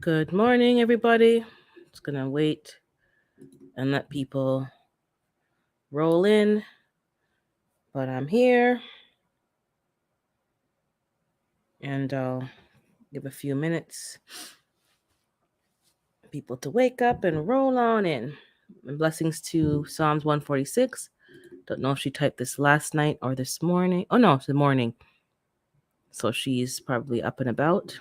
Good morning, everybody. Just gonna wait and let people roll in, but I'm here and I'll give a few minutes people to wake up and roll on in. And blessings to Psalms 146. Don't know if she typed this last night or this morning. Oh no, it's the morning. So she's probably up and about.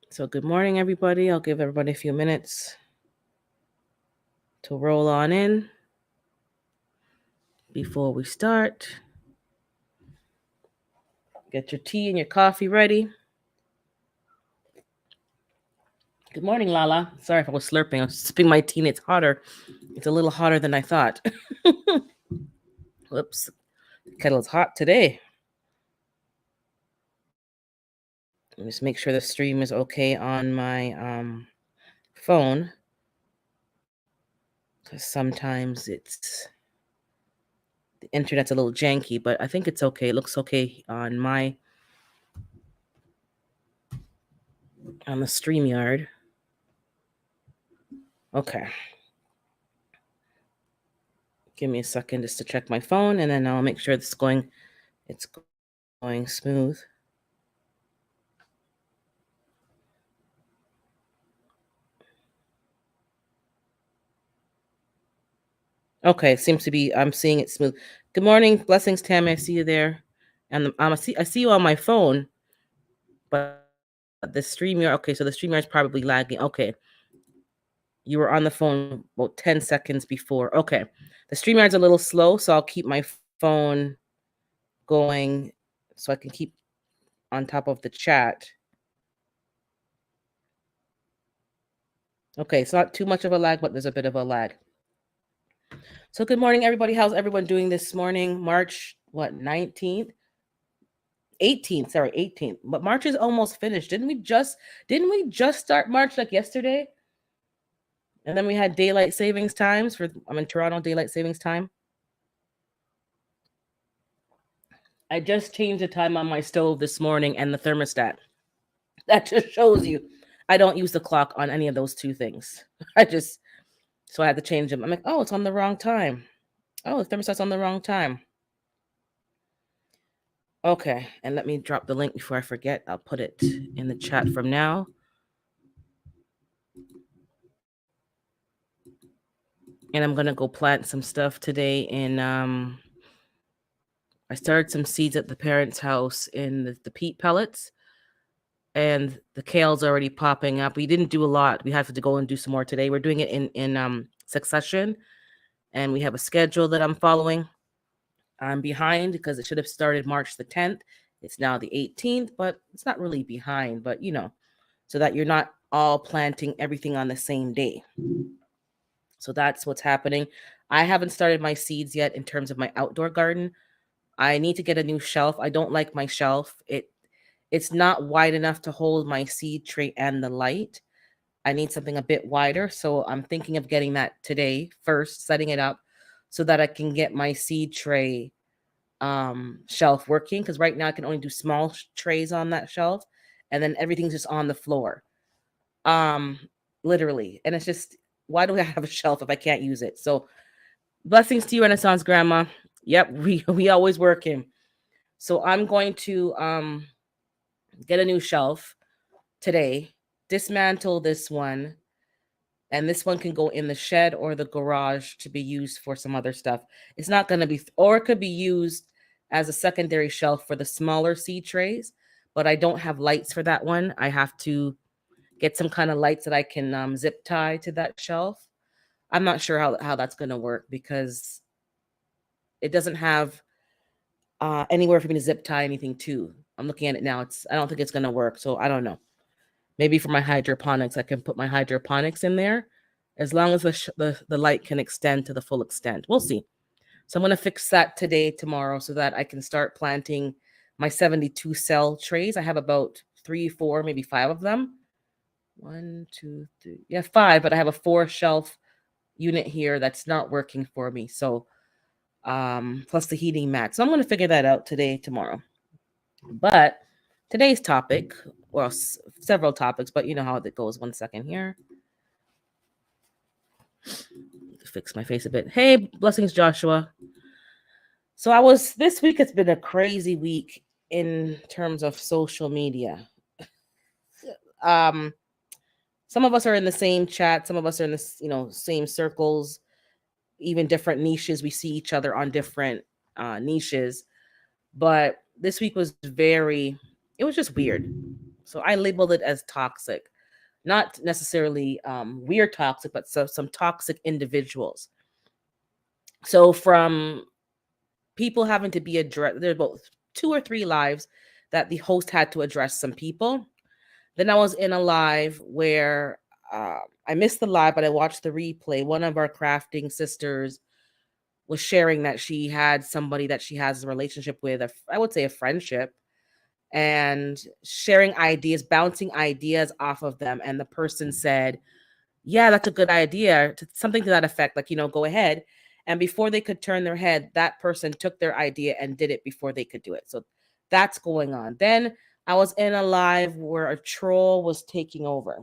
So good morning, everybody. I'll give everybody a few minutes to roll on in before we start. Get your tea and your coffee ready. Good morning, Lala. Sorry if I was slurping. I was sipping my tea and it's hotter. It's a little hotter than I thought. Whoops. Kettle's hot today. Let me just make sure the stream is okay on my phone. Because sometimes the internet's a little janky, but I think it's okay. It looks okay on the StreamYard. Okay. Give me a second just to check my phone, and then I'll make sure it's going smooth. Okay, it seems to be. I'm seeing it smooth. Good morning, blessings, Tammy. I see you there, and I see you on my phone, but the StreamYard. Okay, so the StreamYard's probably lagging. Okay, you were on the phone about 10 seconds before. Okay, the StreamYard's a little slow, so I'll keep my phone going so I can keep on top of the chat. Okay, it's not too much of a lag, but there's a bit of a lag. So good morning, everybody. How's everyone doing this morning? March 19th? 18th, sorry, 18th. But March is almost finished. Didn't we just start March like yesterday? And then we had daylight savings times I'm in Toronto, daylight savings time. I just changed the time on my stove this morning and the thermostat. That just shows you I don't use the clock on any of those two things. So I had to change them. I'm like, oh, it's on the wrong time. Oh, the thermostat's on the wrong time. Okay, and let me drop the link before I forget. I'll put it in the chat from now. And I'm gonna go plant some stuff today in I started some seeds at the parents' house in the peat pellets, and the kale's already popping up. We didn't do a lot. We have to go and do some more today. We're doing it in succession, and we have a schedule that I'm following. I'm behind because it should have started March the 10th. It's now the 18th, but it's not really behind, but so that you're not all planting everything on the same day. So that's what's happening. I haven't started my seeds yet in terms of my outdoor garden. I need to get a new shelf. I don't like my shelf. It's not wide enough to hold my seed tray and the light. I need something a bit wider. So I'm thinking of getting that today first, setting it up so that I can get my seed tray shelf working. Because right now I can only do small trays on that shelf, and then everything's just on the floor. Literally. And it's just, why do I have a shelf if I can't use it? So blessings to you, Renaissance Grandma. Yep, we always working. So I'm going to get a new shelf today, dismantle this one, and this one can go in the shed or the garage to be used for some other stuff. It's not going to be, or it could be used as a secondary shelf for the smaller seed trays, but I don't have lights for that one. I have to get some kind of lights that I can zip tie to that shelf. I'm not sure how that's going to work because it doesn't have anywhere for me to zip tie anything to. I'm looking at it now. I don't think it's going to work. So I don't know. Maybe for my hydroponics, I can put my hydroponics in there as long as the light can extend to the full extent. We'll see. So I'm going to fix that today, tomorrow, so that I can start planting my 72 cell trays. I have about 3, 4, maybe 5 of them. 1, 2, 3. Yeah, 5, but I have a 4 shelf unit here that's not working for me. So plus the heating mat. So I'm going to figure that out today, tomorrow. But today's topic, well, several topics, but you know how it goes. 1 second here. Fix my face a bit. Hey, blessings, Joshua. So this week has been a crazy week in terms of social media. Um, some of us are in the same chat, some of us are in the same circles, even different niches. We see each other on different niches, but this week was it was just weird. So I labeled it as toxic, not necessarily weird toxic, but some toxic individuals. So from people having to be addressed, there's about 2 or 3 lives that the host had to address some people. Then I was in a live where I missed the live, but I watched the replay. One of our crafting sisters was sharing that she had somebody that she has a relationship with, I would say a friendship, and sharing ideas, bouncing ideas off of them. And the person said, yeah, that's a good idea, something to that effect, like, go ahead. And before they could turn their head, that person took their idea and did it before they could do it. So that's going on. Then I was in a live where a troll was taking over.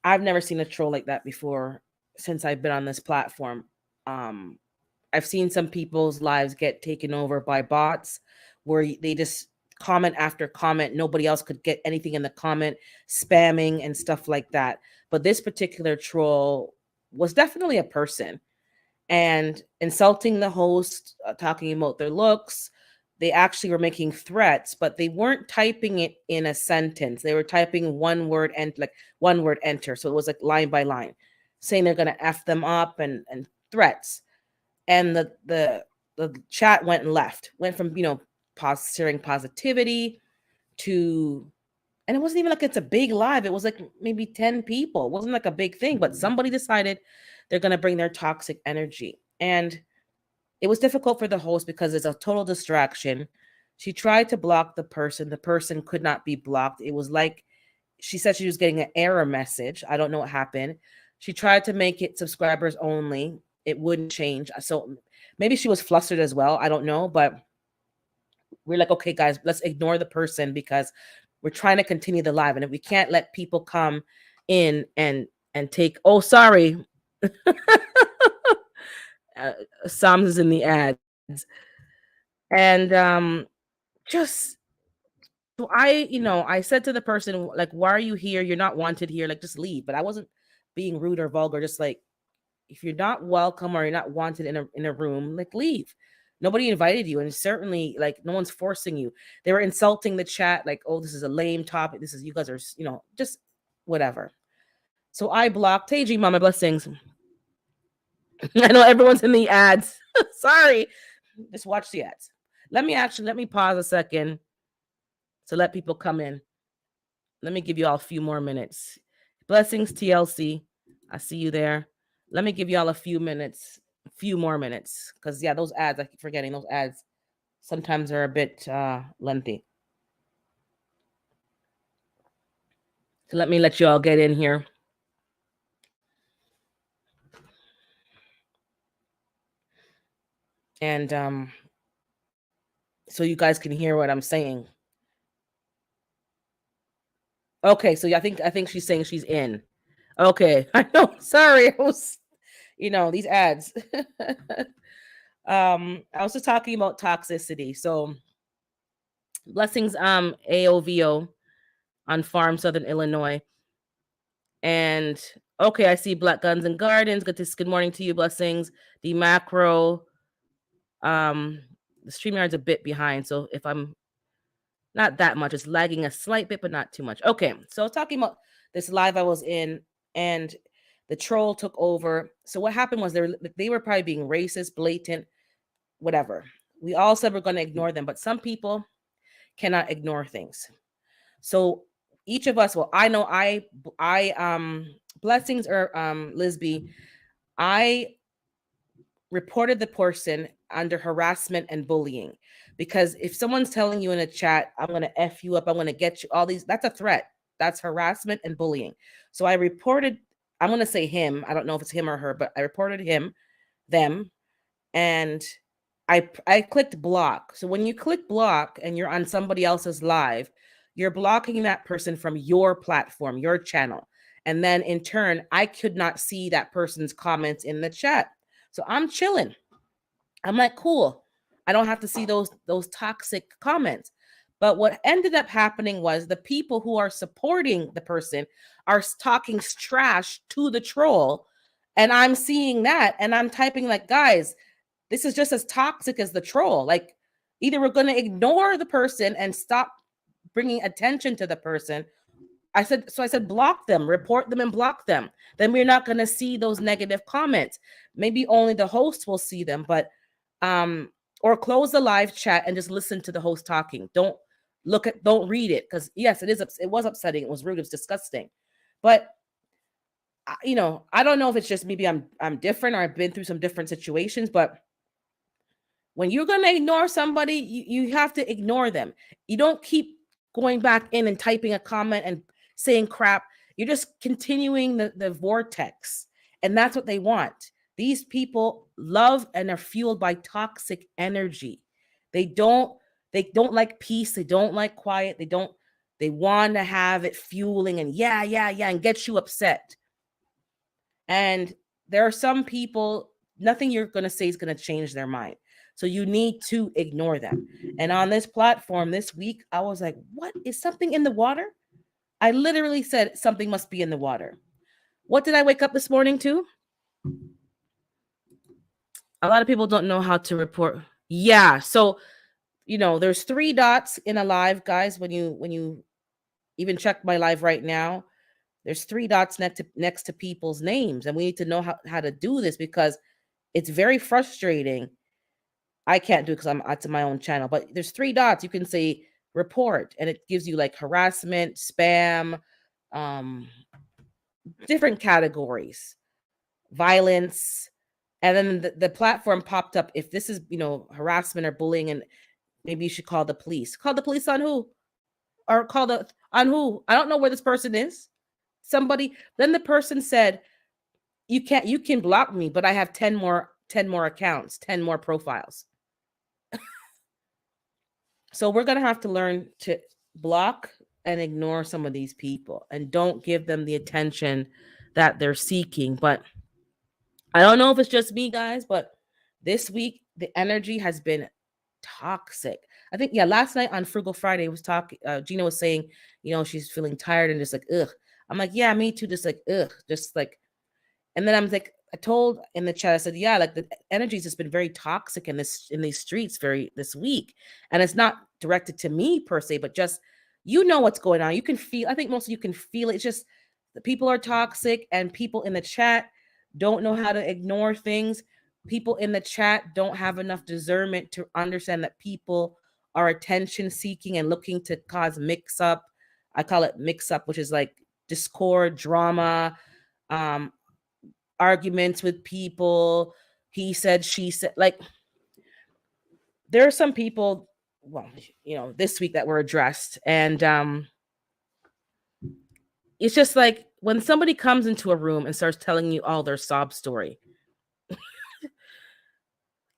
I've never seen a troll like that before since I've been on this platform. I've seen some people's lives get taken over by bots where they just comment after comment. Nobody else could get anything in the comment, spamming and stuff like that. But this particular troll was definitely a person and insulting the host, talking about their looks. They actually were making threats, but they weren't typing it in a sentence. They were typing one word and like one word enter. So it was like line by line, saying they're gonna F them up and threats. And the chat went left, went from sharing positivity to, and it wasn't even like it's a big live. It was like maybe 10 people. It wasn't like a big thing, but somebody decided they're gonna bring their toxic energy. And it was difficult for the host because it's a total distraction. She tried to block the person. The person could not be blocked. It was like she said she was getting an error message. I don't know what happened. She tried to make it subscribers only. It wouldn't change. So maybe she was flustered as well. I don't know. But we're like, okay, guys, let's ignore the person because we're trying to continue the live. And if we can't let people come in and take, oh, sorry. Psalms is in the ads. And just so I said to the person, like, why are you here? You're not wanted here. Like, just leave. But I wasn't being rude or vulgar. Just like, if you're not welcome or you're not wanted in a room, like, leave. Nobody invited you, and certainly, like, no one's forcing you. They were insulting the chat, like, oh, this is a lame topic. This is, you guys are, just whatever. So I blocked. Hey, G Mama, blessings. I know everyone's in the ads. Sorry. Just watch the ads. Let me pause a second to let people come in. Let me give you all a few more minutes. Blessings, TLC. I see you there. Let me give you all a few more minutes. Because, yeah, those ads, I keep forgetting, those ads sometimes are a bit lengthy. So let me let you all get in here. And so you guys can hear what I'm saying. Okay, so I think she's saying she's in. Okay, I know. Sorry, I was, these ads. I was just talking about toxicity. So blessings, AOVO on Farm, Southern Illinois. And okay, I see Black Guns and Gardens. Good morning to you, blessings. The macro. The StreamYard's a bit behind, so if I'm not that much, it's lagging a slight bit, but not too much. Okay, so I was talking about this live I was in, and the troll took over. So what happened was they were probably being racist, blatant, whatever. We all said we're going to ignore them, but some people cannot ignore things. So each of us, well, I know I blessings or Lisby, I reported the person under harassment and bullying, because if someone's telling you in a chat, I'm going to F you up, I'm going to get you, all these, that's a threat. That's harassment and bullying. So I reported, I'm going to say him, I don't know if it's him or her, but I reported them, and I clicked block. So when you click block and you're on somebody else's live, you're blocking that person from your platform, your channel. And then in turn, I could not see that person's comments in the chat. So I'm chilling. I'm like, cool. I don't have to see those toxic comments. But what ended up happening was the people who are supporting the person are talking trash to the troll. And I'm seeing that and I'm typing like, guys, this is just as toxic as the troll. Like, either we're going to ignore the person and stop bringing attention to the person. I said, block them, report them, and block them. Then we're not going to see those negative comments. Maybe only the host will see them, but or close the live chat and just listen to the host talking. Don't read it, because yes, it was upsetting. It was rude. It was disgusting. But I don't know if it's just maybe I'm different, or I've been through some different situations, but when you're going to ignore somebody, you have to ignore them. You don't keep going back in and typing a comment and saying crap. You're just continuing the vortex. And that's what they want. These people love and are fueled by toxic energy. They don't like peace. They don't like quiet. They want to have it fueling and yeah, and get you upset. And there are some people, nothing you're going to say is going to change their mind. So you need to ignore them. And on this platform this week, I was like, what is something in the water? I literally said something must be in the water. What did I wake up this morning to? A lot of people don't know how to report. Yeah. So, there's 3 dots in a live, guys. When you even check my live right now, there's 3 dots next to people's names. And we need to know how to do this, because it's very frustrating. I can't do it because I'm to my own channel, but there's 3 dots. You can say report, and it gives you like harassment, spam, different categories, violence. And then the platform popped up. If this is, harassment or bullying, and maybe you should call the police. Call the police on who? Or on who? I don't know where this person is. Somebody. Then the person said, you can block me, but I have 10 more accounts, 10 more profiles. So we're going to have to learn to block and ignore some of these people and don't give them the attention that they're seeking. But I don't know if it's just me, guys, but this week the energy has been toxic. I think, last night on Frugal Friday was talking, Gina was saying, she's feeling tired and just like, ugh. I'm like, yeah, me too. Just like, ugh, just like, and then I'm like, I told in the chat, I said, yeah, like the energy's just been very toxic in these streets this week. And it's not directed to me per se, but just, what's going on. You can feel, I think most of you can feel it. It's just the people are toxic, and people in the chat don't know how to ignore things. People in the chat don't have enough discernment to understand that people are attention seeking and looking to cause mix up. I call it mix up, which is like discord, drama, arguments with people, he said, she said. Like, there are some people, well, this week that were addressed, and it's just like when somebody comes into a room and starts telling you all their sob story,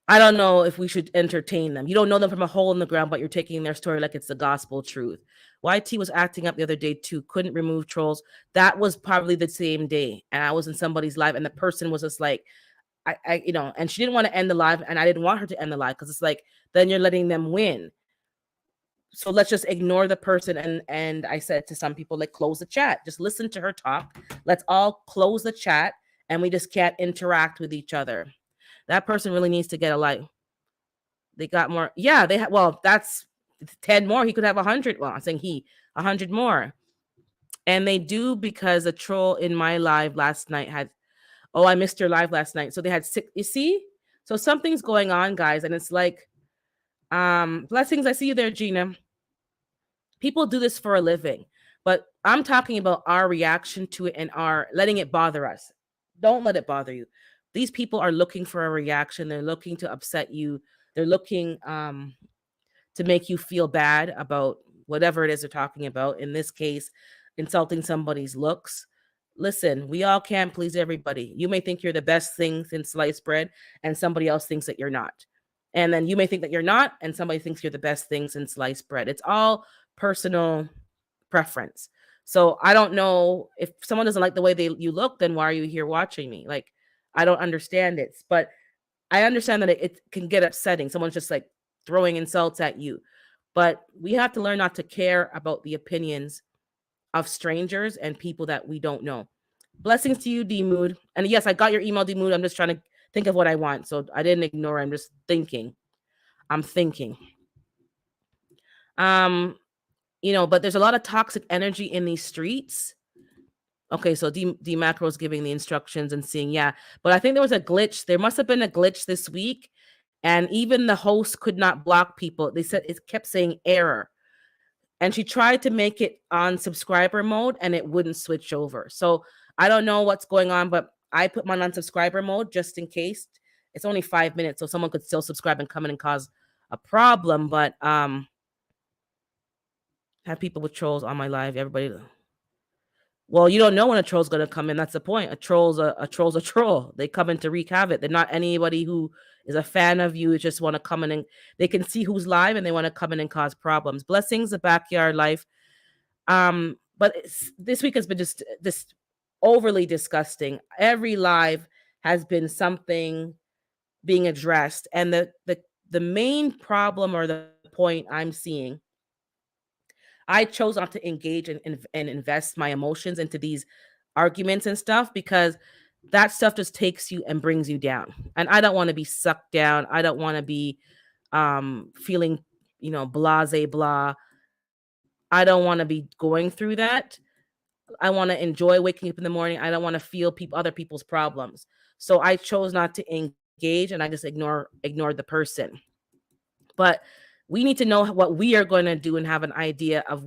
I don't know if we should entertain them. You don't know them from a hole in the ground, but you're taking their story like it's the gospel truth. YT was acting up the other day too, couldn't remove trolls. That was probably the same day, and I was in somebody's live, and the person was just like, I and she didn't want to end the live, and I didn't want her to end the live, because it's like, then you're letting them win. So let's just ignore the person. And I said to some people, like, close the chat, just listen to her talk. Let's all close the chat, and we just can't interact with each other. That person really needs to get a life. They got more. Yeah, that's 10 more. He could have 100. Well, I'm saying 100 more. And they do, because a troll in my live last night had, I missed your live last night. So they had 6. You see? So something's going on, guys. And it's like, blessings. I see you there, Gina. People do this for a living, but I'm talking about our reaction to it and our letting it bother us. Don't let it bother you. These people are looking for a reaction. They're looking to upset you. They're looking to make you feel bad about whatever it is they're talking about. In this case, insulting somebody's looks. Listen, we all can't please everybody. You may think you're the best thing since sliced bread, and somebody else thinks that you're not. And then you may think that you're not, and somebody thinks you're the best thing since sliced bread. It's all personal preference. So I don't know, if someone doesn't like the way you look, then why are you here watching me? Like, I don't understand it. But I understand that it can get upsetting. Someone's just like throwing insults at you. But we have to learn not to care about the opinions of strangers and people that we don't know. Blessings to you, D Mood. And yes, I got your email, D Mood. I'm just trying to think of what I want. So I didn't ignore. I'm just thinking. I'm thinking. But there's a lot of toxic energy in these streets. Okay, so D Macro is giving the instructions and seeing, yeah. But I think there was a glitch. There must have been a glitch this week. And even the host could not block people. They said it kept saying error. And she tried to make it on subscriber mode and it wouldn't switch over. So I don't know what's going on, but I put mine on subscriber mode just in case. It's only 5 minutes, so someone could still subscribe and come in and cause a problem. But have people with trolls on my live. Everybody. Well, you don't know when a troll's gonna come in. That's the point. A troll's a troll. They come in to wreak havoc. They're not anybody who is a fan of you. Just want to come in and they can see who's live and they want to come in and cause problems. Blessings, the backyard life. But this week has been just this overly disgusting. Every live has been something being addressed, and the main problem or the point I'm seeing, I chose not to engage and invest my emotions into these arguments and stuff, because that stuff just takes you and brings you down. And I don't want to be sucked down. I don't want to be feeling, blase blah. I don't want to be going through that. I want to enjoy waking up in the morning. I don't want to feel other people's problems. So I chose not to engage and I just ignored the person. But we need to know what we are going to do and have an idea of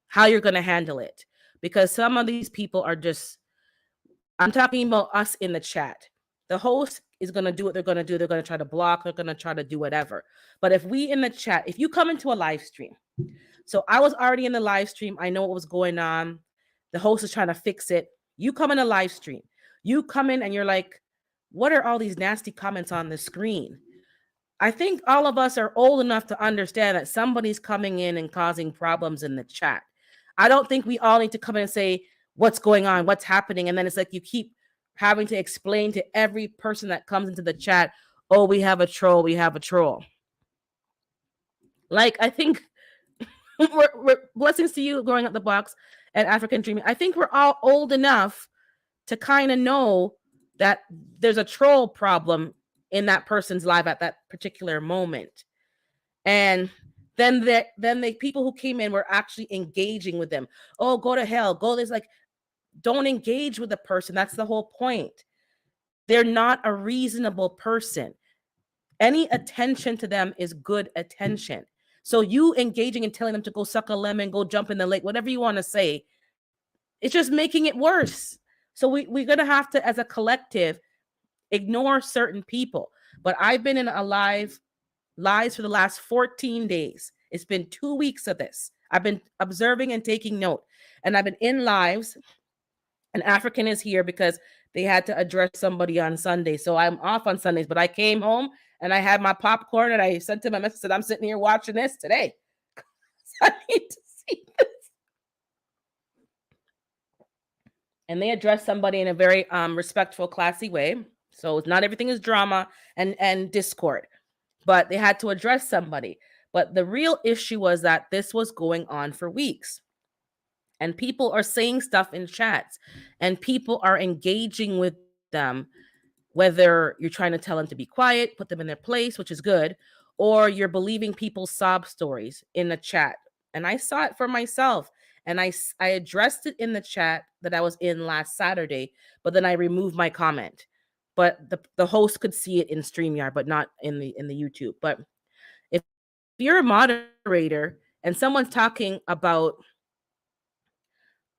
how you're going to handle it. Because some of these people are just, I'm talking about us in the chat. The host is going to do what they're going to do. They're going to try to block. They're going to try to do whatever. But if we in the chat, if you come into a live stream, so I was already in the live stream. I know what was going on. The host is trying to fix it. You come in a live stream. You come in and you're like, what are all these nasty comments on the screen? I think all of us are old enough to understand that somebody's coming in and causing problems in the chat. I don't think we all need to come in and say, what's going on? What's happening? And then it's like you keep having to explain to every person that comes into the chat, oh, we have a troll. We have a troll. Like, I think we're blessings to you growing up the box and African dreaming. I think we're all old enough to kind of know that there's a troll problem in that person's life at that particular moment. And then the people who came in were actually engaging with them. Oh, go to hell. Go this. Like, don't engage with the person. That's the whole point. They're not a reasonable person. Any attention to them is good attention. So you engaging and telling them to go suck a lemon, go jump in the lake, whatever you want to say, it's just making it worse. So we're going to have to, as a collective, ignore certain people. But I've been in lives for the last 14 days. It's been 2 weeks of this. I've been observing and taking note. And I've been in lives. An African is here because they had to address somebody on Sunday. So I'm off on Sundays. But I came home and I had my popcorn and I sent him a message, said, I'm sitting here watching this today. I need to see this. And they addressed somebody in a very respectful, classy way. So not everything is drama and discord, but they had to address somebody. But the real issue was that this was going on for weeks. And people are saying stuff in chats and people are engaging with them, whether you're trying to tell them to be quiet, put them in their place, which is good, or you're believing people's sob stories in the chat. And I saw it for myself. And I addressed it in the chat that I was in last Saturday, but then I removed my comment. But the host could see it in StreamYard, but not in the YouTube. But if you're a moderator and someone's talking about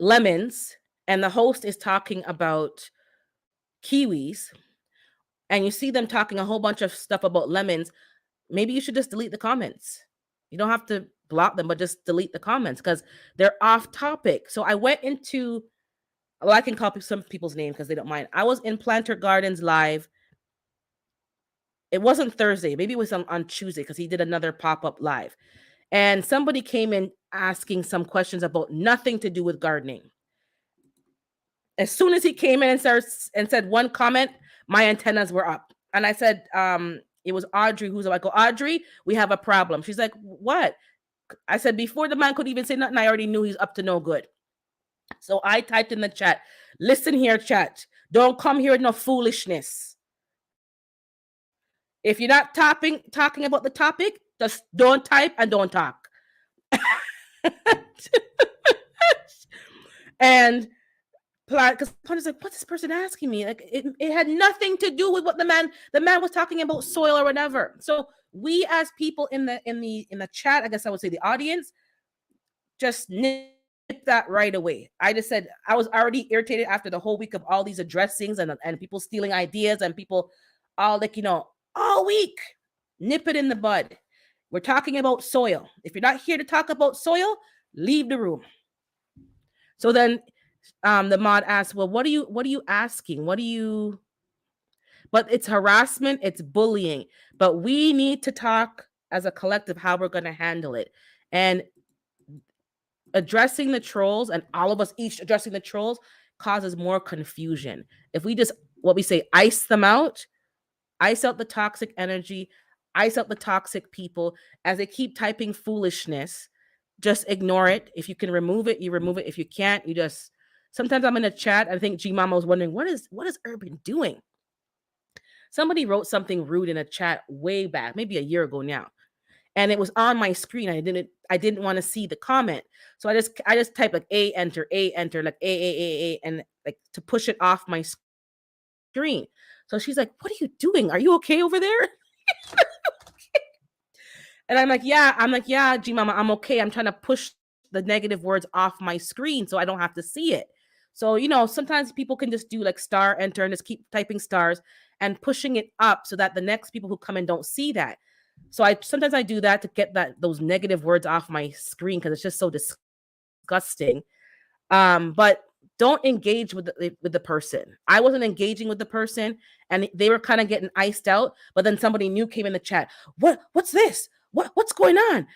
lemons and the host is talking about kiwis, and you see them talking a whole bunch of stuff about lemons, maybe you should just delete the comments. You don't have to block them, but just delete the comments because they're off topic. So I went into, well, I can copy some people's names because they don't mind. I was in Planter Gardens live. It wasn't Thursday. Maybe it was on Tuesday because he did another pop-up live. And somebody came in asking some questions about nothing to do with gardening. As soon as he came in and said one comment, my antennas were up. And I said, it was Audrey who's like, Audrey, we have a problem. She's like, what? I said, before the man could even say nothing, I already knew he's up to no good. So I typed in the chat, listen here, chat. Don't come here with no foolishness. If you're not talking about the topic, just don't type and don't talk. And because Planter's like, what's this person asking me? Like it had nothing to do with what the man was talking about, soil or whatever. So we as people in the chat, I guess I would say the audience, just nip that right away. I just said I was already irritated after the whole week of all these addressings and people stealing ideas and people all like, all week. Nip it in the bud. We're talking about soil. If you're not here to talk about soil, leave the room. So then the mod asked, well, what are you asking? But it's harassment, it's bullying. But we need to talk as a collective how we're going to handle it. And addressing the trolls, and all of us each addressing the trolls, causes more confusion. If we just, what we say, ice them out, ice out the toxic energy, ice out the toxic people, as they keep typing foolishness, just ignore it. If you can remove it, you remove it. If you can't, you just, sometimes I'm in a chat, I think G Mama was wondering, what is Urban doing? Somebody wrote something rude in a chat way back, maybe a year ago now. And it was on my screen. I didn't want to see the comment. So I just typed like A enter, like A, and like to push it off my screen. So she's like, what are you doing? Are you okay over there? And I'm like, yeah, G Mama, I'm okay. I'm trying to push the negative words off my screen so I don't have to see it. So, sometimes people can just do like star enter and just keep typing stars and pushing it up so that the next people who come in don't see that. So sometimes I do that to get those negative words off my screen because it's just so disgusting. But don't engage with the person. I wasn't engaging with the person, and they were kind of getting iced out. But then somebody new came in the chat. What's this? What's going on?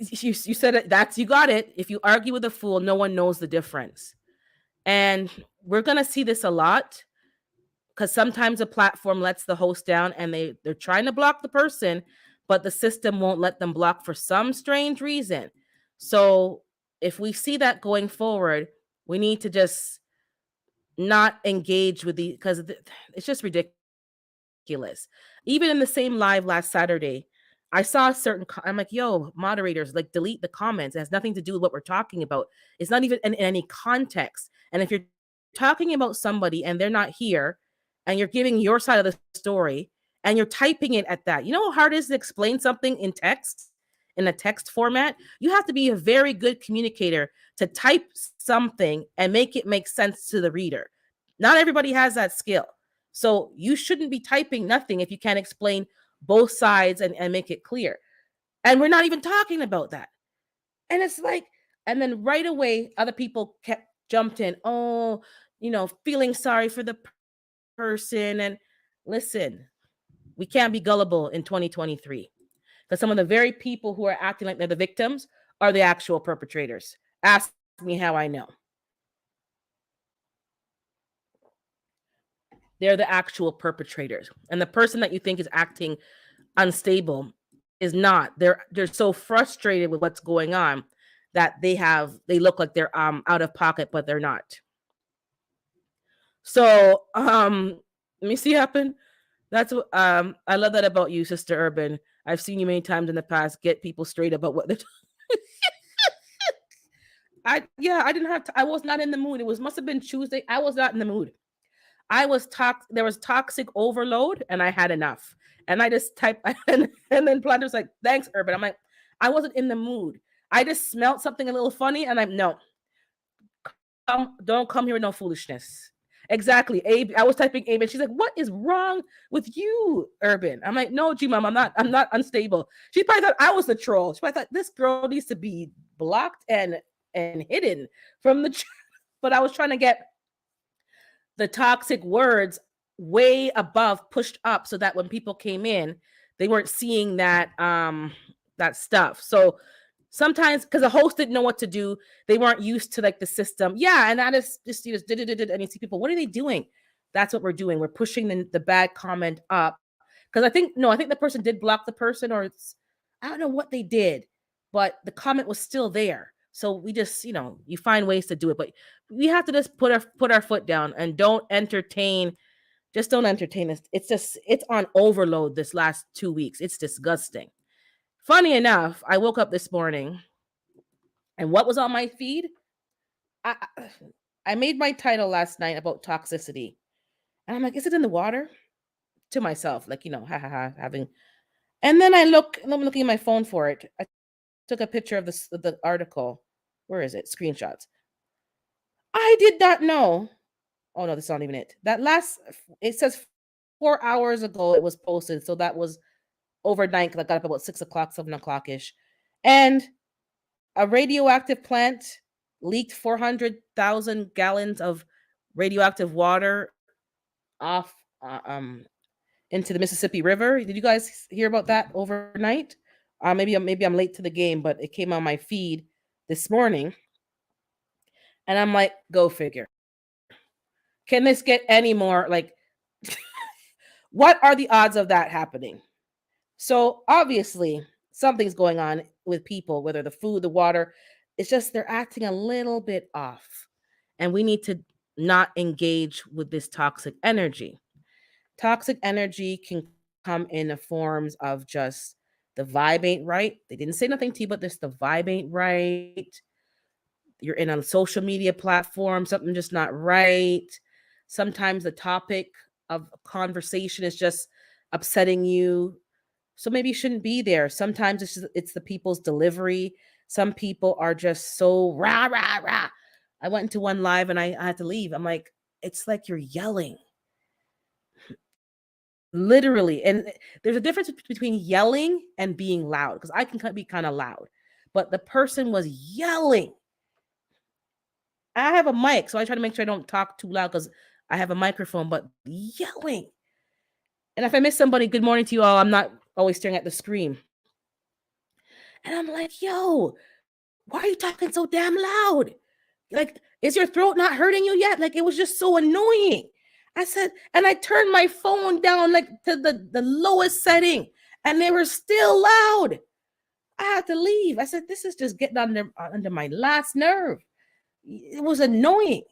You said it. You got it. If you argue with a fool, no one knows the difference. And we're gonna see this a lot. Because sometimes a platform lets the host down and they're trying to block the person, but the system won't let them block for some strange reason. So if we see that going forward, we need to just not engage with because it's just ridiculous. Even in the same live last Saturday, I saw I'm like, yo, moderators, like delete the comments. It has nothing to do with what we're talking about. It's not even in any context. And if you're talking about somebody and they're not here, and you're giving your side of the story and you're typing it at that. You know how hard it is to explain something in text, in a text format? You have to be a very good communicator to type something and make it make sense to the reader. Not everybody has that skill. So you shouldn't be typing nothing if you can't explain both sides and make it clear. And we're not even talking about that. And it's like, and then right away, other people jumped in. Oh, feeling sorry for the person. And listen, we can't be gullible in 2023 because some of the very people who are acting like they're the victims are the actual perpetrators. Ask me how I know. They're the actual perpetrators. And the person that you think is acting unstable is not. They're so frustrated with what's going on that they look like they're out of pocket, but they're not. So let me see happen. That's what I love that about you, Sister Urban. I've seen you many times in the past get people straight about what they're I didn't have I was not in the mood. Must have been Tuesday. I was not in the mood. There was toxic overload and I had enough. And I just typed and then Planter's like, thanks, Urban. I'm like, I wasn't in the mood. I just smelled something a little funny and I'm no. Don't come here with no foolishness. Exactly. Abe, I was typing Abe and she's like, what is wrong with you, Urban? I'm like, no, G Mom, I'm not unstable. She probably thought I was the troll. She probably thought this girl needs to be blocked and hidden from the chat. But I was trying to get the toxic words way above, pushed up, so that when people came in, they weren't seeing that stuff. So sometimes, because the host didn't know what to do, they weren't used to like the system. Yeah, and that is just you just did it, and you see people, what are they doing? That's what we're doing. We're pushing the bad comment up. Because I think, no, I think the person did block the person, or I don't know what they did, but the comment was still there. So we just, you find ways to do it, but we have to just put our foot down and don't entertain. Just don't entertain us. It's on overload this last 2 weeks. It's disgusting. Funny enough, I woke up this morning, and what was on my feed? I I made my title last night about toxicity, and I'm like, is it in the water? To myself, like, ha ha ha, having. And then and I'm looking at my phone for it. I took a picture of the article. Where is it? Screenshots. I did not know. Oh no, this is not even it. It says 4 hours ago it was posted, so that was overnight, because I got up about 6 o'clock, 7 o'clock ish, and a radioactive plant leaked 400,000 gallons of radioactive water off into the Mississippi River. Did you guys hear about that overnight? Maybe I'm late to the game, but it came on my feed this morning, and I'm like, go figure. Can this get any more like? What are the odds of that happening? So obviously something's going on with people, whether the food, the water. It's just they're acting a little bit off, and we need to not engage with this toxic energy. Toxic energy can come in the forms of just the vibe ain't right. They didn't say nothing to you, but this the vibe ain't right. You're in a social media platform, something just not right. Sometimes the topic of conversation is just upsetting you. So maybe you shouldn't be there. Sometimes it's the people's delivery. Some people are just so rah rah rah. I went into one live and I had to leave. I'm like, it's like you're yelling. Literally. And there's a difference between yelling and being loud, because I can be kind of loud. But the person was yelling. I have a mic, so I try to make sure I don't talk too loud because I have a microphone, but yelling. And if I miss somebody, good morning to you all. I'm not always staring at the screen. And I'm like, yo, why are you talking so damn loud? Like, is your throat not hurting you yet? Like, it was just so annoying. I said, and I turned my phone down like to the lowest setting, and they were still loud. I had to leave. I said, this is just getting under my last nerve. It was annoying.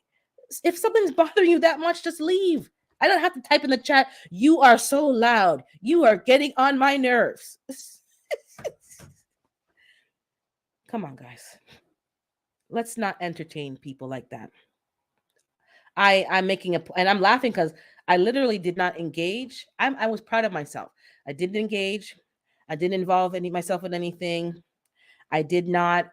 If something's bothering you that much, just leave. I don't have to type in the chat, you are so loud. You are getting on my nerves. Come on, guys. Let's not entertain people like that. I'm making and I'm laughing because I literally did not engage. I was proud of myself. I didn't engage. I didn't involve myself in anything. I did not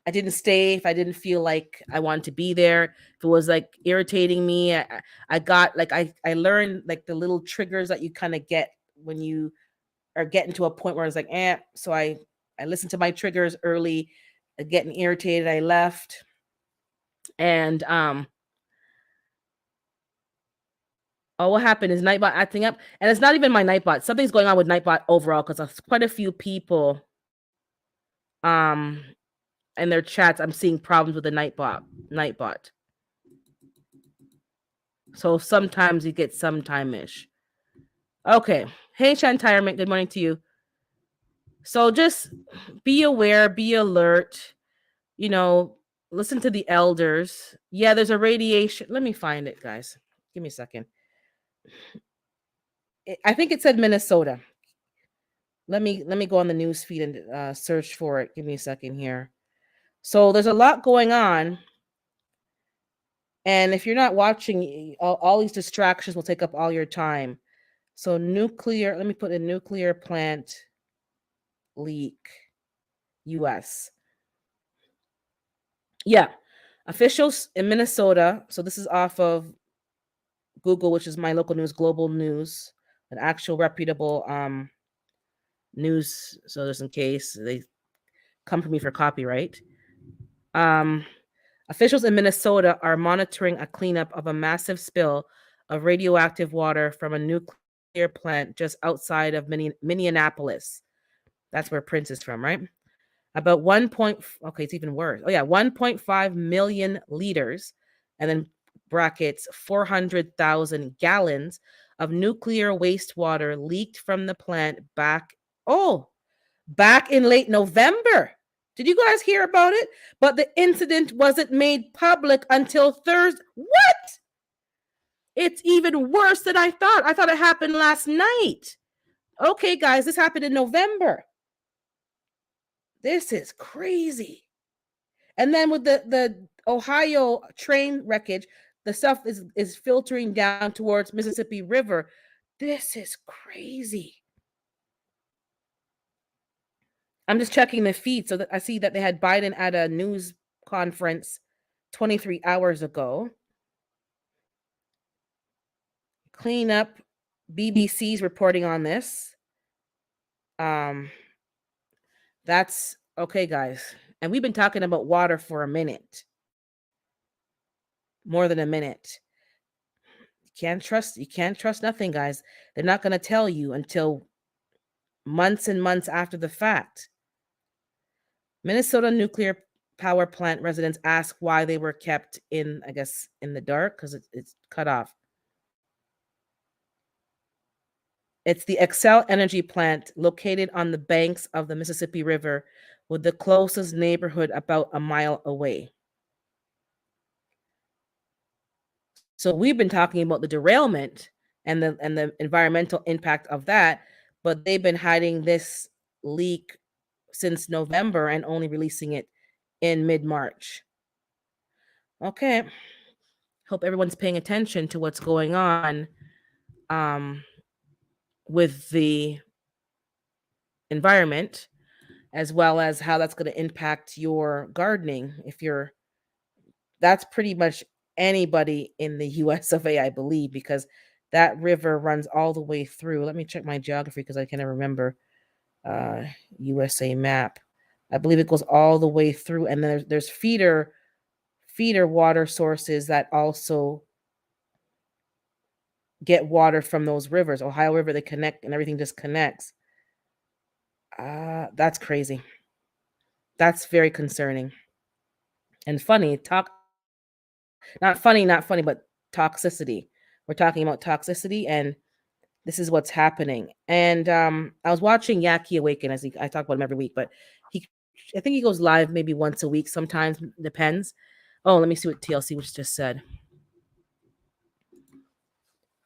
I didn't stay if I didn't feel like I wanted to be there. If it was like irritating me, I got like I learned like the little triggers that you kind of get when you are getting to a point where it's like, so I listened to my triggers early, getting irritated, I left. And oh, what happened is Nightbot acting up, and it's not even my Nightbot. Something's going on with Nightbot overall, because there's quite a few people in their chats. I'm seeing problems with the Nightbot. So sometimes you get sometime-ish. Okay. Hey, Shantirement, good morning to you. So just be aware, be alert, listen to the elders. Yeah, there's a radiation. Let me find it, guys. Give me a second. I think it said Minnesota. Let me go on the news feed and search for it. Give me a second here. So there's a lot going on. And if you're not watching, all these distractions will take up all your time. So let me put a nuclear plant leak, US. Yeah. Officials in Minnesota. So this is off of Google, which is my local news, Global News, an actual reputable news. So just in case they come for me for copyright. Officials in Minnesota are monitoring a cleanup of a massive spill of radioactive water from a nuclear plant just outside of Minneapolis. That's where Prince is from, right? About okay, it's even worse. Oh yeah, 1.5 million liters, and then brackets 400,000 gallons of nuclear wastewater leaked from the plant back in late November. Did you guys hear about it? But the incident wasn't made public until Thursday. What? It's even worse than I thought. I thought it happened last night. Okay, guys, this happened in November. This is crazy. And then with the Ohio train wreckage, the stuff is filtering down towards Mississippi River. This is crazy. I'm just checking the feed so that I see that they had Biden at a news conference 23 hours ago. Clean up. BBC's reporting on this. That's okay, guys. And we've been talking about water for a minute. More than a minute. You can't trust nothing, guys. They're not going to tell you until months and months after the fact. Minnesota nuclear power plant residents ask why they were kept in the dark because it's cut off. It's the Xcel Energy plant located on the banks of the Mississippi River, with the closest neighborhood about a mile away. So we've been talking about the derailment and the environmental impact of that, but they've been hiding this leak since November and only releasing it in mid-March. Okay. Hope everyone's paying attention to what's going on with the environment, as well as how that's going to impact your gardening. That's pretty much anybody in the US of A, I believe, because that river runs all the way through. Let me check my geography because I can't remember. USA map. I believe it goes all the way through, and then there's feeder water sources that also get water from those rivers. Ohio River, they connect, and everything just connects. That's crazy. That's very concerning and funny. Not funny, but toxicity. We're talking about toxicity, and this is what's happening. And I was watching Yaki Awaken, I talk about him every week, but I think he goes live maybe once a week, sometimes, depends. Oh, let me see what TLC just said.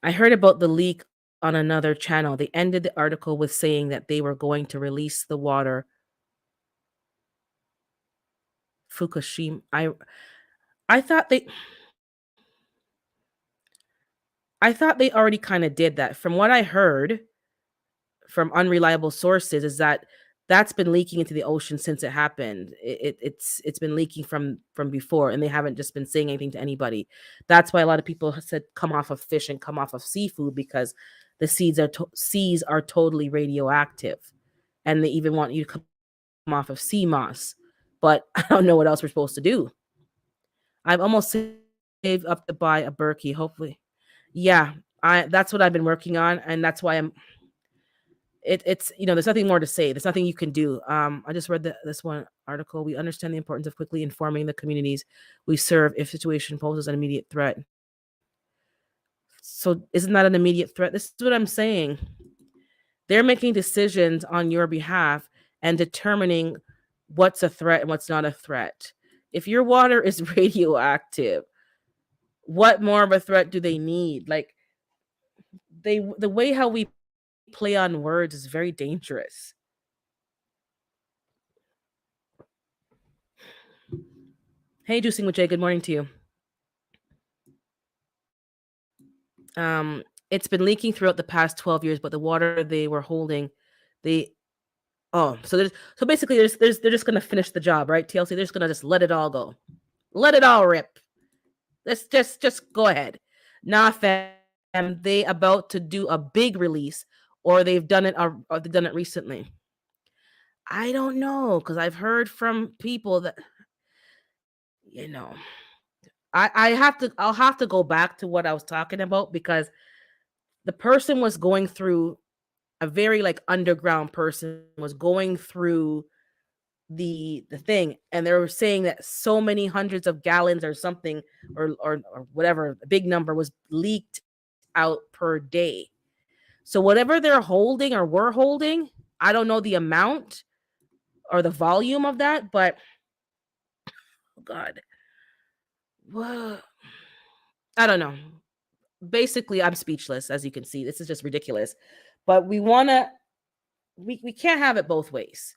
I heard about the leak on another channel. They ended the article with saying that they were going to release the water. Fukushima. I thought they already kind of did that. From what I heard from unreliable sources is that that's been leaking into the ocean since it happened. It's been leaking from before, and they haven't just been saying anything to anybody. That's why a lot of people have said come off of fish and come off of seafood, because the seas are totally radioactive, and they even want you to come off of sea moss. But I don't know what else we're supposed to do. I've almost saved up to buy a Berkey, hopefully. Yeah, that's what I've been working on, and that's why it's there's nothing more to say. There's nothing you can do. I just read this one article. We understand the importance of quickly informing the communities we serve if situation poses an immediate threat. So isn't that an immediate threat? This is what I'm saying. They're making decisions on your behalf and determining what's a threat and what's not a threat. If your water is radioactive, what more of a threat do they need? Like, the way how we play on words is very dangerous. Hey, Juicing with Jay, good morning to you. It's been leaking throughout the past 12 years, but the water they were holding, so basically they're just gonna finish the job, right? TLC, they're just gonna just let it all go. Let it all rip. Let's just go ahead. Nah, fam, they about to do a big release, or they've done it recently. I don't know, because I've heard from people that I'll have to go back to what I was talking about because the person was going through a very like underground person was going through the thing, and they were saying that so many hundreds of gallons or something or whatever a big number was leaked out per day. So whatever they're holding or were holding, I don't know the amount or the volume of that, but oh God, wha- I don't know. Basically, I'm speechless. As you can see, this is just ridiculous. But we can't have it both ways.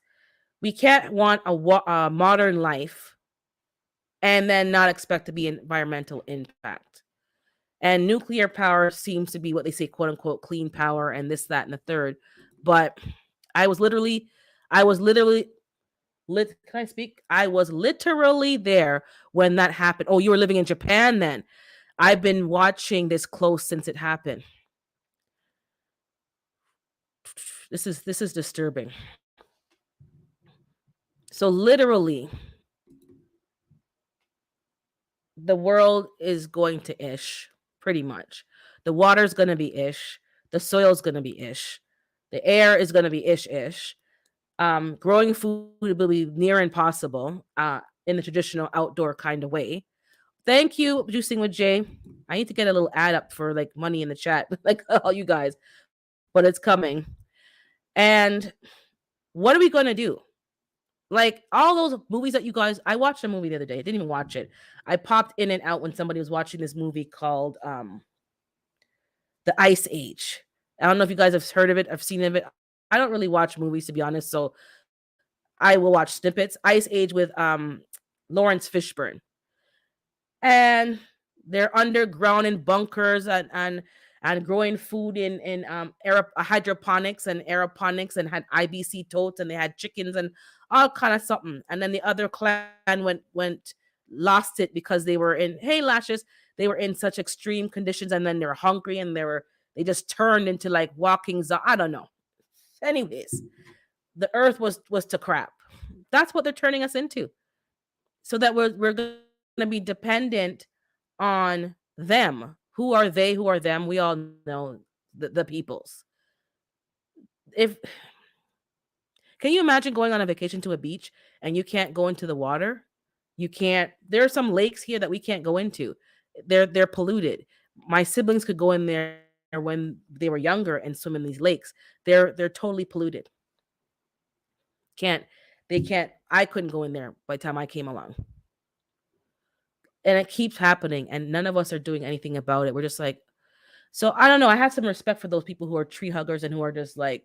We can't want a modern life and then not expect to be environmental impact. And nuclear power seems to be what they say, quote unquote, clean power, and this, that, and the third. But I was literally, I was literally Can I speak? I was literally there when that happened. Oh, you were living in Japan then. I've been watching this close since it happened. This is disturbing. So literally, the world is going to ish, pretty much. The water's gonna be ish. The soil's gonna be ish. The air is gonna be ish. Growing food will be near impossible in the traditional outdoor kind of way. Thank you, Juicing with Jay. I need to get a little ad up for like money in the chat, like all you guys, but it's coming. And what are we gonna do? Like all those movies that you guys, I watched a movie the other day. I didn't even watch it. I popped in and out when somebody was watching this movie called The Ice Age. I don't know if you guys have heard of it. I've seen of it. I don't really watch movies to be honest, so I will watch snippets. Ice Age with Lawrence Fishburne. And they're underground in bunkers and growing food in hydroponics and aeroponics, and had IBC totes, and they had chickens and all kind of something. And then the other clan went lost it because they were in, hey lashes, they were in such extreme conditions, and then they were hungry, and they just turned into like I don't know. Anyways, the earth was to crap. That's what they're turning us into, so that we're going to be dependent on them. Who are they? Who are them? We all know the peoples. If Can you imagine going on a vacation to a beach and you can't go into the water? You can't. There are some lakes here that we can't go into. They're polluted. My siblings could go in there when they were younger and swim in these lakes. They're totally polluted. Can't they can't I couldn't go in there by the time I came along. And it keeps happening and none of us are doing anything about it. We're just like, so I don't know. I have some respect for those people who are tree huggers and who are just like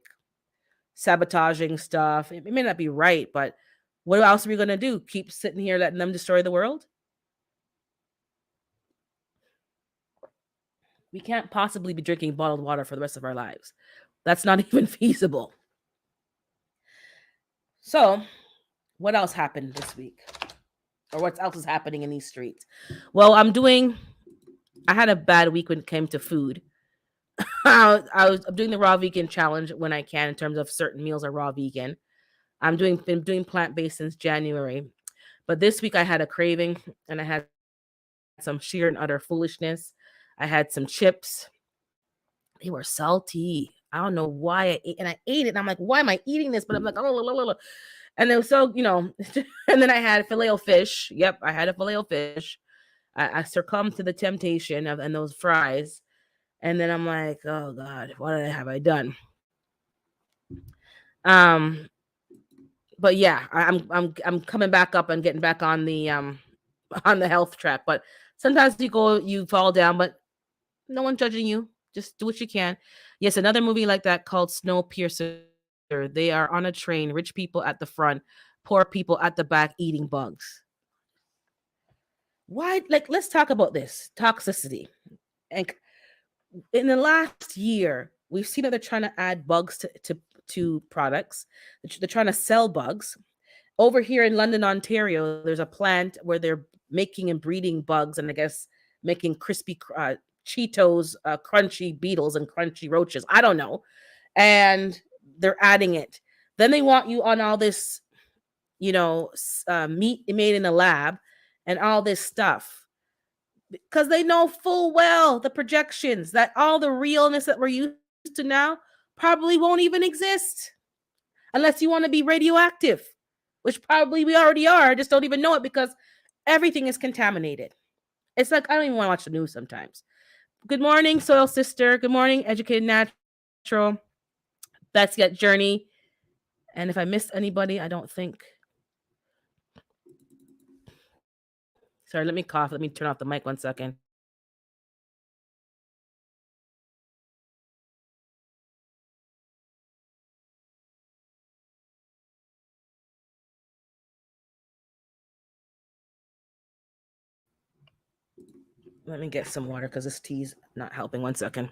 sabotaging stuff. It may not be right, but what else are we going to do? Keep sitting here letting them destroy the world? We can't possibly be drinking bottled water for the rest of our lives. That's not even feasible. So, what else happened this week? Or what else is happening in these streets? Well, I had a bad week when it came to food. I'm doing the raw vegan challenge when I can in terms of certain meals are raw vegan. Been doing plant based since January, but this week I had a craving and I had some sheer and utter foolishness. I had some chips. They were salty. I don't know why I ate it. And I'm like, why am I eating this? But I'm like, oh, and it was so, and then I had filet o fish. Yep, I had a filet o fish. I succumbed to the temptation and those fries. And then I'm like, oh God, what have I done? Um, but yeah, I'm coming back up and getting back on the on the health track. But sometimes you fall down, but no one's judging you. Just do what you can. Yes, another movie like that called Snowpiercer. They are on a train, rich people at the front, poor people at the back eating bugs. Why? Like, let's talk about this toxicity. And in the last year, we've seen that they're trying to add bugs to products. They're trying to sell bugs. Over here in London, Ontario, there's a plant where they're making and breeding bugs, and I guess making crispy Cheetos, crunchy beetles, and crunchy roaches. I don't know. And they're adding it. Then they want you on all this, meat made in a lab and all this stuff. because they know full well the projections that all the realness that we're used to now probably won't even exist unless you want to be radioactive, which probably we already are, just don't even know it because everything is contaminated. It's like I don't even want to watch the news sometimes. Good morning, Soil Sister. Good morning, Educated Natural. That's Yet Journey. And if I missed anybody, I don't think. Sorry, let me cough. Let me turn off the mic 1 second. Let me get some water because this tea's not helping. 1 second.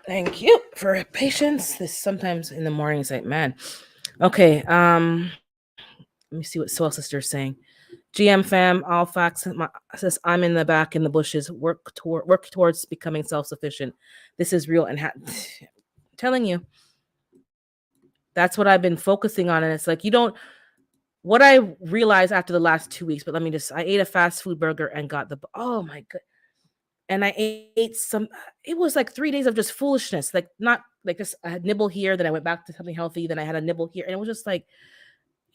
Thank you for patience. This sometimes in the morning it's like, man. Okay. Let me see what Soul Sister is saying. GM fam, all facts says I'm in the back in the bushes. Work towards becoming self-sufficient. This is real and telling you. That's what I've been focusing on. And it's like you don't what I realized after the last 2 weeks, but let me just I ate a fast food burger and got the oh my god. And I ate some it was like 3 days of just foolishness. Like not like just I had nibble here, then I went back to something healthy, then I had a nibble here. And it was just like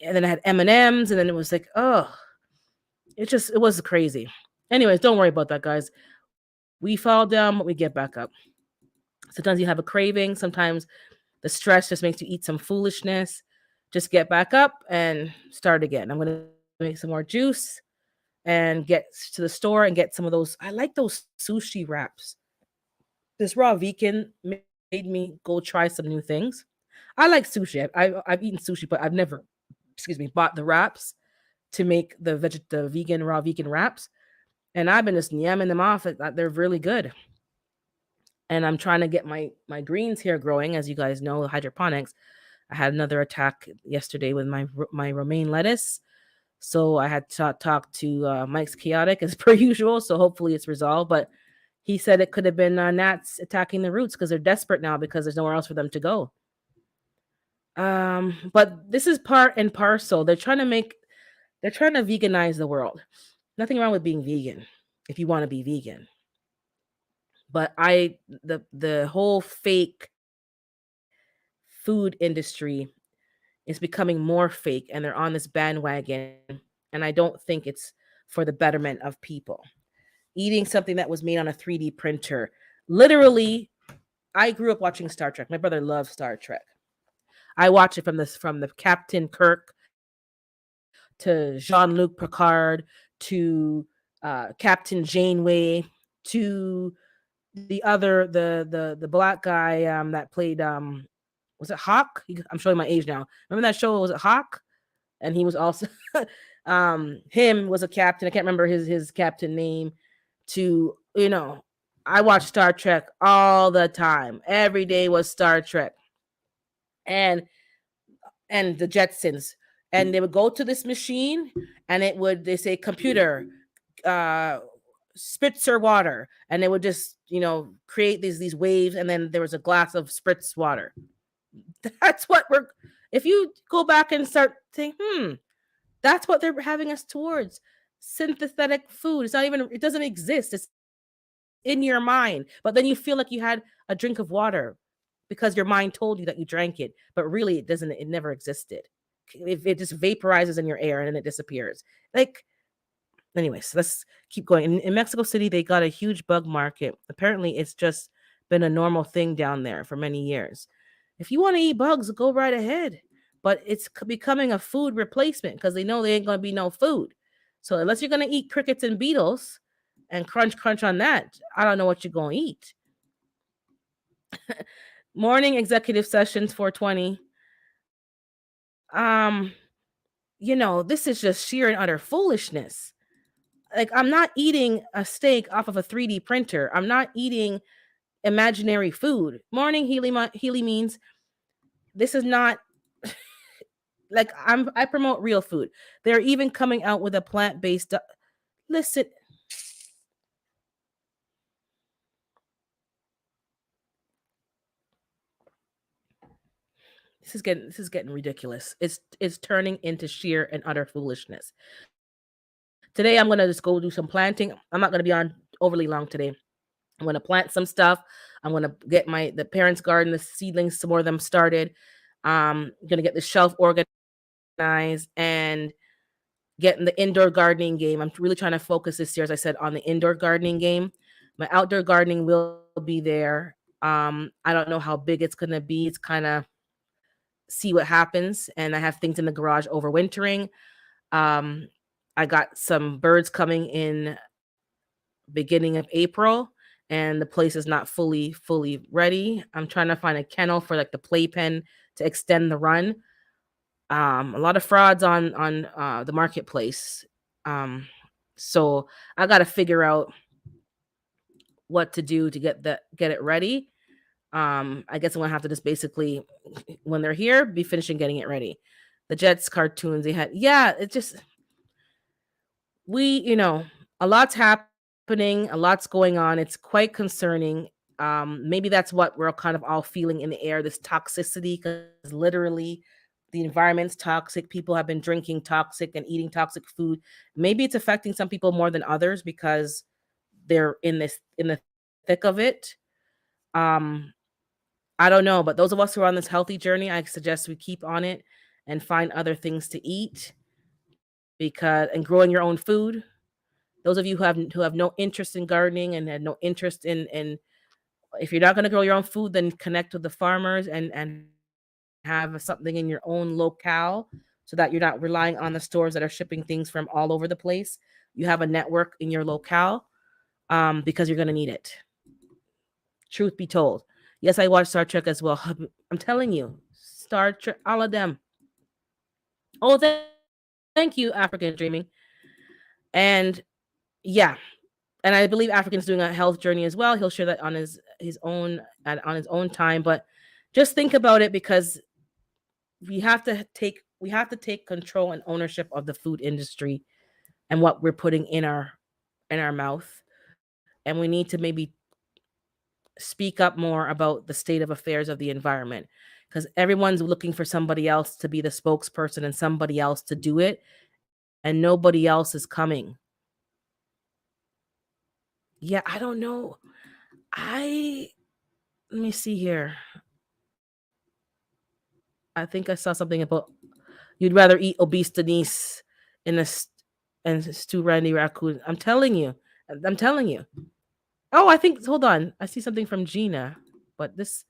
and then I had M&Ms and then it was like, oh, it was crazy. Anyways, don't worry about that, guys. We fall down, but we get back up. Sometimes you have a craving. Sometimes the stress just makes you eat some foolishness. Just get back up and start again. I'm gonna make some more juice and get to the store and get some of those. I like those sushi wraps. This raw vegan made me go try some new things. I like sushi. I've eaten sushi, but I've never, excuse me, bought the wraps to make the vegan raw vegan wraps. And I've been just yamming them off. They're really good. And I'm trying to get my greens here growing, as you guys know, hydroponics. I had another attack yesterday with my romaine lettuce, so I had to talk to Mike's Chaotic as per usual. So hopefully it's resolved. But he said it could have been gnats attacking the roots because they're desperate now because there's nowhere else for them to go. But this is part and parcel. They're trying to veganize the world. Nothing wrong with being vegan if you want to be vegan. But the whole fake food industry is becoming more fake and they're on this bandwagon and I don't think it's for the betterment of people. Eating something that was made on a 3D printer. Literally, I grew up watching Star Trek. My brother loves Star Trek. I watch it from the Captain Kirk to Jean-Luc Picard to Captain Janeway to the other the black guy that played was it Hawk? I'm showing my age now. Remember that show? Was it Hawk? And he was also him was a captain. I can't remember his captain name. To I watched Star Trek all the time. Every day was Star Trek, and the Jetsons, and they would go to this machine, and they say computer, uh, spritzer water, and they would just create these waves, and then there was a glass of spritz water. That's what we're. If you go back and start saying, that's what they're having us towards. Synthetic food. It's not even. It doesn't exist. It's in your mind, but then you feel like you had a drink of water because your mind told you that you drank it, but really it doesn't. It never existed. It just vaporizes in your air and then it disappears. Like, anyways, let's keep going. In Mexico City, they got a huge bug market. Apparently, it's just been a normal thing down there for many years. If you want to eat bugs, go right ahead. But it's becoming a food replacement because they know there ain't going to be no food. So unless you're going to eat crickets and beetles and crunch on that, I don't know what you're going to eat. Morning executive sessions 420. This is just sheer and utter foolishness. Like, I'm not eating a steak off of a 3D printer. I'm not eating imaginary food. Morning, Healy means this is not like I promote real food. They're even coming out with a plant-based listen, this is getting ridiculous. It's turning into sheer and utter foolishness. Today I'm gonna just go do some planting. I'm not gonna be on overly long today. I'm gonna plant some stuff. I'm gonna get the parents' garden, the seedlings, some more of them started. Gonna get the shelf organized and getting the indoor gardening game. I'm really trying to focus this year, as I said, on the indoor gardening game. My outdoor gardening will be there. I don't know how big it's gonna be. It's kind of see what happens, and I have things in the garage overwintering. Um, I got some birds coming in beginning of April, and the place is not fully ready. I'm trying to find a kennel for like the playpen to extend the run. A lot of frauds on the marketplace. Um, so I got to figure out what to do to get it ready. I guess I'm gonna have to just basically, when they're here, be finishing getting it ready. The Jets cartoons they had, yeah, it just we a lot's happening, a lot's going on. It's quite concerning. Maybe that's what we're kind of all feeling in the air, this toxicity, because literally the environment's toxic. People have been drinking toxic and eating toxic food. Maybe it's affecting some people more than others because they're in the thick of it. Um, I don't know, but those of us who are on this healthy journey, I suggest we keep on it and find other things to eat because and growing your own food. Those of you who have no interest in gardening and had no interest in if you're not going to grow your own food, then connect with the farmers and have something in your own locale so that you're not relying on the stores that are shipping things from all over the place. You have a network in your locale, because you're going to need it. Truth be told. Yes, I watch Star Trek as well. I'm telling you, Star Trek, all of them. Oh, thank you, African Dreaming. And yeah, and I believe African's doing a health journey as well. He'll share that on his own on his own time. But just think about it, because we have to take control and ownership of the food industry and what we're putting in our mouth. And we need to maybe speak up more about the state of affairs of the environment, because everyone's looking for somebody else to be the spokesperson and somebody else to do it, and nobody else is coming. Yeah, I don't know. I Let me see here. I think I saw something about you'd rather eat obese Denise in and stew Randy Raccoon. I'm telling you. I'm telling you. Oh, I think hold on. I see something from Gina. But this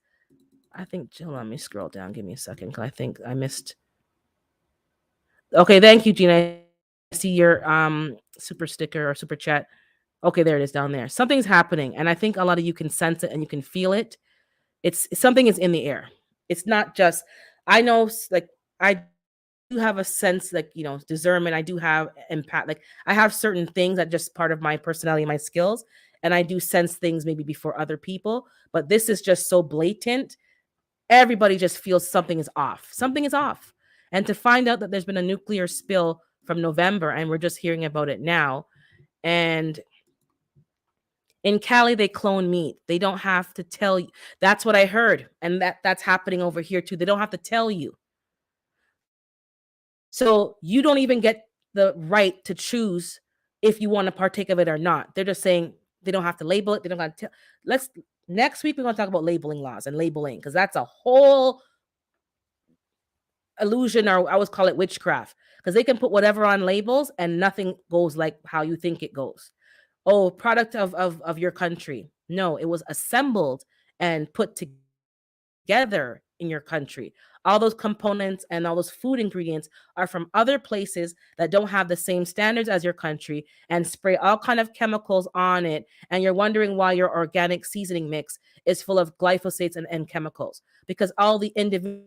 I think hold on, let me scroll down. Give me a second, because I think I missed. Okay, thank you, Gina. I see your super sticker or super chat. Okay, there it is down there. Something's happening, and I think a lot of you can sense it and you can feel it. It's something is in the air. It's not just I know like I do have a sense, like, discernment. I do have empath, like I have certain things that just part of my personality and my skills, and I do sense things maybe before other people, but this is just so blatant. Everybody just feels something is off. Something is off. And to find out that there's been a nuclear spill from November and we're just hearing about it now. And in Cali, they clone meat. They don't have to tell you. That's what I heard. And that's happening over here too. They don't have to tell you. So you don't even get the right to choose if you want to partake of it or not. They're just saying they don't have to label it. They don't have to tell. Let's Next week we're going to talk about labeling laws and labeling, because that's a whole illusion, or I always call it witchcraft, because they can put whatever on labels and nothing goes like how you think it goes. Oh, product of your country. No, it was assembled and put together in your country. All those components and all those food ingredients are from other places that don't have the same standards as your country, and spray all kind of chemicals on it, and you're wondering why your organic seasoning mix is full of glyphosates and chemicals, because all the individual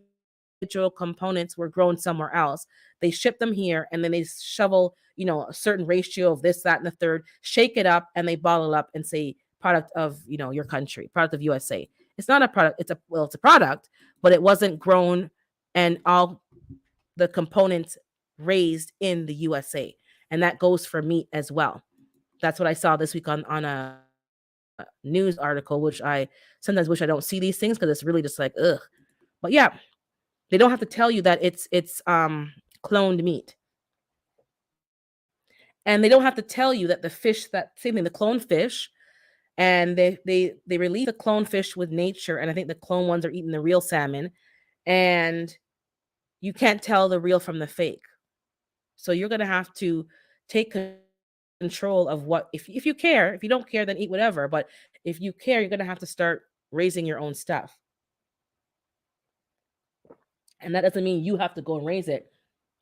ingredients individual components were grown somewhere else. They ship them here and then they shovel, a certain ratio of this, that, and the third, shake it up, and they bottle it up and say product of, your country, product of USA. It's not a product. It's a product, but it wasn't grown and all the components raised in the USA. And that goes for meat as well. That's what I saw this week on a news article, which I sometimes wish I don't see these things because it's really just like, ugh. But yeah, they don't have to tell you that it's cloned meat. And they don't have to tell you that the fish, that same thing, the cloned fish, and they release the clone fish with nature, and I think the clone ones are eating the real salmon, and you can't tell the real from the fake. So you're gonna have to take control of what, if you care. If you don't care, then eat whatever. But if you care, you're gonna have to start raising your own stuff. And that doesn't mean you have to go and raise it.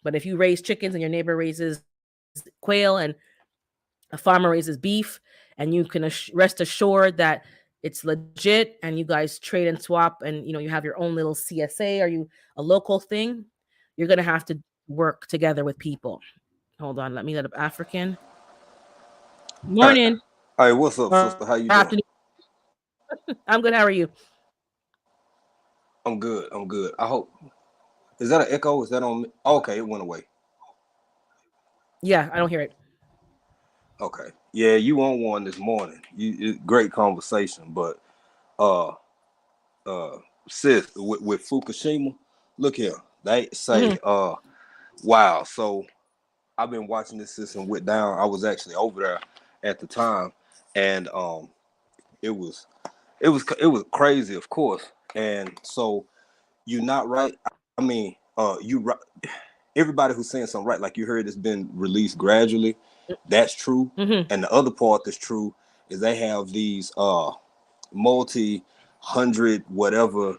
But if you raise chickens and your neighbor raises quail and a farmer raises beef, and you can rest assured that it's legit, and you guys trade and swap, and you have your own little CSA, or you a local thing, you're gonna have to work together with people. Hold on, let me let up African. Hey, Morning hey, what's or up, sister? How afternoon. you doing? I'm good. How are you? I'm good. I'm good. I hope. Is that an echo? Is that on me? Okay, it went away. Yeah, I don't hear it. Okay. Yeah, you on one this morning. Great conversation, but uh uh sis with Fukushima, look here. They say Hmm. wow. So I've been watching this system went down. I was actually over there at the time, and it was it was crazy, of course. And so you're not right. I mean, everybody who's saying something right, like you heard, it's been released gradually. That's true, Hmm. and the other part that's true is they have these multi hundred whatever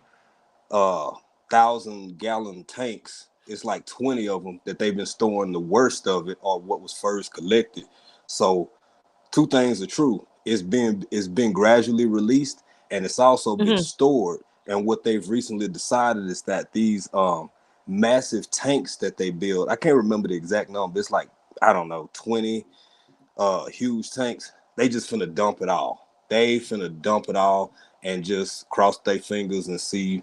1,000 gallon tanks. It's like 20 of them that they've been storing the worst of it, or what was first collected. So two things are true. It's been gradually released, and it's also been Hmm. stored. And what they've recently decided is that these massive tanks that they build, I can't remember the exact number. It's like, I don't know, 20 huge tanks. They just finna dump it all. They finna dump it all and just cross their fingers and see,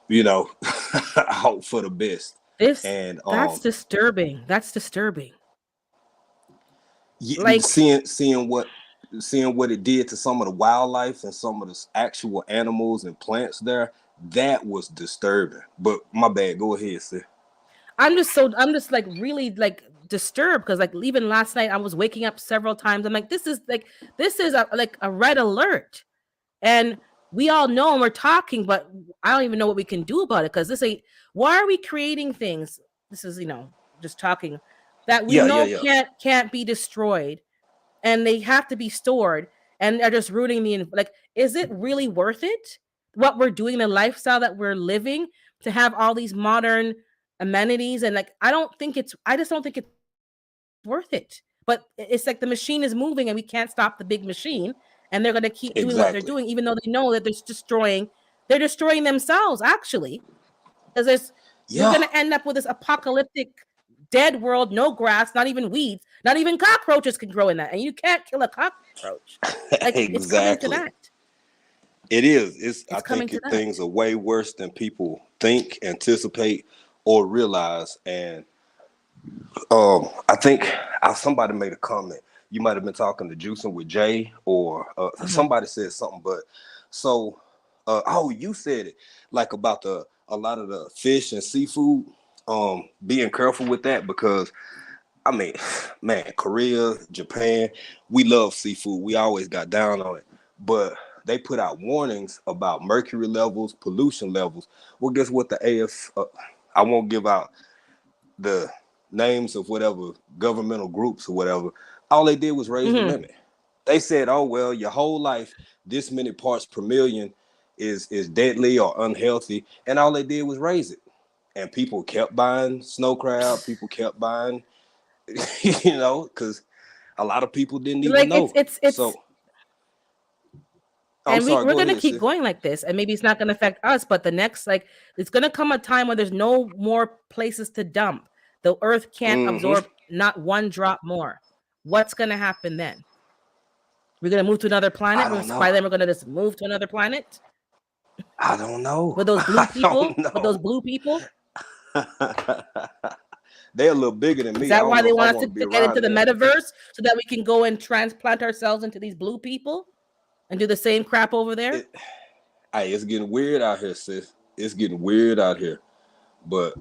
you know, hope for the best. This And that's disturbing. That's disturbing. Like, seeing what it did to some of the wildlife and some of the actual animals and plants there, that was disturbing. But my bad, go ahead, sis. I'm just like really like disturbed because like even last night I was waking up several times. I'm like, this is like a red alert. And we all know, and we're talking, but I don't even know what we can do about it because this ain't. Why are we creating things? This is just talking that we Yeah, yeah, know yeah. can't be destroyed, and they have to be stored, and are just ruining the like. Is it really worth it? What we're doing, the lifestyle that we're living, to have all these modern amenities, and like I just don't think it's worth it. But it's like the machine is moving and we can't stop the big machine, and they're going to keep doing what they're doing Exactly. even though they know that they're destroying themselves actually, because we're Yeah. going to end up with this apocalyptic dead world, no grass, not even weeds, not even cockroaches can grow in that, and you can't kill a cockroach. Like, it's coming to that. Exactly. It is. It's I coming to think that. things are way worse than people think, anticipate, or realize. And I think somebody made a comment. You might have been talking to Juicing with Jay, or Mhm. somebody said something. But so, oh, you said it, like about the a lot of the fish and seafood. Being careful with that, because I mean, man, Korea, Japan, we love seafood. We always got down on it, but they put out warnings about mercury levels, pollution levels. Well, guess what? The AF, I won't give out the names of whatever governmental groups or whatever. All they did was raise the Mhm. limit. They said, "Oh well, your whole life, this many parts per million is deadly or unhealthy," and all they did was raise it. And people kept buying snow crab. People kept buying, because a lot of people didn't even Like, know. it's So I'm And sorry. we're Go gonna ahead, keep sis. going like this, and maybe it's not gonna affect us, but the next, like, it's gonna come a time where there's no more places to dump. The earth can't Mm-hmm. absorb not one drop more. What's gonna happen then? We're gonna move to another I planet. don't know. By then, we're gonna just move to another planet I don't know. with those blue I don't people. With those know. blue people. They're a little bigger than Is me. I that don't why know they if I want us want to be to get into around the them. metaverse so that we can go and transplant ourselves into these blue people and do the same crap over there? It, hey, it's getting weird out here, sis. It's getting weird out here. But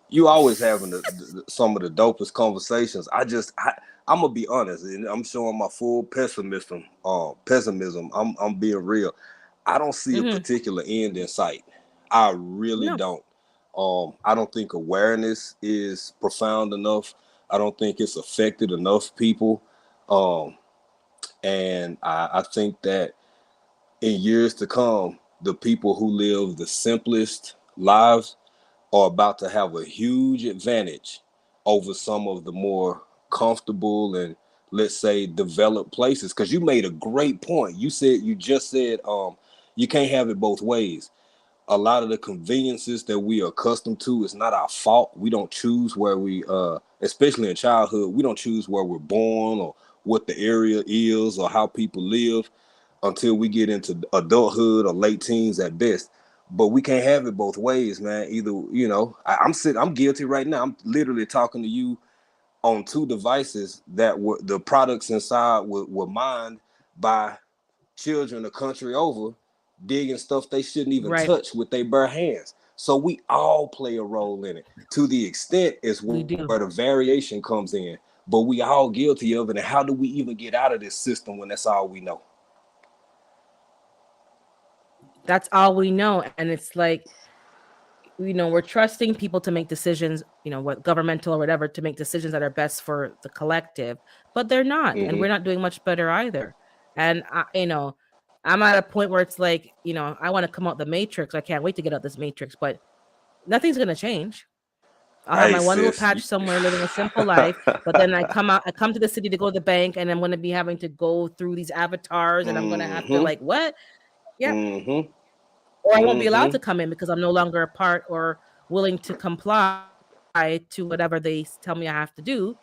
you always having some of the dopest conversations. I'm gonna be honest, and I'm showing my full pessimism. Pessimism. I'm being real. I don't see a Mm-hmm. particular end in sight. I really No, don't. I don't think awareness is profound enough. I don't think it's affected enough people. Um, and I think that in years to come, the people who live the simplest lives are about to have a huge advantage over some of the more comfortable and, let's say, developed places. Because you made a great point. You just said you can't have it both ways. A lot of the conveniences that we are accustomed to is not our fault. We don't choose where we especially in childhood, we don't choose where we're born or what the area is or how people live until we get into adulthood or late teens at best. But we can't have it both ways, man. Either, I'm guilty right now. I'm literally talking to you on two devices that were the products inside were mined by children a country over, digging stuff they shouldn't even right. touch with their bare hands. So we all play a role in it. To the extent is We where do. the variation comes in. But we all guilty of it. And how do we even get out of this system when that's all we know? That's all we know. And it's like, we're trusting people to make decisions, what governmental or whatever, to make decisions that are best for the collective, but they're not. And Mm-hmm. we're not doing much better either. And, I'm at a point where it's like, I want to come out the matrix. I can't wait to get out this matrix, but nothing's going to change. I'll have Hey, my one little sis. patch somewhere living a simple life, but then I come to the city to go to the bank, and I'm going to be having to go through these avatars, and I'm going to have to, Mm-hmm. like, what? Yeah. Mm-hmm. Or I won't be allowed Mm-hmm. to come in because I'm no longer a part or willing to comply to whatever they tell me I have to do.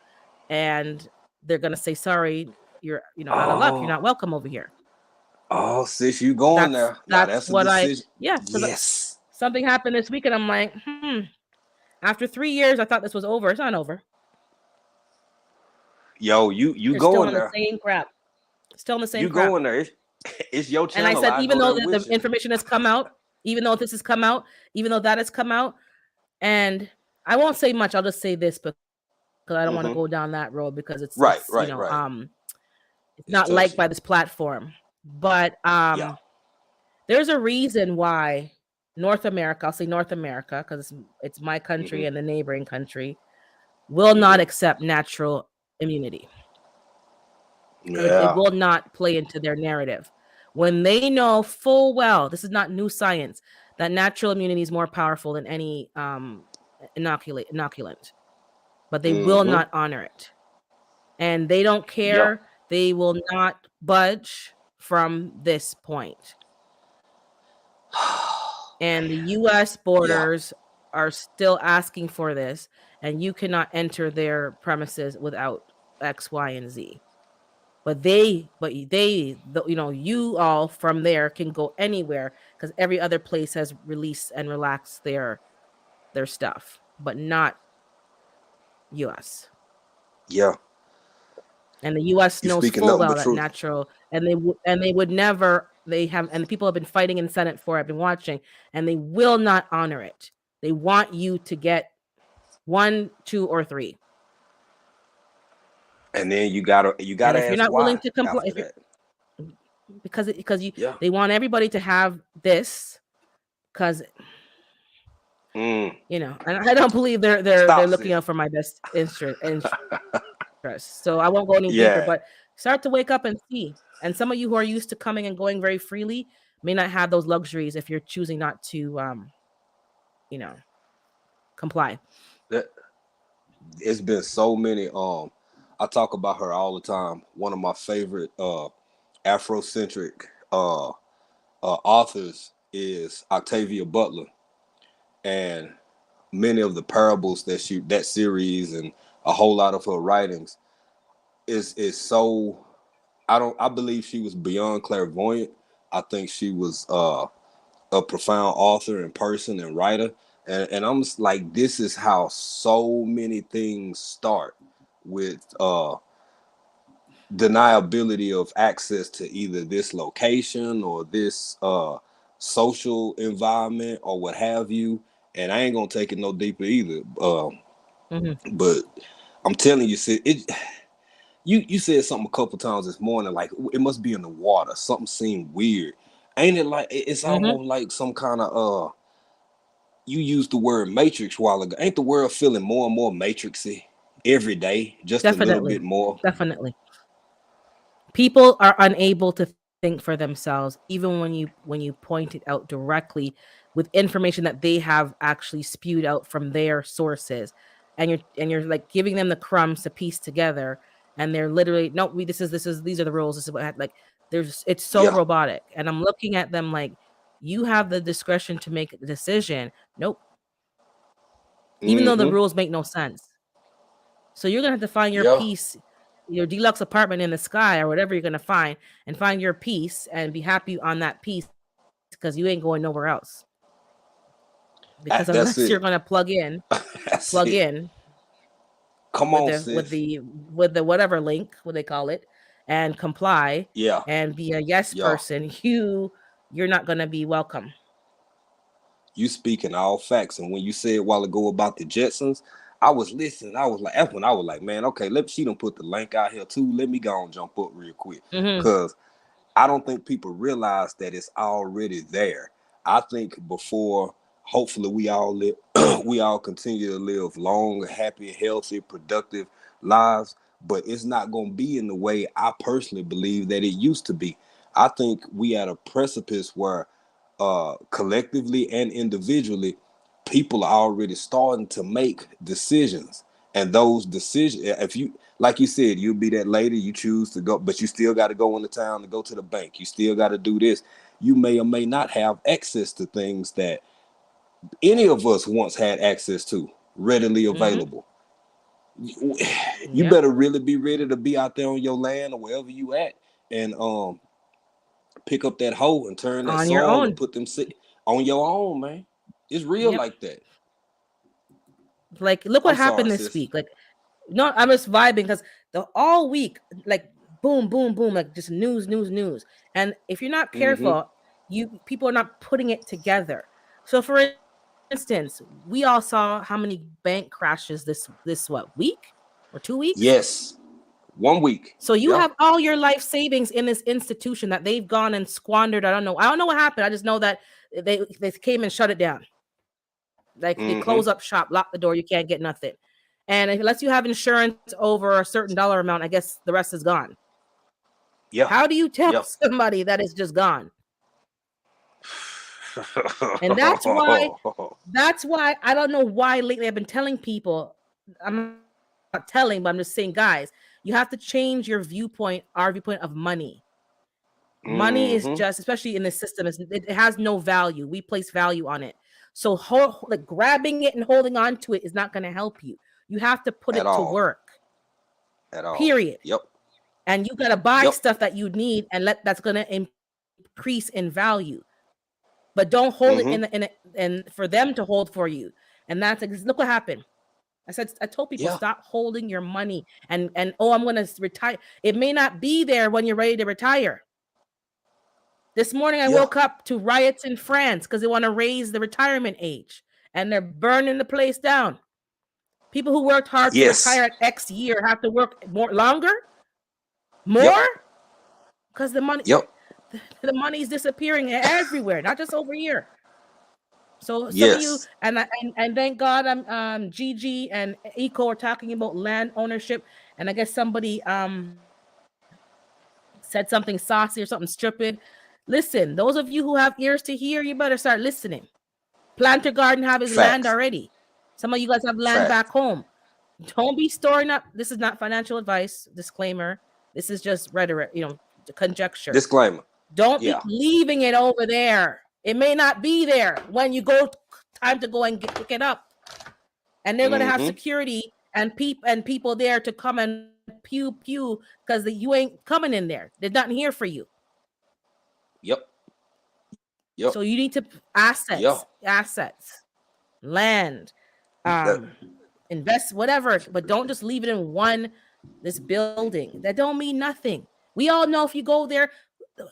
And they're going to say, sorry, you're, out of luck. You're not Oh, welcome over here. oh, sis, you going there. Now That's that's a what decision. yeah, because Yes. something happened this week and I'm like, after 3 years, I thought this was over. It's not over. Yo, you You're still going in the there. same crap. Still in the same You crap. going there. It's your And I channel. said, I even go though there the with you. information has come out, even though this has come out, even though that has come out, and I won't say much. I'll just say this because I don't want to Mm-hmm. go down that road because Right, right, right. it's It's not liked touchy. by this platform. But Yeah. there's a reason why North America, I'll say North America because it's my Mm-hmm. country and the neighboring country, will not Mm-hmm. accept natural immunity. It Yeah. will not play into their narrative. When they know full well, this is not new science, that natural immunity is more powerful than any inoculant, but they will Mm-hmm. not honor it. And they don't Yeah. care. They will not budge from this point. And the US Yeah. borders are still asking for this, and you cannot enter their premises without X, Y, and Z. You all from there can go anywhere because every other place has released and relaxed their stuff, but not US. Yeah. And the US You knows speaking full nothing well but that truth. natural, and they would never, they have, and the people have been fighting in the Senate for it, I've been watching, and they will not honor it. They want you to get 1, 2, or 3. And then you gotta And if you're ask not willing why to comply, after if you're that. because you Yeah. they want everybody to have this because Mm. and I don't believe they're Stop, looking sis. out for my best interest. So I won't go any deeper, Yeah. but start to wake up and see. And some of you who are used to coming and going very freely may not have those luxuries if you're choosing not to you know, comply. That it's been so many. I talk about her all the time. One of my favorite Afrocentric uh, authors is Octavia Butler, and many of the parables that series and a whole lot of her writings is so I believe she was beyond clairvoyant. I think she was a profound author and person and writer. And I'm just like, this is how so many things start with deniability of access to either this location or this social environment or what have you. And I ain't gonna take it no deeper either. Mm-hmm. But I'm telling you, sis, you said something a couple times this morning, like it must be in the water. Something seemed weird. Ain't it like it's Mm-hmm. almost like some kind of you used the word matrix a while ago. Ain't the world feeling more and more matrixy every day, just a little bit Definitely. more? Definitely. People are unable to think for themselves, even when you point it out directly with information that they have actually spewed out from their sources, and you're like giving them the crumbs to piece together, and they're literally no, we this is these are the rules. This is what like there's it's so Yeah. robotic, and I'm looking at them like you have the discretion to make a decision. Nope, even though the Mm-hmm. rules make no sense. So you're gonna have to find your Yeah. peace, your deluxe apartment in the sky or whatever you're gonna find, and find your peace and be happy on that peace because you ain't going nowhere else. Because unless you're That's gonna it. plug That's it. in Come on, sis. with the whatever link, what they call it, and comply Yeah. and be a yes Yeah. person, you're not gonna be welcome. You speaking all facts. And when you said a while ago about the Jetsons, I was listening. I was like, that's when I was like, man, okay, she don't put the link out here too. Let me go and jump up real quick. Mm-hmm. Cause I don't think people realize that it's already there. I think before, hopefully, we all live, we all continue to live long, happy, healthy, productive lives. But it's not going to be in the way I personally believe that it used to be. I think we at a precipice where, collectively and individually, people are already starting to make decisions, and those decisions, if you like you said, you'll be that lady, you choose to go, but you still got to go into town to go to the bank, you still got to do this. You may or may not have access to things that any of us once had access to readily Mm-hmm. available. You Yep. better really be ready to be out there on your land or wherever you at, and pick up that hoe and turn that On your soil and own. put them on your own, man. It's real Yep. like that. Like look what I'm sorry, happened this sis. week. Like no, I'm just vibing because the all week, like boom, boom, boom, like just news, news, news. And if you're not Mm-hmm. careful, you people are not putting it together. So for instance, we all saw how many bank crashes this what week or 2 weeks. Yes. 1 week. So you Yeah. have all your life savings in this institution that they've gone and squandered. I don't know. I don't know what happened. I just know that they came and shut it down. Like they close up Mm-hmm. shop, lock the door. You can't get nothing. And unless you have insurance over a certain dollar amount, I guess the rest is gone. Yeah. How do you tell Yeah. somebody that it's just gone? And that's why I don't know why lately I've been telling people, I'm not telling, but I'm just saying, guys, you have to change your viewpoint, our viewpoint of money. Money is just, Mm-hmm. especially in this system, it has no value. We place value on it. So like grabbing it and holding on to it is not going to help you. You have to put At it to all. work. At all. Period. Yep. And you got to buy Yep. stuff that you need and let that's going to increase in value. But don't hold it Mm-hmm. and for them to hold for you. And look what happened. I told people Yeah. stop holding your money and oh, I'm going to retire. It may not be there when you're ready to retire. This morning I Yeah. woke up to riots in France because they want to raise the retirement age and they're burning the place down. People who worked hard to retire Yes. at X year have to work more Yep. because Yep. the money's disappearing everywhere, not just over here. So some of you Yes. and thank God Gigi and Eco are talking about land ownership, and I guess somebody said something saucy or something stupid. Listen, those of you who have ears to hear, you better start listening. Planter Garden have his land Facts. already. Some of you guys have land back Facts. home. Don't be storing up. This is not financial advice. Disclaimer. This is just rhetoric, conjecture. Disclaimer. Don't be Yeah. leaving it over there. It may not be there when you go time to go and pick it up. And they're gonna have Mm-hmm. security and people there to come and pew because you ain't coming in there. They're not here for you. Yep. So Yep. you need to Yeah. assets, land, That, um, invest whatever, but don't just leave it in this building. That don't mean nothing. We all know if you go there,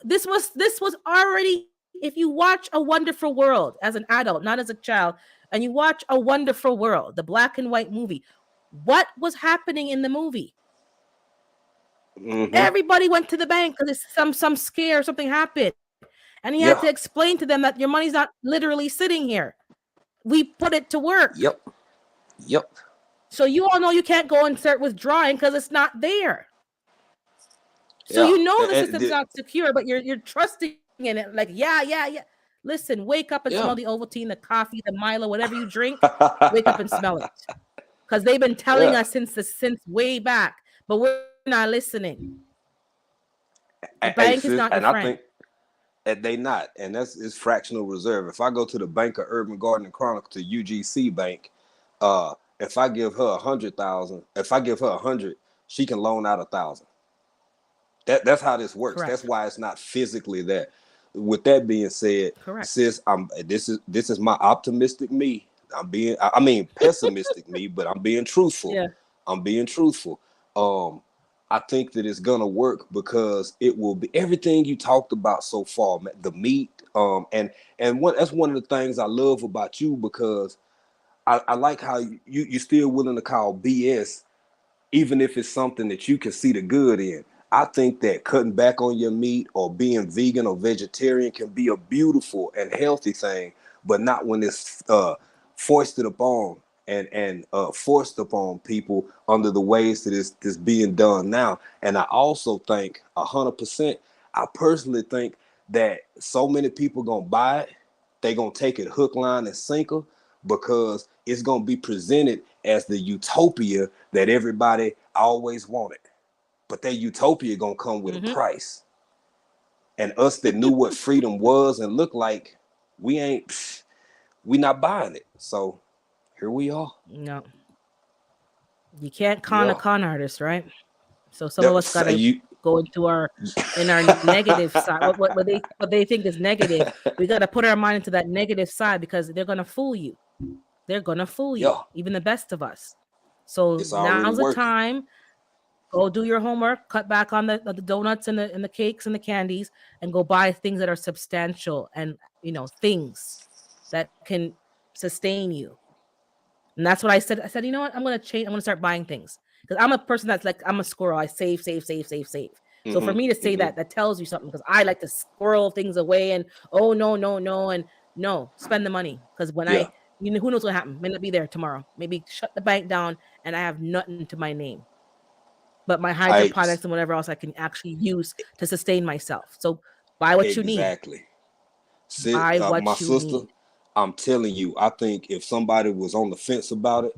this was already. If you watch A Wonderful World as an adult, not as a child, and you watch A Wonderful World, the black and white movie, what was happening in the movie? mm-hmm. Everybody went to the bank because some scare, something happened, and he had to Yeah. explain to them that your money's not literally sitting here. We put it to work. Yep. Yep. So you all know you can't go and start withdrawing because it's not there. So Yeah. you know the And system's not secure, but you're trusting in it. Like, yeah. Listen, wake up and smell the yeah. Ovaltine, the coffee, the Milo, whatever you drink. Wake up and smell it, because they've been telling Yeah. us since way back, but we're not listening. The bank Hey, is not sis, your and I friend. think that they not, and that's it's fractional reserve. If I go to the Bank of Urban Garden and Chronicle to UGC Bank, if I give her 100,000, if I give her 100, she can loan out 1,000. That's how this works. Correct. That's why it's not physically there. With that being said, Correct. sis, this is my optimistic me. I mean pessimistic me, but I'm being truthful. Yeah. I'm being truthful. I think that it's gonna work because it will be everything you talked about so far, the meat, and that's one of the things I love about you because I like how you're still willing to call BS even if it's something that you can see the good in. I think that cutting back on your meat or being vegan or vegetarian can be a beautiful and healthy thing, but not when it's foisted upon and forced upon people under the ways that it's being done now. And I also think 100%. I personally think that so many people gonna buy it, they gonna take it hook, line, and sinker because it's gonna be presented as the utopia that everybody always wanted. But that utopia gonna come with a Mm-hmm. price. And us that knew what freedom was and looked like, we not buying it. So here we are. No, you can't con a Yeah. con artist, right? So some of us That's got to you. go into our in our negative side. What they think is negative, we got to put our mind into that negative side because they're gonna fool you. They're gonna fool you, Yeah, even the best of us. So it's already now's the working. time. Go do your homework. Cut back on the donuts and the cakes and the candies, and go buy things that are substantial and things that can sustain you. And that's what I said. I said, you know what? I'm gonna change. I'm gonna start buying things because I'm a person that's like I'm a squirrel. I save, save, save, save, save. So for Mm-hmm. me to say Mm-hmm. that tells you something because I like to squirrel things away and oh no, no, no, and no, spend the money because when Yeah. who knows what happened? May not be there tomorrow. Maybe shut the bank down and I have nothing to my name, but my I hydroponics and whatever else I can actually use to sustain myself. So buy what you need. exactly. Buy My what you sister, need. I'm telling you, I think if somebody was on the fence about it,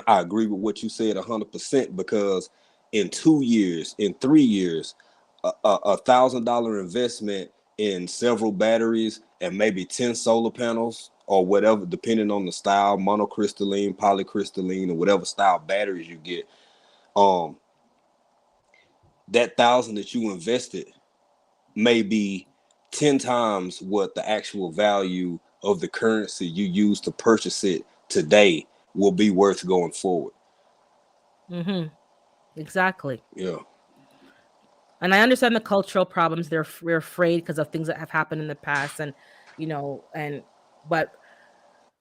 I agree with what you said 100% because in 2 years, in 3 years, $1,000 investment in several batteries and maybe 10 solar panels or whatever, depending on the style, monocrystalline, polycrystalline, or whatever style batteries you get. Um, that thousand that you invested may be 10 times what the actual value of the currency you use to purchase it today will be worth going forward. Mm-hmm. Exactly. Yeah. And I understand the cultural problems. We're afraid because of things that have happened in the past, and and but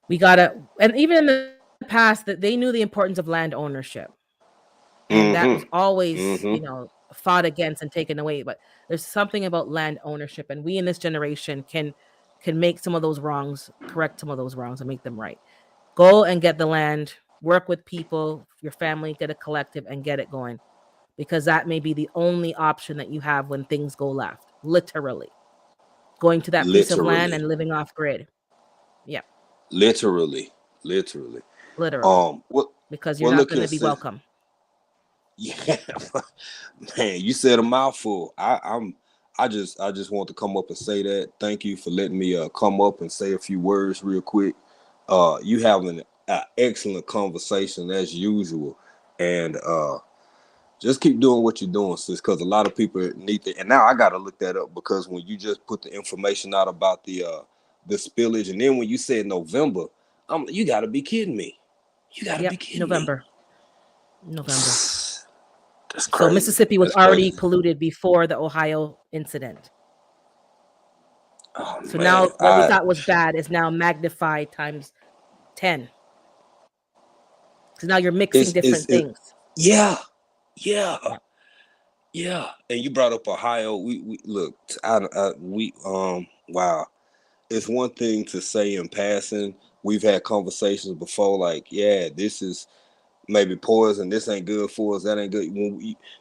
we gotta. And even in the past, that they knew the importance of land ownership, and that was Mm-hmm. always Mm-hmm. fought against and taken away. But there's something about land ownership, and we in this generation can make some of those wrongs, correct some of those wrongs, and make them right. Go and get the land, work with people, your family, get a collective, and get it going because that may be the only option that you have when things go left. Literally, going to that piece of land Literally. and living off grid. Yeah, Literally. Literally. literally, What because you're well not look going here, to be sis. welcome. Yeah, man, you said a mouthful. I just want to come up and say that. Thank you for letting me come up and say a few words real quick. You having an excellent conversation as usual, and just keep doing what you're doing, sis. Because a lot of people need to. And now I got to look that up because when you just put the information out about the spillage, and then when you said November, you got to be kidding me. You got to be Yep, kidding me. November. That's So crazy. Mississippi was That's already crazy. polluted before the Ohio incident. Oh So man, now what we thought was bad is now magnified times 10. Because now you're mixing it's different things. yeah, yeah, Yeah. yeah. And you brought up Ohio. We look. We wow. It's one thing to say in passing. We've had conversations before, like, yeah, this is maybe poison. This ain't good for us. That ain't good.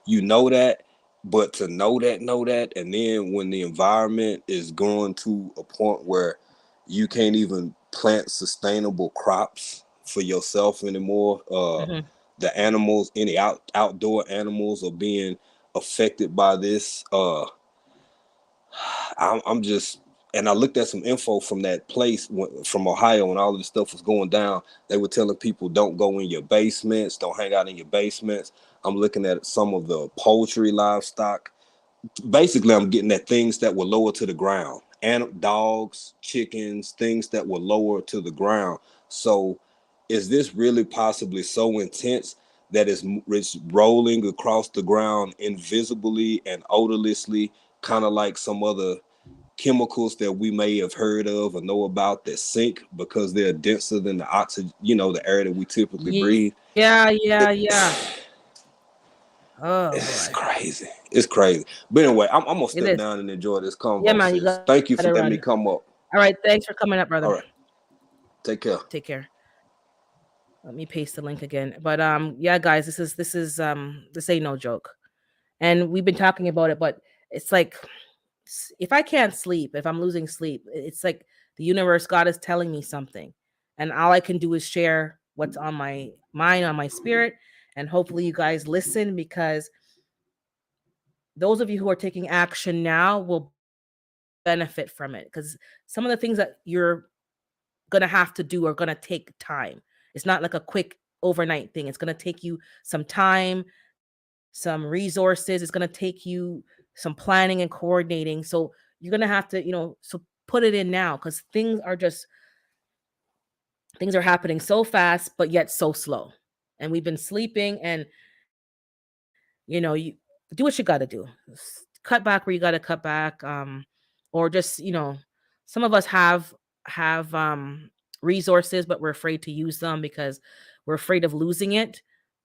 You know that, but to know that, and then when the environment is going to a point where you can't even plant sustainable crops for yourself anymore. Hmm. The animals, any outdoor animals, are being affected by this. I'm just, and I looked at some info from that place from Ohio when all of this stuff was going down. They were telling people don't go in your basements, don't hang out in your basements. I'm looking at some of the poultry livestock. Basically, I'm getting at things that were lower to the ground, and dogs, chickens, things that were lower to the ground. So, is this really possibly so intense that it's rolling across the ground invisibly and odorlessly, kind of like some other chemicals that we may have heard of or know about that sink because they're denser than the oxygen, the air that we typically breathe. It, Yeah. Oh it's boy. crazy. It's crazy. But anyway, I'm gonna It step is. down and enjoy this Yeah, convo, man, you sis. gotta Thank run. you for letting me come up. All right, thanks for coming up, brother. All right. Take care. Take care. Let me paste the link again. But yeah, guys, this ain't no joke. And we've been talking about it, but it's like if I can't sleep, if I'm losing sleep, it's like the universe, God is telling me something. And all I can do is share what's on my mind, on my spirit. And hopefully you guys listen because those of you who are taking action now will benefit from it. Because some of the things that you're going to have to do are going to take time. It's not like a quick overnight thing. It's going to take you some time, some resources. It's going to take you some planning and coordinating. So you're going to have to, so put it in now because things are happening so fast, but yet so slow. And we've been sleeping and, you do what you got to do. Cut back where you got to cut back. Or just, some of us have resources, but we're afraid to use them because we're afraid of losing it.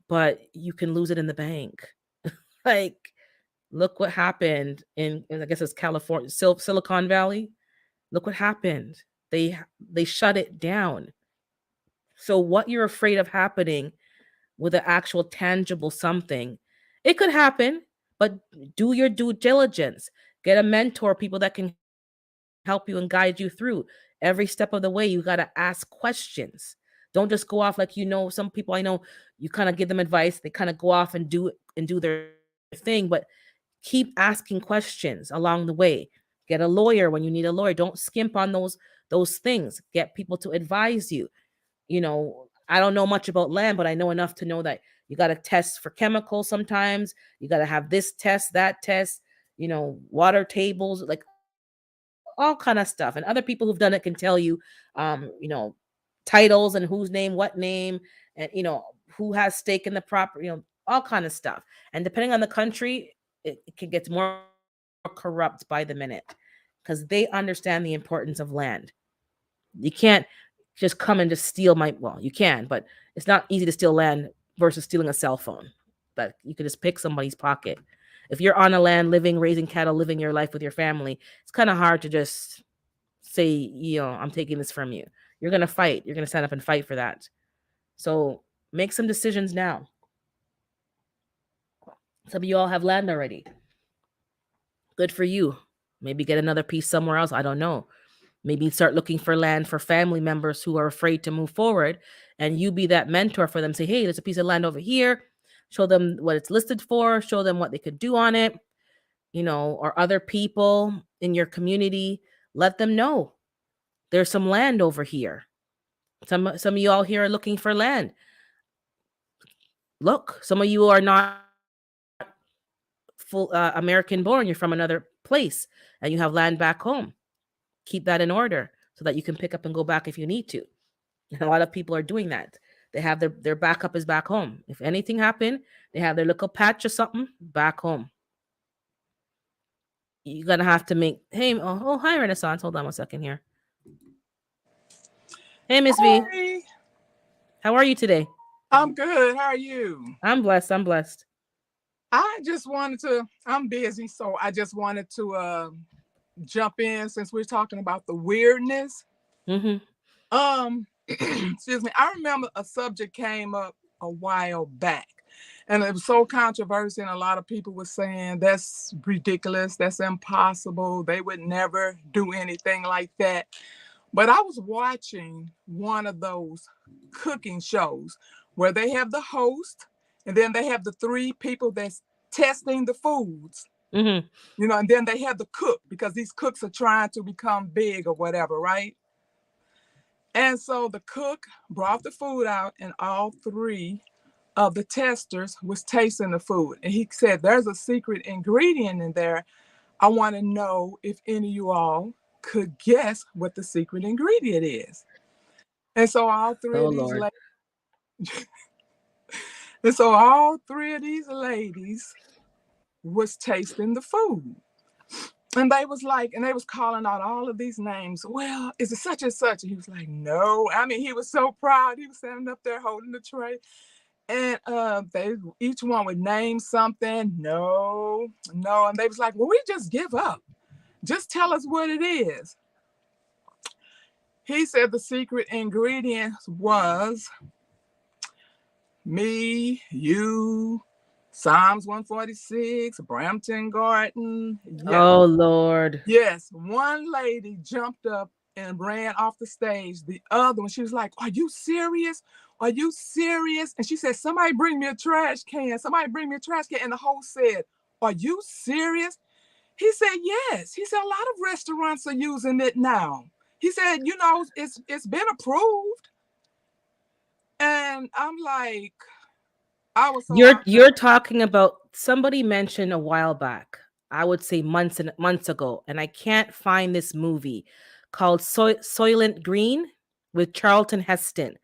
But you can lose it in the bank. Like, look what happened in I guess it's California, Silicon Valley. Look what happened. They shut it down. So what you're afraid of happening with an actual tangible something, it could happen, but do your due diligence. Get a mentor, people that can help you and guide you through every step of the way. You got to ask questions. Don't just go off like some people I know, you kind of give them advice, they kind of go off and do their thing, but keep asking questions along the way. Get a lawyer when you need a lawyer. Don't skimp on those things. Get people to advise you. I don't know much about land, but I know enough to know that you got to test for chemicals sometimes. You got to have this test, that test, water tables, like all kind of stuff. And other people who've done it can tell you, titles and whose name, what name, and who has stake in the property, all kind of stuff. And depending on the country, it can get more corrupt by the minute because they understand the importance of land. You can't just come and just steal you can, but it's not easy to steal land versus stealing a cell phone. But you could just pick somebody's pocket. If you're on a land living, raising cattle, living your life with your family, it's kind of hard to just say, I'm taking this from you. You're going to fight. You're going to stand up and fight for that. So make some decisions now. Some of you all have land already. Good for you. Maybe get another piece somewhere else. I don't know. Maybe start looking for land for family members who are afraid to move forward, and you be that mentor for them. Say, hey, there's a piece of land over here. Show them what it's listed for, show them what they could do on it. or other people in your community, let them know there's some land over here. Some of you all here are looking for land. Look, some of you are not full American born. You're from another place and you have land back home. Keep that in order so that you can pick up and go back if you need to. And a lot of people are doing that. They have their backup is back home. If anything happened, they have their little patch or something back home. You're gonna have to make. Hey, hi Renaissance. Hold on 1 second here. Hey Miss V, Hey, how are you today? I'm good. How are you? I'm blessed. I'm blessed. I'm busy, so I just wanted to jump in since we're talking about the weirdness. Mm-hmm. Excuse me. I remember a subject came up a while back, and it was so controversial, and a lot of people were saying that's ridiculous, that's impossible. They would never do anything like that. But I was watching one of those cooking shows where they have the host and then they have the three people that's testing the foods, Mm-hmm. and then they have the cook because these cooks are trying to become big or whatever, right? And so the cook brought the food out and all three of the testers was tasting the food. And he said, there's a secret ingredient in there. I want to know if any of you all could guess what the secret ingredient is. And so all three Oh of these Lord. ladies, and so all three of these ladies was tasting the food. And they was like, and they was calling out all of these names. Well, is it such and such? And he was like, no. I mean, he was so proud. He was standing up there holding the tray. And they each one would name something. No, no. And they was like, well, we just give up. Just tell us what it is. He said the secret ingredient was me, you, Psalms 146, Brampton Garden. Yeah. Oh Lord. Yes. One lady jumped up and ran off the stage. The other one, she was like, are you serious? Are you serious? And she said, somebody bring me a trash can. Somebody bring me a trash can. And the host said, are you serious? He said, yes. He said, a lot of restaurants are using it now. He said, it's been approved. And I'm like, I was so You're talking about somebody mentioned a while back. I would say months and months ago, and I can't find this movie called Soylent Green with Charlton Heston.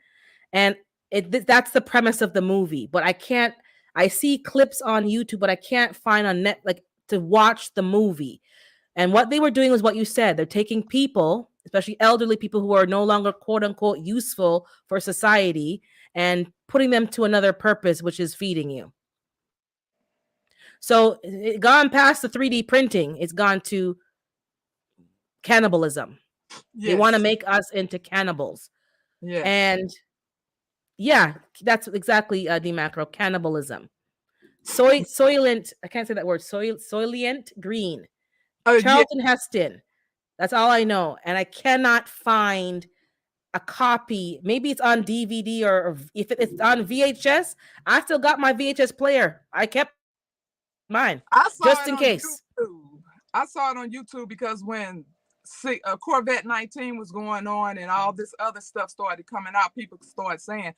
And that's the premise of the movie, but I can't. I see clips on YouTube, but I can't find on net like to watch the movie. And what they were doing was what you said. They're taking people, especially elderly people who are no longer quote unquote useful for society, and putting them to another purpose, which is feeding you. So it gone past the 3D printing. It's gone to cannibalism. They want to yes, make us into cannibals. yes. And yeah, that's exactly the macro cannibalism. Soylent, I can't say that word. Soylent Green. Yeah, Charlton Heston. That's all I know. And I cannot find a copy. Maybe it's on DVD or if it's on VHS, I still got my VHS player. I kept mine just in case. I saw it on YouTube. I saw it on YouTube because when Corvette 19 was going on and all this other stuff started coming out, people started saying,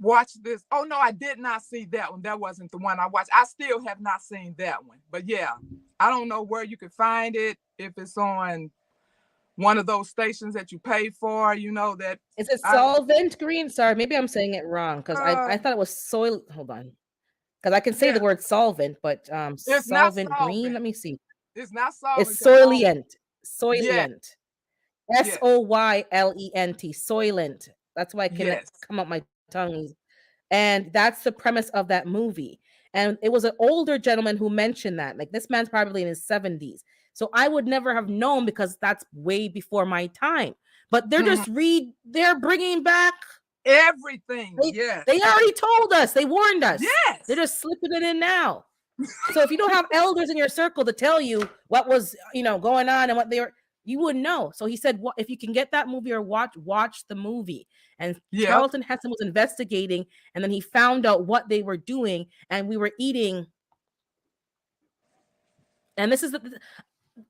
watch this. Oh, no, I did not see that one. That wasn't the one I watched. I still have not seen that one. But yeah, I don't know where you could find it, if it's on one of those stations that you pay for, that Is it I don't solvent green? Sorry, maybe I'm saying it wrong because I uh thought it was soil. Hold on. Because I can say yeah, the word solvent, but it's not solvent green. solvent. Let me see. It's not It's solvent because all soylent. yes, Soylent. yes, Soylent. Soylent. That's why I can yes. come up my tongue. And that's the premise of that movie. And it was an older gentleman who mentioned that. Like this man's probably in his 70s. So I would never have known because that's way before my time. But Mhm. they're bringing back. Everything, They, yes, they already told us. They warned us. They're yes, just slipping it in now. So if you don't have elders in your circle to tell you what was, going on and what they were, you wouldn't know. So he said, if you can get that movie or watch the movie. And yep. Charlton Heston was investigating, and then he found out what they were doing, and we were eating And this is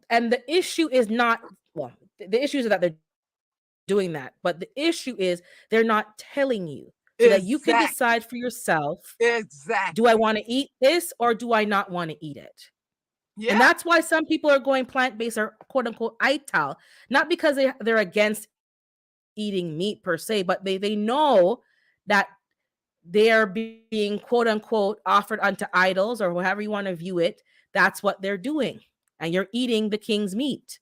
and the issue is not, well, the issue is that they're doing that, but the issue is they're not telling you so that you can decide for Exactly. yourself, do I want to Exactly. eat this or do I not want to eat it? And Yeah. that's why some people are going plant-based or quote unquote ital, not because they're against eating meat per se, but they know that they are being quote unquote offered unto idols or however you want to view it. That's what they're doing. And you're eating the king's meat.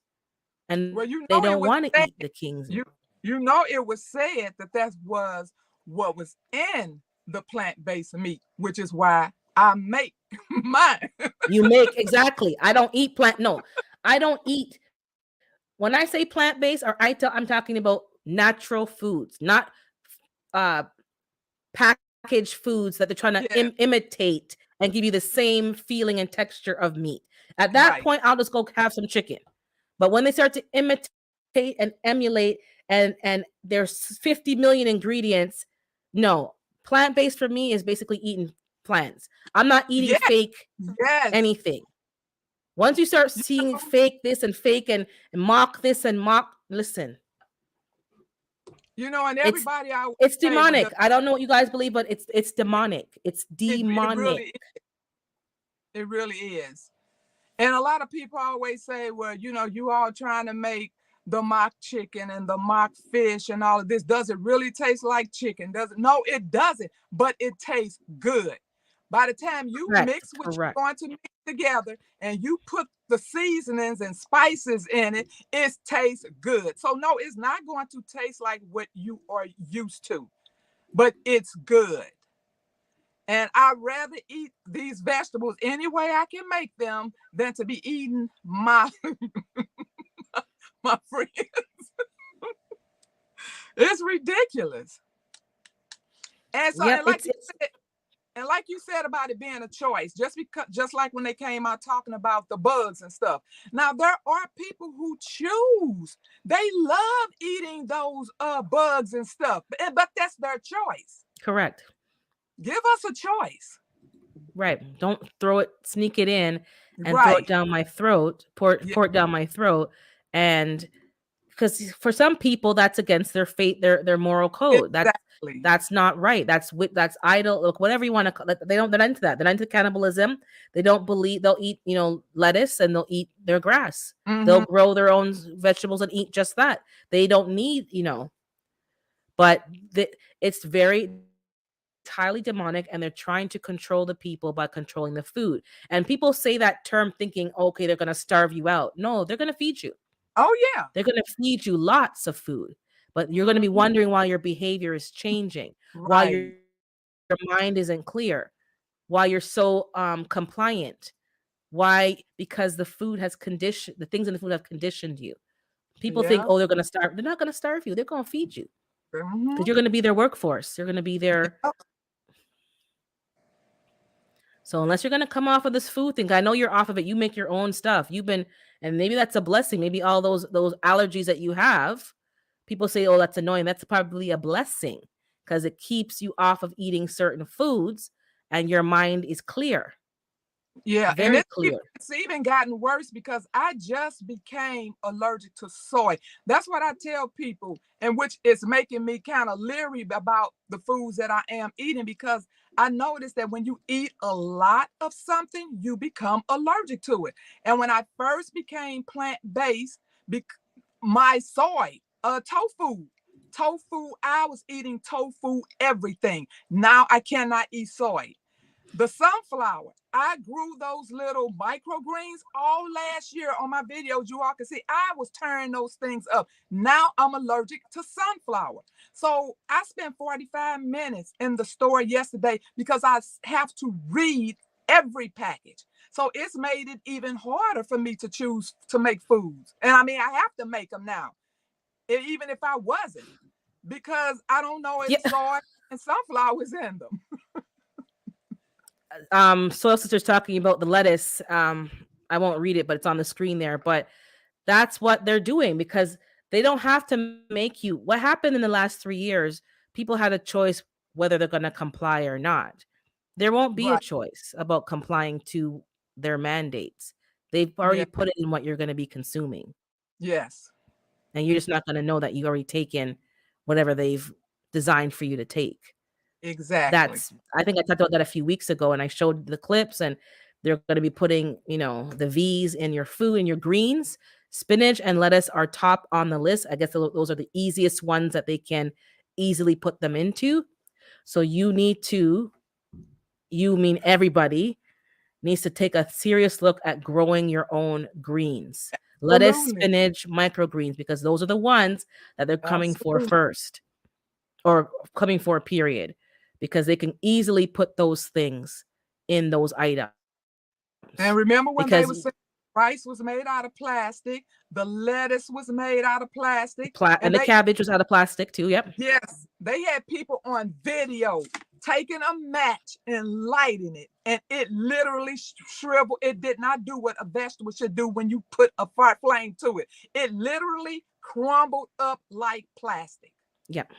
And they Well, don't you want know to it was eat the said. king's meat. You know it was said that that was what was in the plant-based meat, which is why I make mine. You make exactly. I don't eat plant. No, I don't eat. When I say plant-based or ital, I'm talking about natural foods, not uh packaged foods that they're trying to Yeah. imitate and give you the same feeling and texture of meat. At that Right. point, I'll just go have some chicken. But when they start to imitate and emulate and there's 50 million ingredients, no. Plant-based for me is basically eating plants. I'm not eating Yes. fake Yes. anything. Once you start You seeing know, fake this and fake and mock this and mock, listen, and it's everybody I would it's say, well, demonic. I don't know what you guys believe, but it's demonic. It's it demonic. really it really is. And a lot of people always say, well, you all trying to make the mock chicken and the mock fish and all of this. Does it really taste like chicken? Does it? No, it doesn't, but it tastes good. By the time you Correct. mix what Correct. you're going to mix together and you put the seasonings and spices in it, it tastes good. So no, it's not going to taste like what you are used to, but it's good. And I'd rather eat these vegetables any way I can make them than to be eating my friends. It's ridiculous. And so, Yep. It's and like you said about it being a choice, just like when they came out talking about the bugs and stuff. Now there are people who choose. They love eating those bugs and stuff, but that's their choice. correct. Give us a choice. Right. Don't throw it, sneak it in, and throw it Right. down my throat. Yeah, Pour it down my throat, and because for some people that's against their fate, their moral code. exactly. That's not right. That's idol. Look, whatever you want to call it. They don't. They're not into that. They're not into cannibalism. They don't believe they'll eat lettuce and they'll eat their grass. They'll Mm-hmm. grow their own vegetables and eat just that. They don't need but it's highly demonic and they're trying to control the people by controlling the food. And people say that term thinking, okay, they're going to starve you out. No, they're going to feed you. Oh yeah. They're going to feed you lots of food, but you're going to be Mm-hmm. wondering why your behavior is changing, why your Right. mind isn't clear, why you're so compliant. Why? Because the things in the food have conditioned you. People think, Yeah. oh, they're going to starve. They're not going to starve you. They're going to feed you because Mm-hmm. you're going to be their workforce. You're going to be their. Yep. So unless you're going to come off of this food thing, I know you're off of it. You make your own stuff. And maybe that's a blessing. Maybe all those allergies that you have, people say, oh, that's annoying. That's probably a blessing because it keeps you off of eating certain foods and your mind is clear, Yeah, and very clear. it's even gotten worse because I just became allergic to soy. That's what I tell people, and which is making me kind of leery about the foods that I am eating because I noticed that when you eat a lot of something, you become allergic to it. And when I first became plant-based, bec- my soy, tofu, I was eating tofu everything. Now I cannot eat soy. The sunflower, I grew those little microgreens all last year on my videos. You all can see I was tearing those things up. Now I'm allergic to sunflower. So I spent 45 minutes in the store yesterday because I have to read every package. So it's made it even harder for me to choose to make foods. And I mean, I have to make them now, even if I wasn't, because I don't know if Yeah. soy and sunflowers in them. Soil Sister's talking about the lettuce. I won't read it, but it's on the screen there. But that's what they're doing because they don't have to make you. What happened in the last 3 years? People had a choice whether they're going to comply or not. There won't be a Right. choice about complying to their mandates. They've Yeah. already put it in what you're going to be consuming. Yes. And you're just not going to know that you already taken whatever they've designed for you to take. Exactly. That's, I think I talked about that a few weeks ago, and I showed the clips, and they're going to be putting, the V's in your food and your greens. Spinach and lettuce are top on the list. I guess those are the easiest ones that they can easily put them into. So you mean everybody needs to take a serious look at growing your own greens. Lettuce, Absolutely. spinach, microgreens, because those are the ones that they're coming for Absolutely. first, or coming for a period, because they can easily put those things in those items. And remember when Because they were saying rice was made out of plastic, the lettuce was made out of plastic, and and the they cabbage was out of plastic too. Yep. yes, they had people on video taking a match and lighting it, and it literally shriveled. It did not do what a vegetable should do when you put a fire flame to it. It literally crumbled up like plastic. Yep.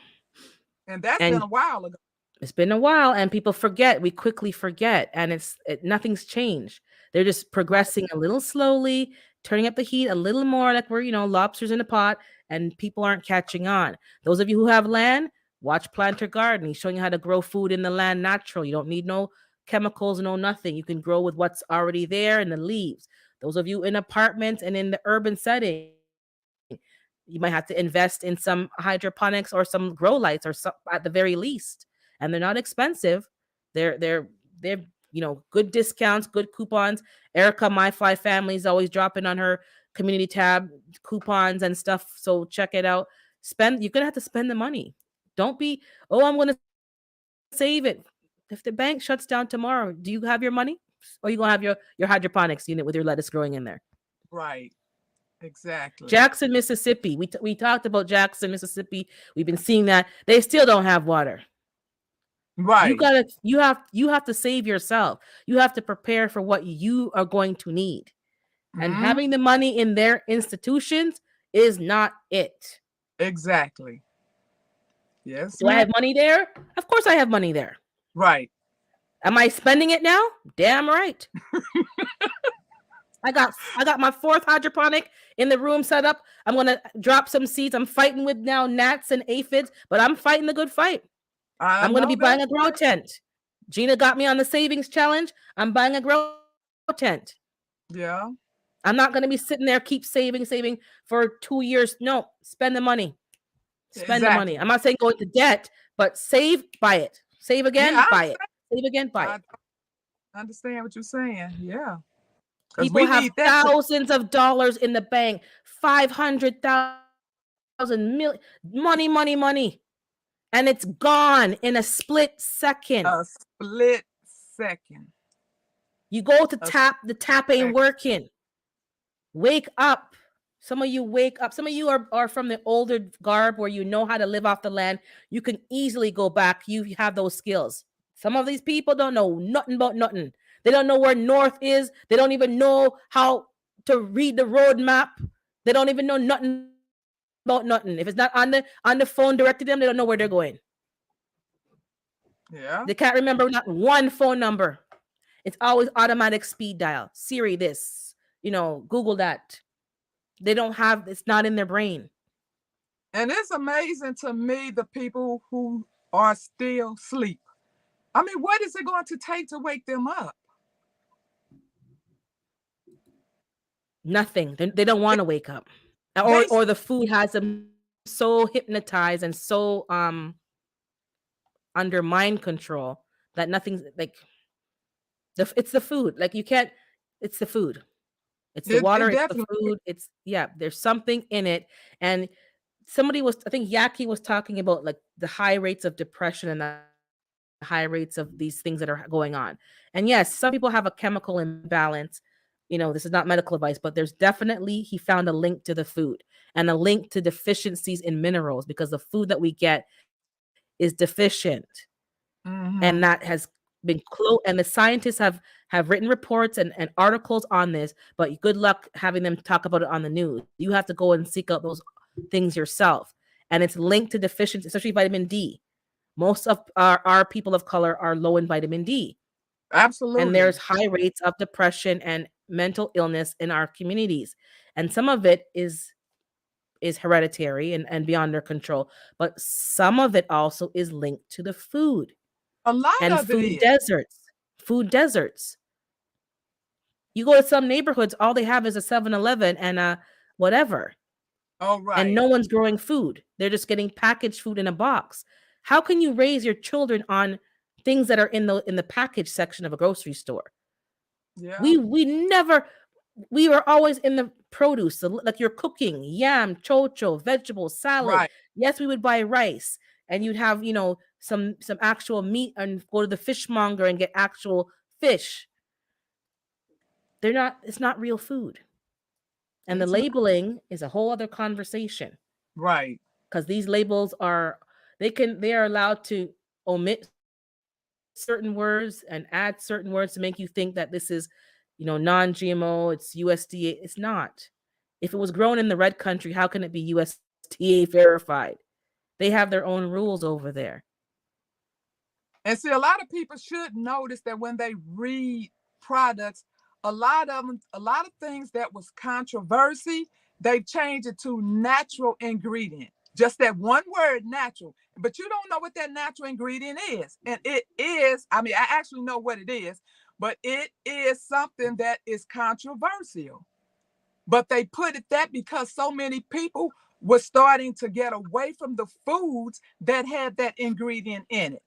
And that's been And a while ago. it's been a while, and people forget. We quickly forget, and nothing's changed. They're just Right. progressing a little slowly, turning up the heat a little more, like we're lobsters in a pot, and people aren't catching on. Those of you who have land, watch Planter Garden. He's showing you how to grow food in the land natural. You don't need no chemicals, no nothing. You can grow with what's already there in the leaves. Those of you in apartments and in the urban setting, you might have to invest in some hydroponics or some grow lights, or some at the very least. And they're not expensive. They're good discounts, good coupons. Erica, my fly family, is always dropping on her community tab coupons and stuff. So check it out. You're gonna have to spend the money. Don't be, oh, I'm gonna save it. If the bank shuts down tomorrow, do you have your money? Or you gonna have your hydroponics unit with your lettuce growing in there? Right. Exactly. Jackson, Mississippi. We talked about Jackson, Mississippi. We've been seeing that they still don't have water. Right. You have to save yourself. You have to prepare for what you are going to need. And Mm-hmm. having the money in their institutions is not it. Exactly. Yes, Do I ma'am. have money there? Of course I have money there. Right. Am I spending it now? Damn right. I got my fourth hydroponic in the room set up. I'm gonna drop some seeds. I'm fighting with now gnats and aphids, but I'm fighting the good fight. I I'm gonna know be buying that. a grow tent. Gina got me on the savings challenge. I'm buying a grow tent. Yeah. I'm not gonna be sitting there keep saving for 2 years. No, spend the money. Spend the money. Exactly. I'm not saying go into debt, but save, buy it. Save Yeah, again, I buy it. understand. Save again, buy it. I understand what you're saying. Yeah. Because People we have need that to thousands of dollars in the bank, 500,000 money, and it's gone in a split second. a split second. You go to A tap, the tap ain't second. working. Wake up. Some of you wake up. Some of you are from the older garb where you know how to live off the land. You can easily go back. You have those skills. Some of these people don't know nothing about nothing. They don't know where north is. They don't even know how to read the road map. They don't even know nothing about nothing. If it's not on the phone directed them, they don't know where they're going. Yeah. They can't remember not one phone number. It's always automatic speed dial. Siri this, Google that. They don't have, it's not in their brain. And it's amazing to me the people who are still asleep. I mean, what is it going to take to wake them up? Nothing. They don't want to wake up. They Or the food has them so hypnotized and so under mind control that nothing's like it's the food. Like you can't, it's the food. It's the it water, it's the definitely food. There's something in it. And I think Yaki was talking about like the high rates of depression and the high rates of these things that are going on. And yes, some people have a chemical imbalance. This is not medical advice, but there's definitely, he found a link to the food and a link to deficiencies in minerals, because the food that we get is deficient. And that mm-hmm. has been and the scientists have written reports and articles on this, but good luck having them talk about it on the news. You have to go and seek out those things yourself. And it's linked to deficiency, especially vitamin D. Most of our people of color are low in vitamin D. And Absolutely. there's high rates of depression and mental illness in our communities. And some of it is hereditary and beyond their control, but some of it also is linked to the food A lot and of it food is. deserts. Food deserts. You go to some neighborhoods, all they have is a 7-Eleven and a whatever, Oh, and right. no one's growing food. They're just getting packaged food in a box. How can you raise your children on things that are in the package section of a grocery store? Yeah. We never we were always in the produce, like you're cooking yam, chocho, vegetable salad. Right. Yes, we would buy rice, and you'd have some actual meat, and go to the fishmonger and get actual fish. They're not. It's not real food, and the It's not. labeling is a whole other conversation, Right. because these labels are they are allowed to omit certain words and add certain words to make you think that this is non-GMO, it's USDA. It's not. If it was grown in the red country, how can it be USDA verified? They have their own rules over there. And see, a lot of people should notice that when they read products, a lot of them, a lot of things that was controversy, they've changed it to natural ingredient. Just that one word, natural. But you don't know what that natural ingredient is. And it is, I mean, I actually know what it is, but it is something that is controversial. But they put it that because so many people were starting to get away from the foods that had that ingredient in it.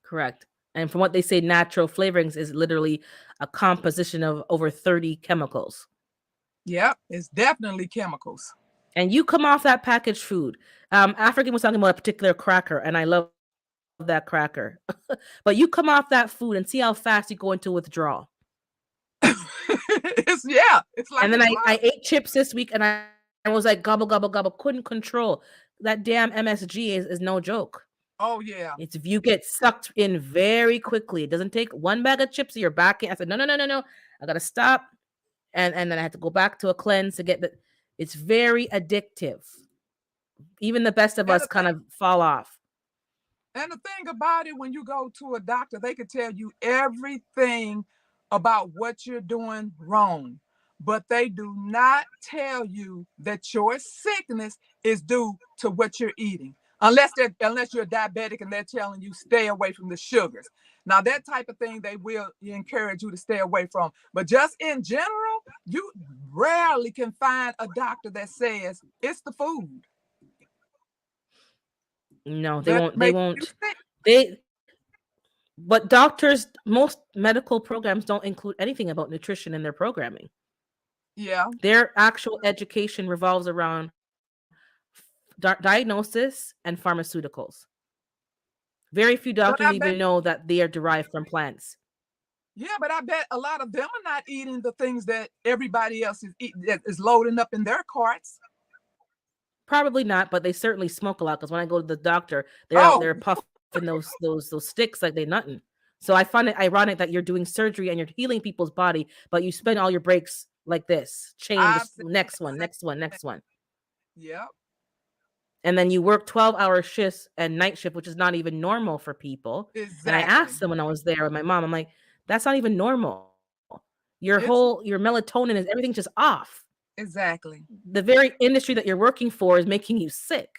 Correct. And from what they say, natural flavorings is literally a composition of over 30 chemicals. Yep, it's definitely chemicals. And you come off that packaged food. African was talking about a particular cracker, and I love that cracker. But you come off that food and see how fast you go into withdrawal. It's yeah, it's And like a then I drug. ate chips this week, and I was like gobble, gobble, gobble, couldn't control. That damn MSG is no joke. Oh yeah. It's if you get sucked in very quickly. It doesn't take one bag of chips, you're back in. I said, no, no, no, no, no. I gotta stop. And then I had to go back to a cleanse to get the it's very addictive. Even the best of And us the kind thing of fall off. And the thing about it, when you go to a doctor, they could tell you everything about what you're doing wrong, but they do not tell you that your sickness is due to what you're eating. Unless you're diabetic and they're telling you stay away from the sugars. Now that type of thing they will encourage you to stay away from. But just in general, you rarely can find a doctor that says it's the food No, they that's won't. They making you won't. sick. They but doctors, most medical programs don't include anything about nutrition in their programming. Yeah. Their actual education revolves around diagnosis and pharmaceuticals. Very few But doctors I even bet know that they are derived from plants. Yeah, but I bet a lot of them are not eating the things that everybody else is eating, that is loading up in their carts. Probably not, but they certainly smoke a lot. Because when I go to the doctor, they're out Oh, there puffing those sticks like they nothing. So I find it ironic that you're doing surgery and you're healing people's body, but you spend all your breaks like this, chain I've this said next the one, same next one, thing. next one. Yep, And then you work 12-hour shifts and night shift, which is not even normal for people. And I exactly. asked them when I was there with my mom, I'm like, that's not even normal. It's Your melatonin is everything's just off. exactly. The very industry that you're working for is making you sick.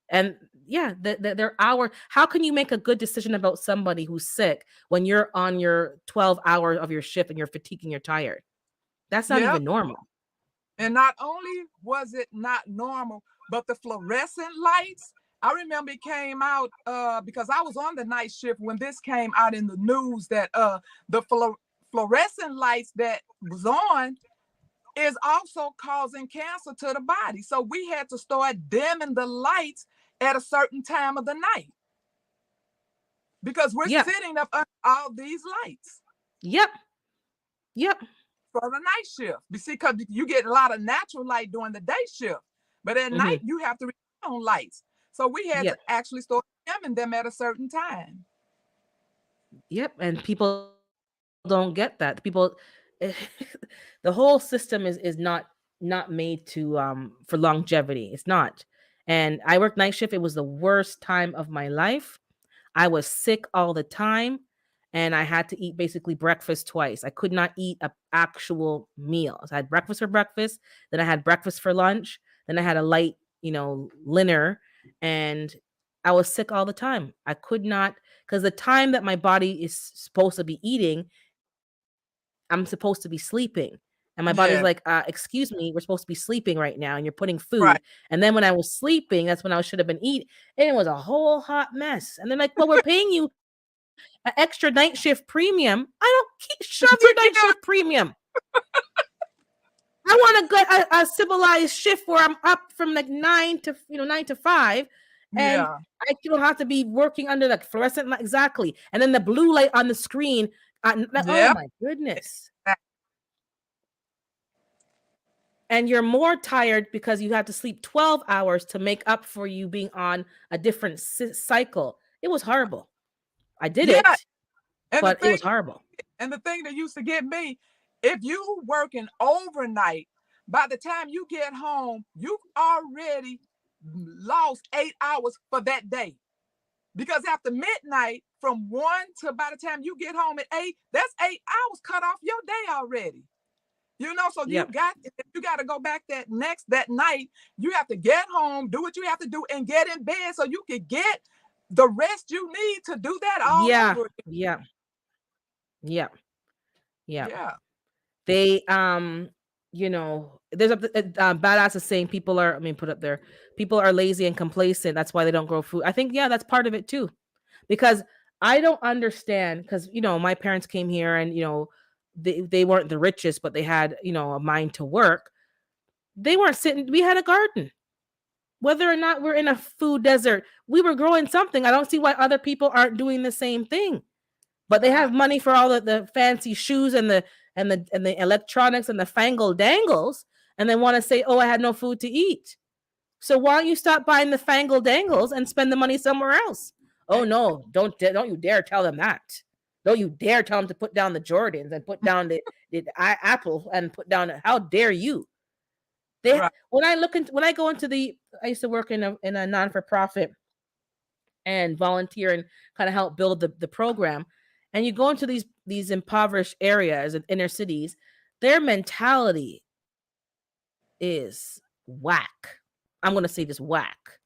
And yeah, their hour. How can you make a good decision about somebody who's sick when you're on your 12 hours of your shift and you're fatigued and you're tired? That's not Yep. even normal. And not only was it not normal, but the fluorescent lights. I remember it came out because I was on the night shift when this came out in the news that the fluorescent lights that was on is also causing cancer to the body. So we had to start dimming the lights at a certain time of the night because we're Yep. sitting up under all these lights Yep. Yep. for the night shift. You see, because you get a lot of natural light during the day shift, but at night Hmm. you have to rely on lights. So we had to Yep. actually start dimming them at a certain time. Yep. And people don't get that. People, the whole system is not made to for longevity. It's not. And I worked night shift. It was the worst time of my life. I was sick all the time. and I had to eat basically breakfast twice. I could not eat a actual meal. So I had breakfast for breakfast, then I had breakfast for lunch, then I had a light, dinner, and I was sick all the time. I could not, because the time that my body is supposed to be eating, I'm supposed to be sleeping. And my body's like, Yeah. excuse me, we're supposed to be sleeping right now, and you're putting food. Right. And then when I was sleeping, that's when I should have been eating. And it was a whole hot mess. And they're like, well, we're paying you an extra night shift premium. I don't shove your night shift Yeah. premium. I want a good a civilized shift where I'm up from like 9 to 5, and Yeah. I don't have to be working under like fluorescent light exactly, and then the blue light on the screen. Oh Yep. my goodness! And you're more tired because you have to sleep 12 hours to make up for you being on a different cycle. It was horrible. I did Yeah. it, And the but it thing was horrible. and the thing that used to get me, if you working overnight, by the time you get home, you've already lost 8 hours for that day. Because after midnight, from 1 to by the time you get home at 8, that's 8 hours cut off your day already. So Yep. you got to go back that night. You have to get home, do what you have to do, and get in bed so you can get the rest you need to do that all Yeah. over again. Yeah. Yeah. Yeah. Yeah. They there's a badass is saying people are, put up there, people are lazy and complacent, that's why they don't grow food. I think, yeah, that's part of it too, because I don't understand, because my parents came here, and they weren't the richest, but they had a mind to work. They weren't sitting, we had a garden. Whether or not we're in a food desert, we were growing something. I don't see why other people aren't doing the same thing. But they have money for all the fancy shoes and the electronics and the fangle dangles, and they want to say, "Oh, I had no food to eat." So why don't you stop buying the fangle dangles and spend the money somewhere else? Oh no, don't you dare tell them that. Don't you dare tell them to put down the Jordans and put down the Apple and put down. How dare you? They Right. when I go into I used to work in a non for profit and volunteer and kind of help build the program. And you go into these impoverished areas and inner cities, their mentality is whack. I'm going to say just whack,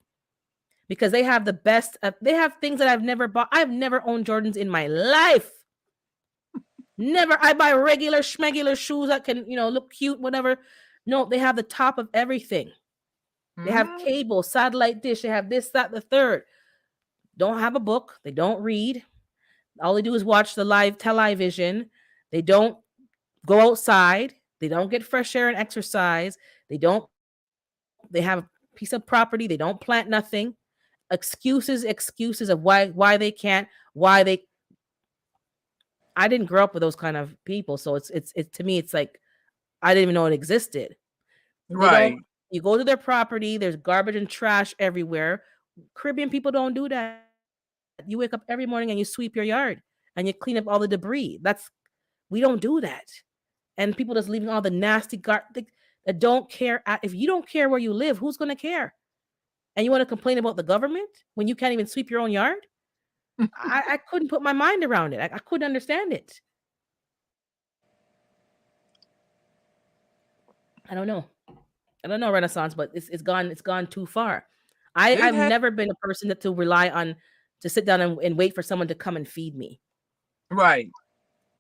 because they have the best. They have things that I've never bought. I've never owned Jordans in my life. Never. I buy regular schmegular shoes that can look cute, whatever. No, they have the top of everything. They have cable, satellite dish. They have this, that, the third. Don't have a book. They don't read. All they do is watch the live television. They don't go outside. They don't get fresh air and exercise. They have a piece of property. They don't plant nothing. Excuses of why they can't, why they I didn't grow up with those kind of people. So it's to me, it's like I didn't even know it existed. They don't Right. You go to their property, there's garbage and trash everywhere. Caribbean people don't do that. You wake up every morning and you sweep your yard and you clean up all the debris. We don't do that. And people just leaving all the nasty that don't care. If you don't care where you live, who's going to care? And you want to complain about the government when you can't even sweep your own yard? I couldn't put my mind around it. I couldn't understand it. I don't know. I don't know, Renaissance, but it's gone too far. It I've has. never been a person to rely on to sit down and wait for someone to come and feed me Right.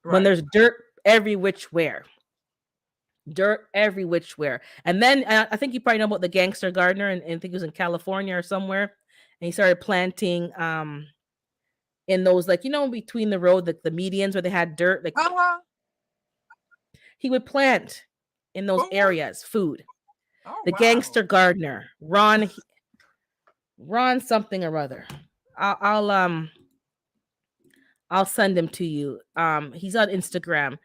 when Right. there's dirt every which where. Dirt every which where. And then I think you probably know about the gangster gardener, and I think he was in California or somewhere, and he started planting in those, like, between the road, the medians where they had dirt, like Uh-huh. he would plant in those Food. areas food. Oh The wow. gangster gardener, Ron something or other. I'll I'll um I'll send him to you. He's on Instagram.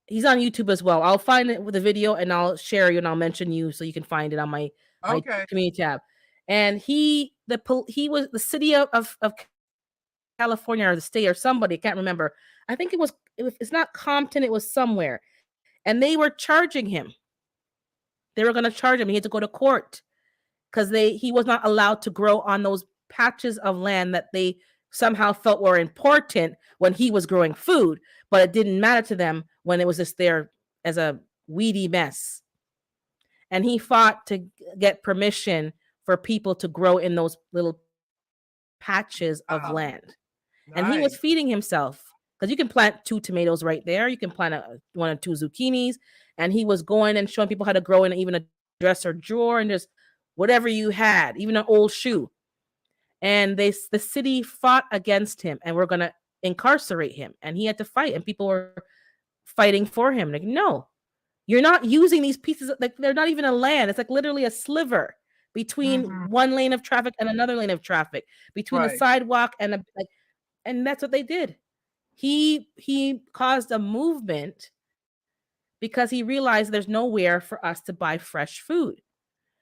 He's on YouTube as well. I'll find it with a video and I'll share you and I'll mention you so you can find it on my Okay. community tab. And he was the city of California, or the state or somebody, I can't remember. I think it's not Compton, it was somewhere. And they were charging him. They were going to charge him. He had to go to court because he was not allowed to grow on those patches of land that they somehow felt were important when he was growing food, but it didn't matter to them when it was just there as a weedy mess. And he fought to get permission for people to grow in those little patches of Wow. land. And he was Nice. feeding himself because you can plant 2 tomatoes right there. You can plant 1 or 2 zucchinis. And he was going and showing people how to grow in even a dresser drawer and just whatever you had, even an old shoe. And the city fought against him and we're going to incarcerate him. And he had to fight. And people were fighting for him. Like, no, you're not using these pieces. Like, they're not even a land. It's like literally a sliver between Mm-hmm. one lane of traffic and another lane of traffic, between the Right. sidewalk and like, and that's what they did. He caused a movement because he realized there's nowhere for us to buy fresh food.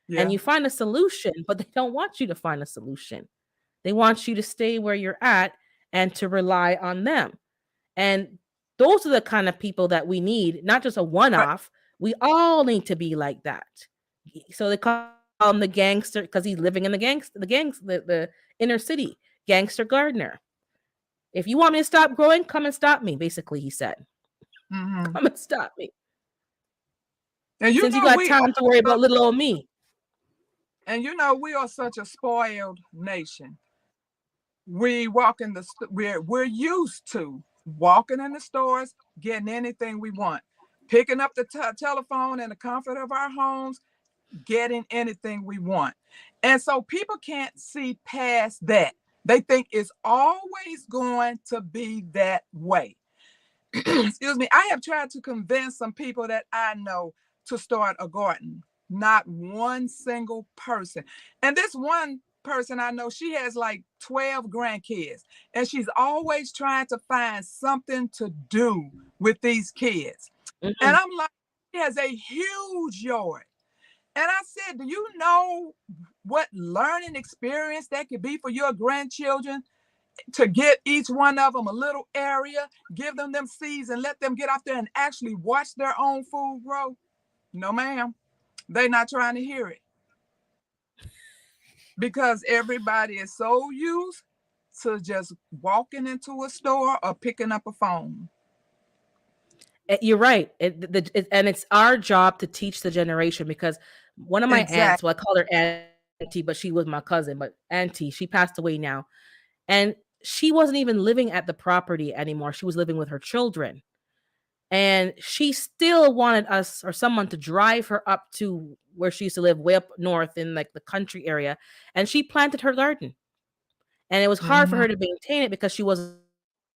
And Yeah. you find a solution, but they don't want you to find a solution. They want you to stay where you're at and to rely on them. And those are the kind of people that we need, not just a one Right. off. We all need to be like that. So they call him the gangster because he's living in the inner city, gangster gardener. If you want me to stop growing, come and stop me, basically, he said. Mm-hmm. Come and stop me. And you Since you know got we time to worry are, about little old me. we are such a spoiled nation. We walk in the we're used to walking in the stores, getting anything we want, picking up the telephone in the comfort of our homes, getting anything we want. And so people can't see past that. They think it's always going to be that way. Excuse me. I have tried to convince some people that I know to start a garden. Not one single person. And this one person I know, she has like 12 grandkids, and she's always trying to find something to do with these kids. And Mhm. I'm like, she has a huge yard. And I said, do you know what learning experience that could be for your grandchildren, to get each one of them a little area, give them seeds and let them get out there and actually watch their own food grow? No, ma'am. They're not trying to hear it because everybody is so used to just walking into a store or picking up a phone. You're right. And it's our job to teach the generation because one of my aunts, Exactly. well, I call her auntie, but she was my cousin, but auntie, she passed away now. And she wasn't even living at the property anymore. She was living with her children. And she still wanted us or someone to drive her up to where she used to live, way up north in like the country area. And she planted her garden. And it was hard for Mm-hmm. her to maintain it because she wasn't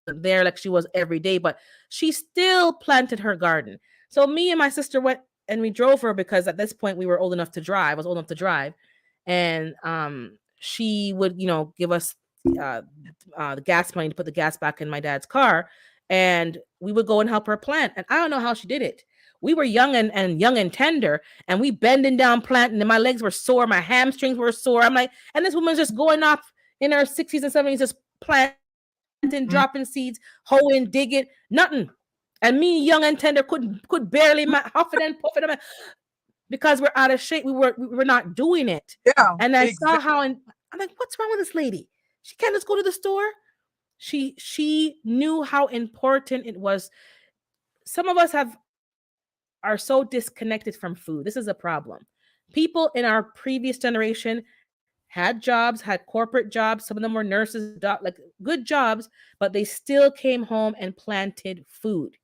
there like she was every day, but she still planted her garden. So me and my sister went and we drove her because at this point we were old enough to drive. I was old enough to drive. And she would, give us uh, the gas money to put the gas back in my dad's car. And we would go and help her plant. And I don't know how she did it. We were young and young and tender, and we bending down planting, and my legs were sore, my hamstrings were sore. I'm like, and this woman's just going off in her 60s and 70s, just planting, dropping seeds, hoeing, digging, nothing. And me, young and tender, could barely huffing and puffing because we're out of shape. We were not doing it. Yeah, And I saw exactly. how, and I'm like, what's wrong with this lady? She can't just go to the store. She knew how important it was. Some of us are so disconnected from food. This is a problem. People in our previous generation had jobs, had corporate jobs. Some of them were nurses, like good jobs, but they still came home and planted food.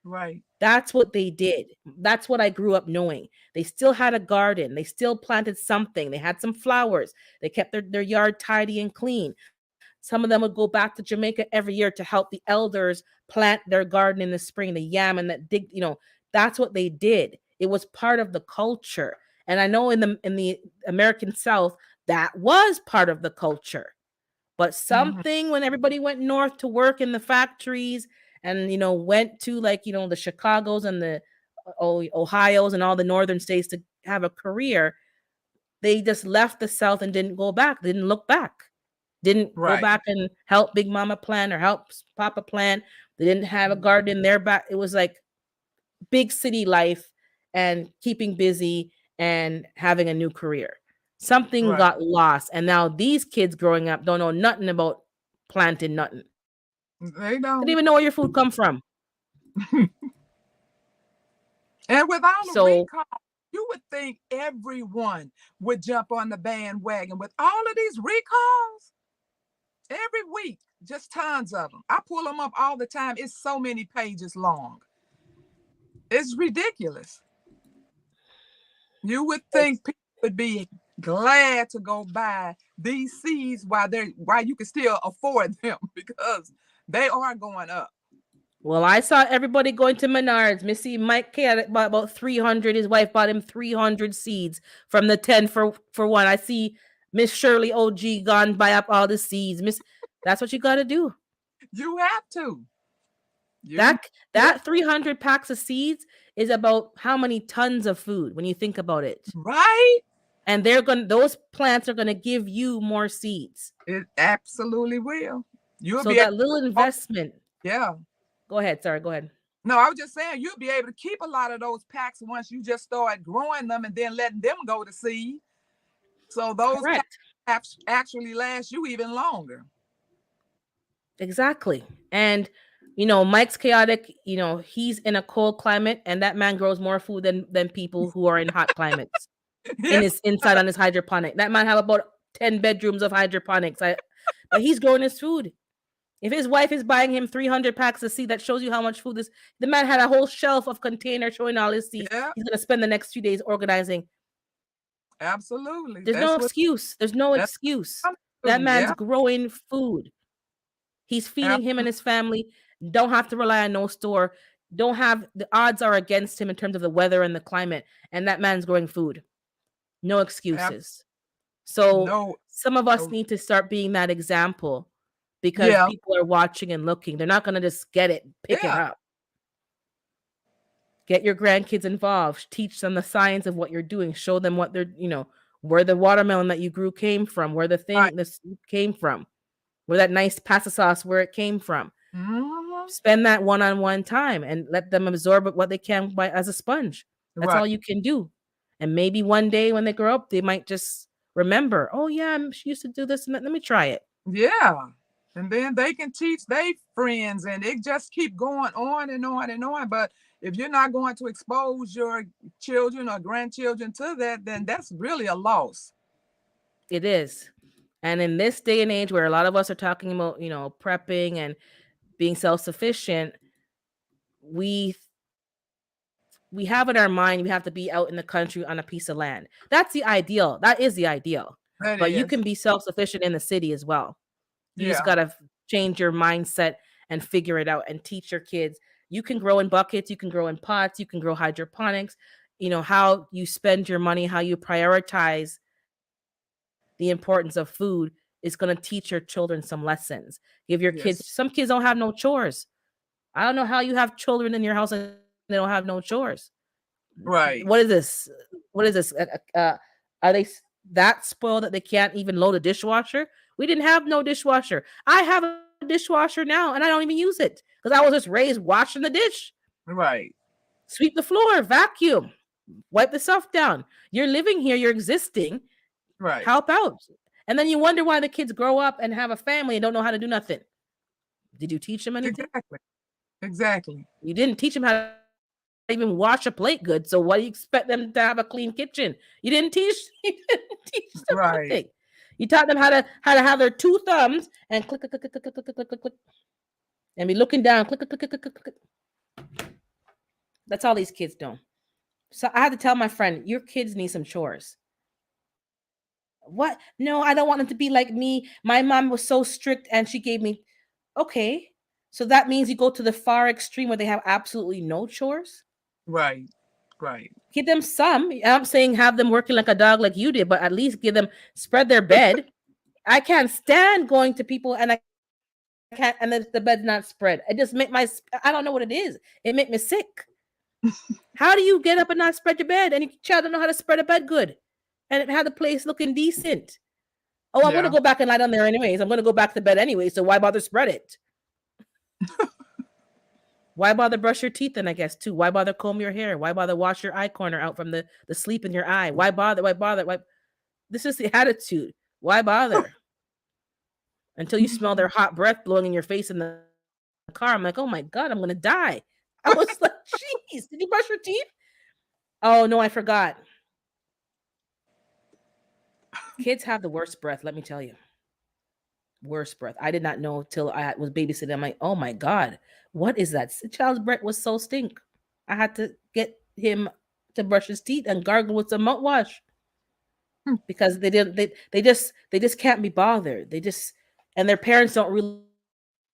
Right, That's what they did. That's what I grew up knowing. They still had a garden. They still planted something. They had some flowers. They kept their yard tidy and clean. Some of them would go back to Jamaica every year to help the elders plant their garden in the spring, the yam and that that's what they did. It was part of the culture. And I know in the American South, that was part of the culture. But mm-hmm. something when everybody went north to work in the factories and went to like the Chicagos and the Ohio's and all the northern states to have a career, they just left the South and didn't go back, didn't look back, didn't go Right, back and help Big Mama plant or help Papa plant. They didn't have a garden in their back. It was like big city life and keeping busy and having a new career. Something right. got lost. And now these kids growing up don't know nothing about planting nothing. They Didn't don't. even know where your food come from. And with all the So, recall, you would think everyone would jump on the bandwagon. With all of these recalls, every week, just tons of them. I pull them up all the time. It's so many pages long. It's ridiculous. You would think people would be glad to go buy these seeds while you can still afford them because they are going up. well, I saw everybody going to Menards. Missy Mike K bought about 300. His wife bought him 300 seeds from the 10 for one. I see Miss Shirley OG gone buy up all the seeds. That's what you got to do. You have to. That 300 packs of seeds is about how many tons of food when you think about it. Right? And those plants are gonna give you more seeds. It absolutely will. You'll So be able that little to, investment. yeah. Go ahead. Sorry, go ahead. No, I was just saying you'll be able to keep a lot of those packs once you just start growing them and then letting them go to seed. So those Correct. packs actually last you even longer. Exactly. And Mike's chaotic, he's in a cold climate and that man grows more food than people who are in hot climates. In Yeah, his inside on his hydroponic. That man have about 10 bedrooms of hydroponics. But he's growing his food. If his wife is buying him 300 packs of seed, that shows you how much food this. The man had a whole shelf of containers showing all his seeds. yeah, He's gonna spend the next few days organizing. absolutely. There's no excuse. There's no That's excuse. what That I'm doing. man's Yeah, growing food. He's feeding him and absolutely. his family. Don't have to rely on no store. Don't have the odds are against him in terms of the weather and the climate. And that man's growing food. No excuses. So No, some of us no. need to start being that example because Yeah, people are watching and looking. They're not going to just get it, pick it yeah, up. Get your grandkids involved. Teach them the science of what you're doing. Show them what where the watermelon that you grew came from, where right. this came from, where that nice pasta sauce, where it came from. Mhm. Spend that one-on-one time and let them absorb what they can by as a sponge. That's Right. all you can do. And maybe one day when they grow up, they might just remember, oh yeah, she used to do this and that. Let me try it. Yeah. And then they can teach their friends and it just keep going on and on and on. But if you're not going to expose your children or grandchildren to that, then that's really a loss. It is. And in this day and age where a lot of us are talking about, prepping and being self-sufficient, we we have in our mind we have to be out in the country on a piece of land. That's the ideal. That is the ideal. That But you is. can be self-sufficient in the city as well. You just Yeah. got to change your mindset and figure it out and teach your kids. You can grow in buckets, you can grow in pots, you can grow hydroponics. How you spend your money, how you prioritize the importance of food is going to teach your children some lessons. Give your Yes. kids, some kids don't have no chores. I don't know how you have children in your house and they don't have no chores. Right. What is this? What is this? Are they that spoiled that they can't even load a dishwasher? We didn't have no dishwasher. I have a dishwasher now and I don't even use it because I was just raised washing the dish, Right. sweep the floor, vacuum, wipe the stuff down. You're living here, you're existing. Right. Help out. And then you wonder why the kids grow up and have a family and don't know how to do nothing. Did you teach them anything? Exactly. Exactly. You didn't teach them how to even wash a plate good. So why do you expect them to have a clean kitchen? You didn't teach them Right. nothing. You taught them how to have their two thumbs and click click click click click click click click click and be looking down click click click click click click. That's all these kids do. So I had to tell my friend, your kids need some chores. What? No, I don't want them to be like me. My mom was so strict and she gave me okay. So that means you go to the far extreme where they have absolutely no chores. Right. Right. Give them some. I'm saying have them working like a dog like you did, but at least give them spread their bed. I can't stand going to people and I can't and the bed's not spread. It just make I don't know what it is. It make me sick. How do you get up and not spread your bed? And your child don't know how to spread a bed good and have the place looking decent. Oh, I'm gonna Yeah. go back and lie down there anyways. I'm gonna go back to bed anyway. So why bother spread it? Why bother brush your teeth then, I guess, too? Why bother comb your hair? Why bother wash your eye corner out from the sleep in your eye? Why bother? Why bother? Why? This is the attitude. Why bother? until you smell their hot breath blowing in your face in the car. I'm like, oh my God, I'm going to die. I was like, jeez, did you brush your teeth? Oh, no, I forgot. Kids have the worst breath, let me tell you. Worst breath. I did not know till I was babysitting. I'm like, oh my God, what is that? The child's breath was so stink. I had to get him to brush his teeth and gargle with some mouthwash because they just can't be bothered. They just and their parents don't really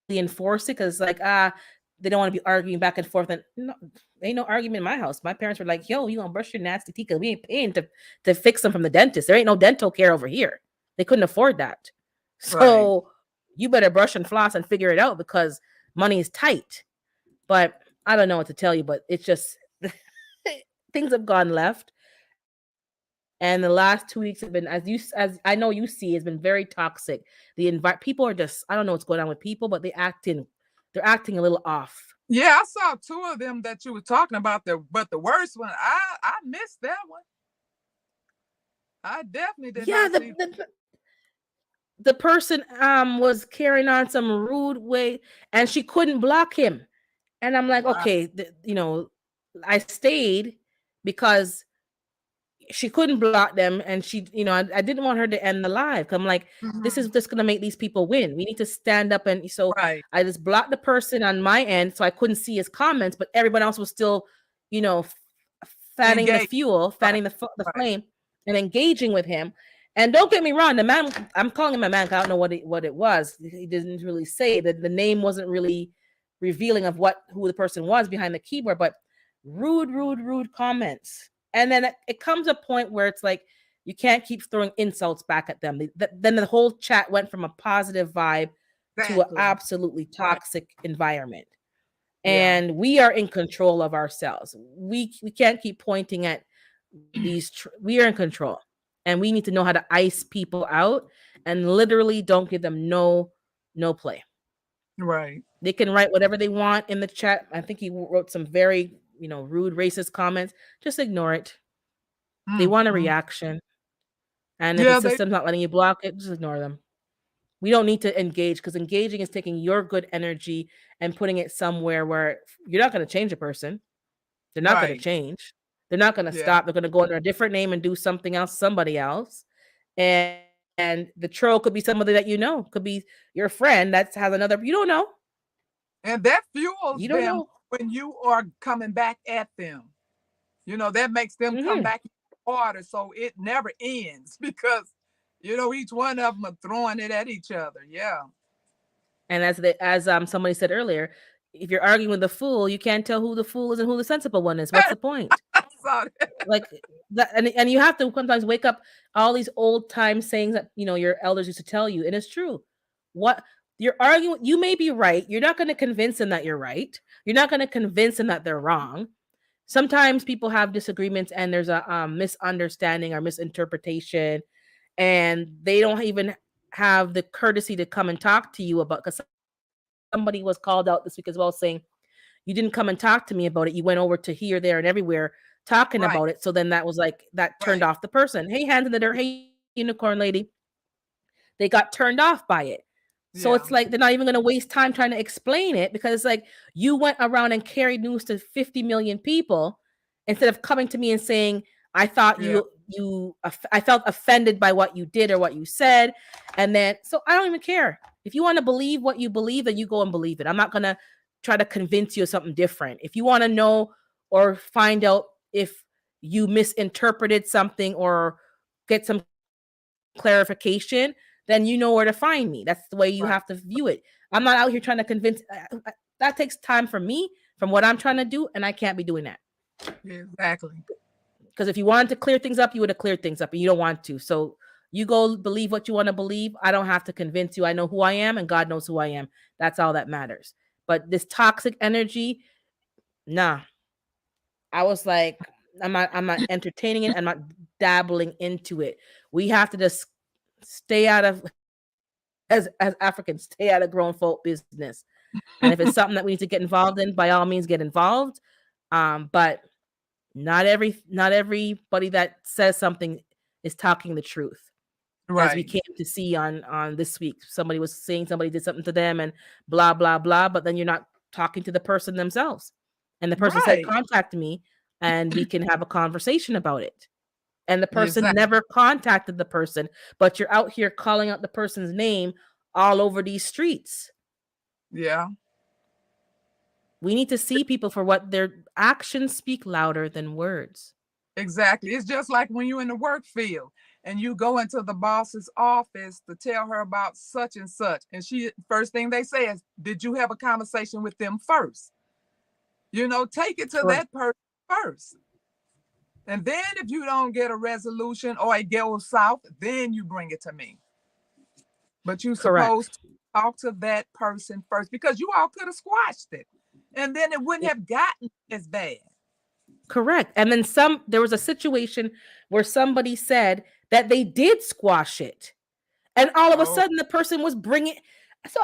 enforce it because like they don't want to be arguing back and forth and no, ain't no argument in my house. My parents were like, yo, you gonna brush your nasty teeth because we ain't paying to fix them from the dentist. There ain't no dental care over here. They couldn't afford that. Right. So you better brush and floss and figure it out because money is tight. But I don't know what to tell you, but it's just things have gone left. And the last 2 weeks have been as I know you see, it's been very toxic. People are just I don't know what's going on with people, but they're acting a little off. Yeah, I saw two of them that you were talking about there, but the worst one, I missed that one. I definitely did Yeah, not see. the person was carrying on some rude way and she couldn't block him. And I'm like, Wow. okay, I stayed because she couldn't block them and I didn't want her to end the live. I'm like, this is Mhm. just going to make these people win. We need to stand up. And so Right. I just blocked the person on my end so I couldn't see his comments, but everyone else was still you know f- fanning the Engage. fuel, Right. fanning the Right. flame and engaging with him. And don't get me wrong, the man, I'm calling him a man 'cause I don't know what it was. He didn't really say that. The name wasn't really revealing of who the person was behind the keyboard, but rude comments. And then it comes a point where it's like you can't keep throwing insults back at them. Then the whole chat went from a positive vibe to an Exactly. absolutely toxic environment. Yeah. And we are in control of ourselves. We can't keep pointing at we are in control, and we need to know how to ice people out and literally don't give them no play. Right. They can write whatever they want in the chat. I think he wrote some very, rude, racist comments. Just ignore it. They want a Mm. reaction. And if the Yeah, they system's not letting you block it, just ignore them. We don't need to engage because engaging is taking your good energy and putting it somewhere where you're not going to change a person. They're not going to right. change. They're not going to Yeah. stop. They're going to go under a different name and do something else, somebody else. And the troll could be somebody that could be your friend that has another. You don't know. And that You fuels don't them know. when you are coming back at them. That makes them come Hmm. back harder. So it never ends because, each one of them are throwing it at each other. Yeah. And as somebody said earlier, if you're arguing with a fool, you can't tell who the fool is and who the sensible one is. What's the point? So, Like that, and you have to sometimes wake up all these old time sayings that your elders used to tell you, and it's true. What you're arguing, you may be right. You're not going to convince them that you're right. You're not going to convince them that they're wrong. Sometimes people have disagreements, and there's a misunderstanding or misinterpretation, and they don't even have the courtesy to come and talk to you about. Because somebody was called out this week as well, saying you didn't come and talk to me about it. You went over to here, there, and everywhere talking about it. right, So then that was like that turned off right. the person. Hey, hands in the dirt. Hey, unicorn lady. They got turned off by it. So it's Yeah. like they're not even going to waste time trying to explain it because it's like you went around and carried news to 50 million people instead of coming to me and saying, I thought Yeah. I felt offended by what you did or what you said. And then, so I don't even care. If you want to believe what you believe, then you go and believe it. I'm not going to try to convince you of something different. If you want to know or find out if you misinterpreted something or get some clarification, then you know where to find me. That's the way you have to view it. Right. I'm not out here trying to convince. That takes time from me, from what I'm trying to do, and I can't be doing that. Exactly. Because if you wanted to clear things up, you would have cleared things up, and you don't want to. So you go believe what you want to believe. I don't have to convince you. I know who I am, and God knows who I am. That's all that matters. But this toxic energy, nah. I was like, I'm not entertaining it. I'm not dabbling into it. We have to just stay out of as Africans, stay out of grown folk business. And if it's something that we need to get involved in, by all means get involved. But not everybody that says something is talking the truth. as we Right. came to see on this week. Somebody was saying somebody did something to them and blah blah blah, but then you're not talking to the person themselves. And the person said, Right. "Contact me, and we can have a conversation about it." And the person Exactly. never contacted the person, but you're out here calling out the person's name all over these streets. Yeah. We need to see people for what their actions speak louder than words. Exactly. It's just like when you're in the work field and you go into the boss's office to tell her about such and such. And she first thing they say is, did you have a conversation with them first? Take it to Correct. that person first. And then if you don't get a resolution or it goes south, then you bring it to me. But you're Correct. supposed to talk to that person first because you all could have squashed it. And then it wouldn't Yeah, have gotten as bad. correct. And then there was a situation where somebody said that they did squash it. And all of a Oh, sudden the person was bringing, so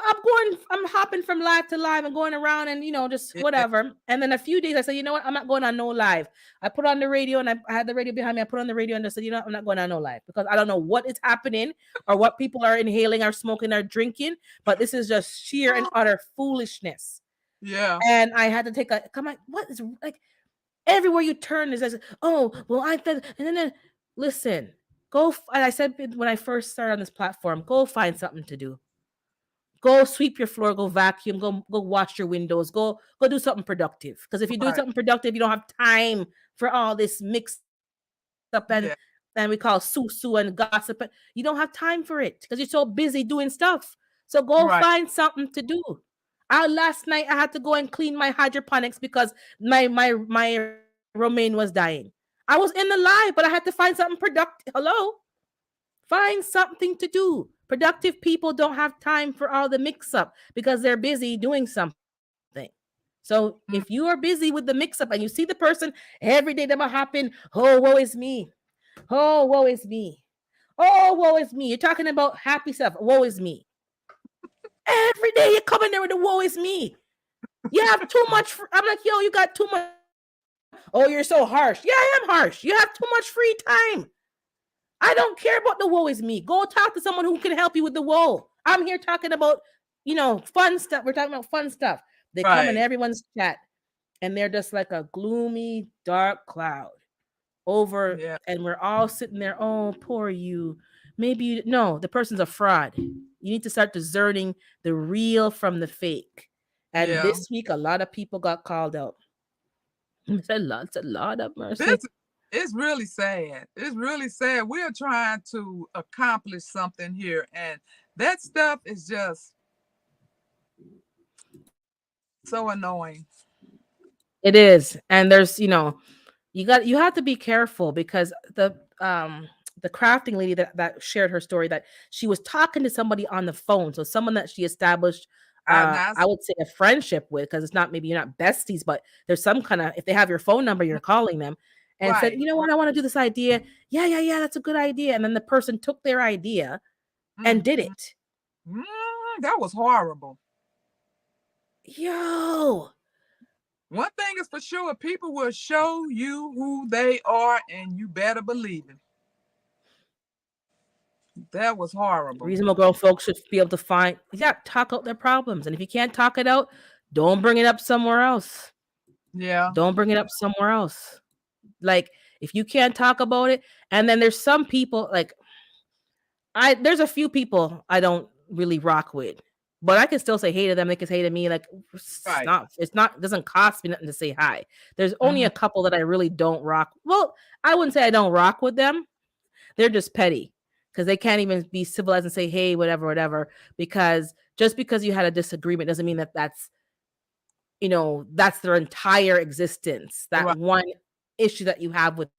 I'm hopping from live to live and going around and just yeah. whatever. And then a few days I said, you know what, I'm not going on no live. I put on the radio and I had the radio behind me. I put on the radio and I said, you know what, I'm not going on no live because I don't know what is happening or what people are inhaling or smoking or drinking, but this is just sheer and utter foolishness. Yeah. And I had to take a come on, what is like everywhere you turn is like, oh well, I thought, and then listen, and I said when I first started on this platform, go find something to do. Go sweep your floor, go vacuum, go wash your windows, go do something productive. Because if you're doing Right. something productive, you don't have time for all this mix up Yeah. and we call susu and gossip. You don't have time for it because you're so busy doing stuff. So go Right. find something to do. Last night I had to go and clean my hydroponics because my romaine was dying. I was in the live, but I had to find something productive. Hello, find something to do. Productive people don't have time for all the mix up because they're busy doing something. So if you are Mm, busy with the mix up and you see the person every day that might happen, oh, woe is me. Oh, woe is me. Oh, woe is me. You're talking about happy stuff. Woe is me. Every day you come in there with the woe is me. You have too much. I'm like, yo, you got too much. Oh, you're so harsh. Yeah, I am harsh. You have too much free time. I don't care about the woe is me. Go talk to someone who can help you with the woe. I'm here talking about, fun stuff. We're talking about fun stuff. They come in right. everyone's chat and they're just like a gloomy, dark cloud over, Yeah. and we're all sitting there. Oh, poor you. Maybe no, the person's a fraud. You need to start discerning the real from the fake. And Yeah. this week, a lot of people got called out. It's a lot of This mercy. it's really sad. It's really sad. We're trying to accomplish something here, and that stuff is just so annoying. It is. And there's, you have to be careful because the crafting lady that shared her story that she was talking to somebody on the phone. So someone that she established Now, I would say a friendship with, because it's not, maybe you're not besties, but there's some kind of, if they have your phone number, you're calling them and said, right, you know what, I want to do this idea. Yeah, yeah, yeah, that's a good idea. And then the person took their idea and mm, did mm, it. that was horrible. Yo, One thing is for sure, people will show you who they are, and you better believe it. That was horrible. reasonable grown folks should be able to find, yeah, talk out their problems. And if you can't talk it out, don't bring it up somewhere else. Yeah. Don't bring it up somewhere else. Like, if you can't talk about it, and then there's some people like there's a few people I don't really rock with, but I can still say hey to them. They can say hey to me. Like, Right. it doesn't cost me nothing to say hi. There's only Hmm. a couple that I really don't rock. Well, I wouldn't say I don't rock with them. They're just petty because they can't even be civilized and say hey, whatever, whatever. Because just because you had a disagreement doesn't mean that that's their entire existence. That Right. one issue that you have with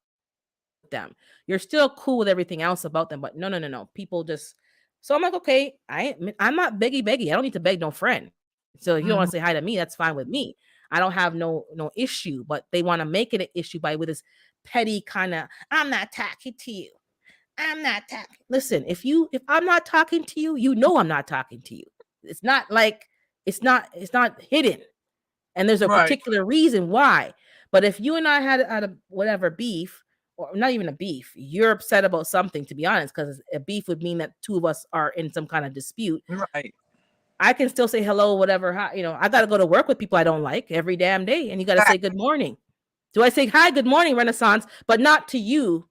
them. You're still cool with everything else about them, but no. People just, so I'm like, okay, I'm not beggy. I don't need to beg no friend. So if you don't want to say hi Hmm. to me, that's fine with me. I don't have no issue, but they want to make it an issue by with this petty kind of, I'm not talking to you. I'm not talking. Listen, if I'm not talking to you, I'm not talking to you. It's not like it's not hidden, and there's a Right. particular reason why. But if you and I had a whatever beef, or not even a beef. You're upset about something, to be honest, because a beef would mean that two of us are in some kind of dispute. Right. I can still say hello, whatever. Hi, I got to go to work with people I don't like every damn day, and you got to say good morning. Do I say hi, good morning, Renaissance, but not to you?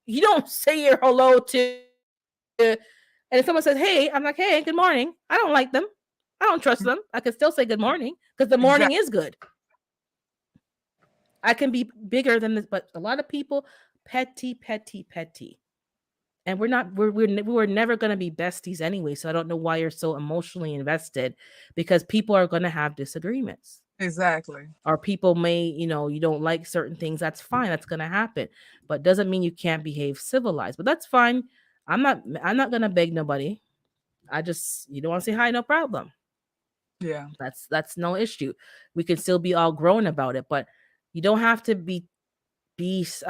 You don't say your hello to, and if someone says, hey, I'm like, hey, good morning. I don't like them. I don't trust them. I can still say good morning because the morning is Exactly. good. I can be bigger than this, but a lot of people, petty, petty, petty. And we're never going to be besties anyway. So I don't know why you're so emotionally invested, because people are going to have disagreements, Exactly. or people may, you don't like certain things. That's fine. That's going to happen, but doesn't mean you can't behave civilized. But that's fine. I'm not going to beg nobody. I just, you don't want to say hi, no problem. Yeah. That's no issue. We can still be all grown about it, but you don't have to be it's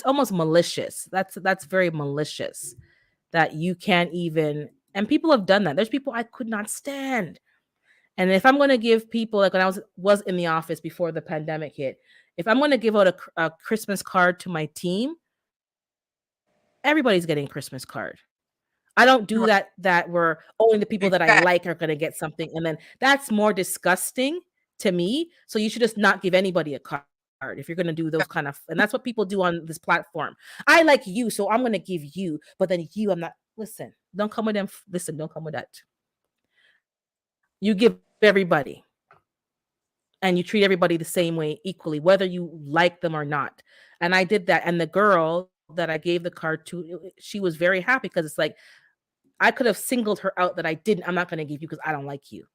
almost malicious. That's very malicious, that you can't even, and people have done that. There's people I could not stand. And if I'm going to give people, like when I was in the office before the pandemic hit, if I'm going to give out a Christmas card to my team, everybody's getting a Christmas card. I don't do Right. that where only the people that I Exactly. like are going to get something, and then that's more disgusting to me. So you should just not give anybody a card if you're going to do those kind of, and that's what people do on this platform. I like you, so I'm going to give you, but then you, I'm not. Listen, don't come with them. Listen, don't come with that. You give everybody, and you treat everybody the same way equally, whether you like them or not. And I did that. And the girl that I gave the card to, she was very happy, because it's like, I could have singled her out that I didn't. I'm not going to give you because I don't like you.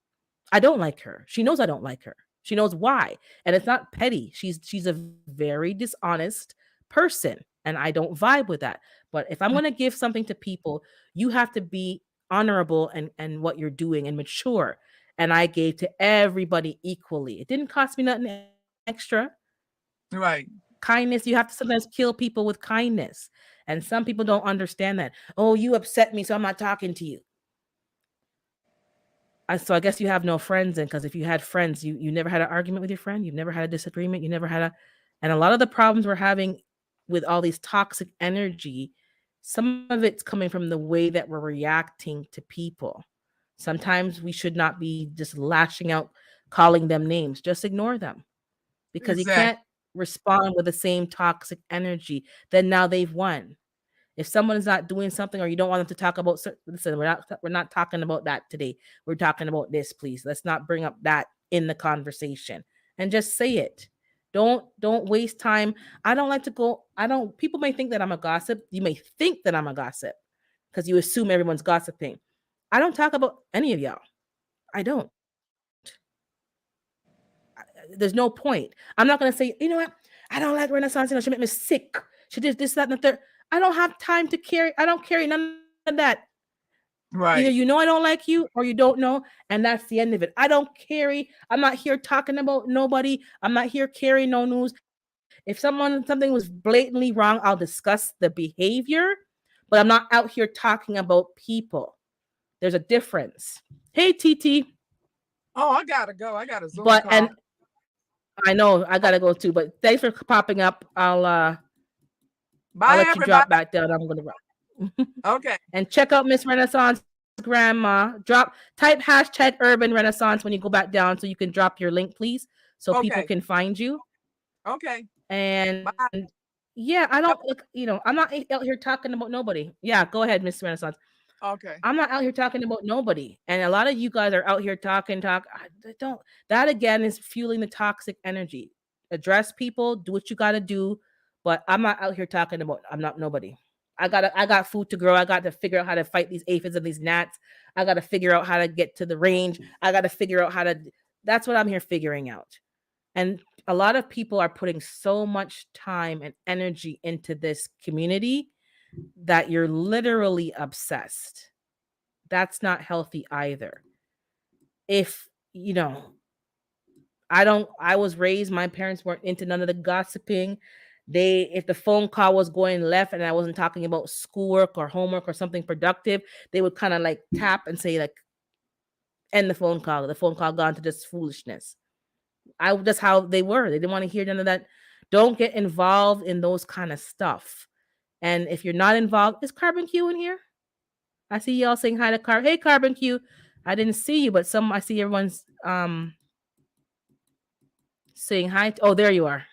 I don't like her. She knows I don't like her. She knows why. And it's not petty. She's a very dishonest person, and I don't vibe with that. But if I'm going to give something to people, you have to be honorable and what you're doing and mature. And I gave to everybody equally. It didn't cost me nothing extra. Right. Kindness, you have to sometimes kill people with kindness. And some people don't understand that. Oh, you upset me, so I'm not talking to you. So I guess you have no friends then, because if you had friends, you never had an argument with your friend, you've never had a disagreement, you never had a, and a lot of the problems we're having with all these toxic energy, some of it's coming from the way that we're reacting to people. Sometimes we should not be just lashing out, calling them names. Just ignore them, because you Exactly. can't respond with the same toxic energy. Then now they've won. If someone is not doing something, or you don't want them to talk about, listen, we're not talking about that today. We're talking about this, please. Let's not bring up that in the conversation, and just say it. Don't waste time. I don't like to go. I don't. People may think that I'm a gossip. You may think that I'm a gossip because you assume everyone's gossiping. I don't talk about any of y'all. I don't. There's no point. I'm not gonna say, what? I don't like Renaissance. She made me sick. She did this, that, and the third. I don't have time to carry. I don't carry none of that. Either I Right. don't like you, or you don't know, and that's the end of it. I don't carry. I'm not here talking about nobody. I'm not here carrying no news. If something was blatantly wrong, I'll discuss the behavior, but I'm not out here talking about people. There's a difference. Hey, TT. Oh, I gotta go. I got a Zoom But and call. I know I gotta go too. But thanks for popping up. I'll Bye, let you everybody. drop back down. I'm gonna run. Okay. And check out Miss Renaissance Grandma. Type hashtag Urban Renaissance when you go back down, so you can drop your link, please, so people Okay. can find you. Okay. And Bye. yeah, I don't Yep. look. I'm not out here talking about nobody. Yeah, go ahead, Miss Renaissance. Okay. I'm not out here talking about nobody. And a lot of you guys are out here talk. Don't. That again is fueling the toxic energy. Address people, do what you got to do, but I'm not out here talking about. I'm not nobody. I got food to grow. I got to figure out how to fight these aphids and these gnats. I got to figure out how to get to the range. I got to figure out how to. That's what I'm here figuring out. And a lot of people are putting so much time and energy into this community that you're literally obsessed. That's not healthy either. If, I was raised, my parents weren't into none of the gossiping. If the phone call was going left and I wasn't talking about schoolwork or homework or something productive, they would kind of like tap and say, like, end the phone call. The phone call gone to just foolishness. That's how they were. They didn't want to hear none of that Don't get involved in those kind of stuff. And if you're not involved, is Carbon Q in here? I see y'all saying hi to Carbon. Hey, Carbon Q. I didn't see you, but I see everyone's saying hi. Oh, there you are.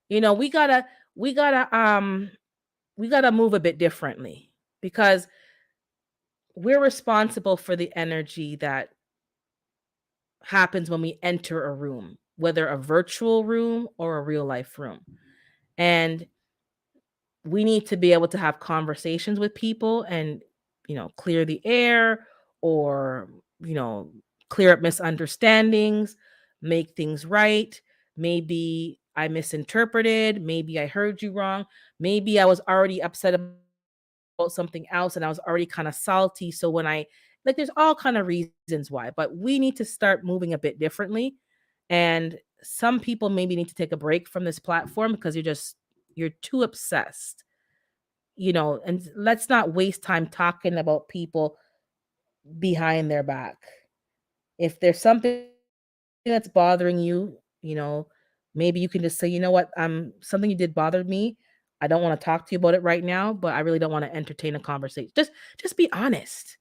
You know, we gotta we gotta move a bit differently because we're responsible for the energy that happens when we enter a room, whether a virtual room or a real life room. And we need to be able to have conversations with people and, clear the air or, you know, clear up misunderstandings, make things right. Maybe I misinterpreted. Maybe I heard you wrong. Maybe I was already upset about something else and I was already kind of salty. So when there's all kind of reasons why, but we need to start moving a bit differently. And some people maybe need to take a break from this platform because you're too obsessed, and let's not waste time talking about people behind their back. If there's something that's bothering you, maybe you can just say, something you did bothered me. I don't want to talk to you about it right now, but I really don't want to entertain a conversation. Just be honest.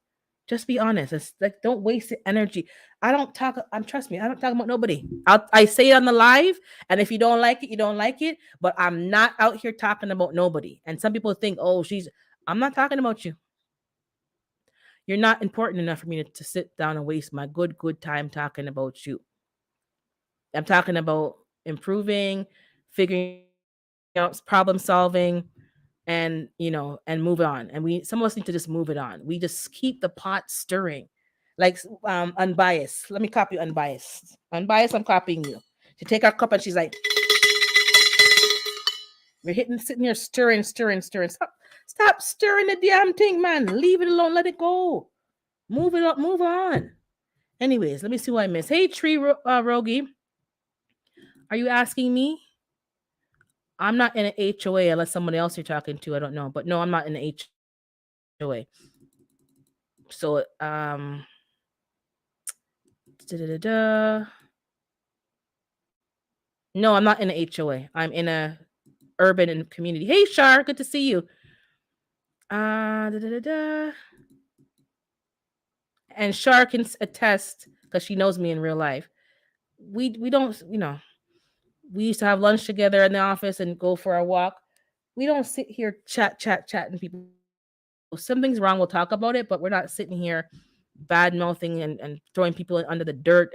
Just be honest. It's like, don't waste the energy. Trust me, I don't talk about nobody. I say it on the live, and if you don't like it, you don't like it. But I'm not out here talking about nobody. And some people think, oh, I'm not talking about you. You're not important enough for me to sit down and waste my good time talking about you. I'm talking about improving, figuring out problem solving, and and move on. And some of us need to just move it on. We just keep the pot stirring. Like Unbiased. Let me copy Unbiased. Unbiased, I'm copying you. She take our cup and she's like, we're sitting here stirring. Stop stirring the damn thing, man. Leave it alone. Let it go. Move it up. Move on. Anyways, let me see what I missed. Hey, Rogi, are you asking me? I'm not in an HOA unless someone else you're talking to. I don't know, but no, I'm not in an HOA. So, da-da-da-da. No, I'm not in an HOA. I'm in a urban and community. Hey, Shar, good to see you. Da-da-da-da. And Shar can attest because she knows me in real life. We don't, we used to have lunch together in the office and go for a walk. We don't sit here chatting people. Something's wrong, we'll talk about it, but we're not sitting here bad mouthing and throwing people under the dirt.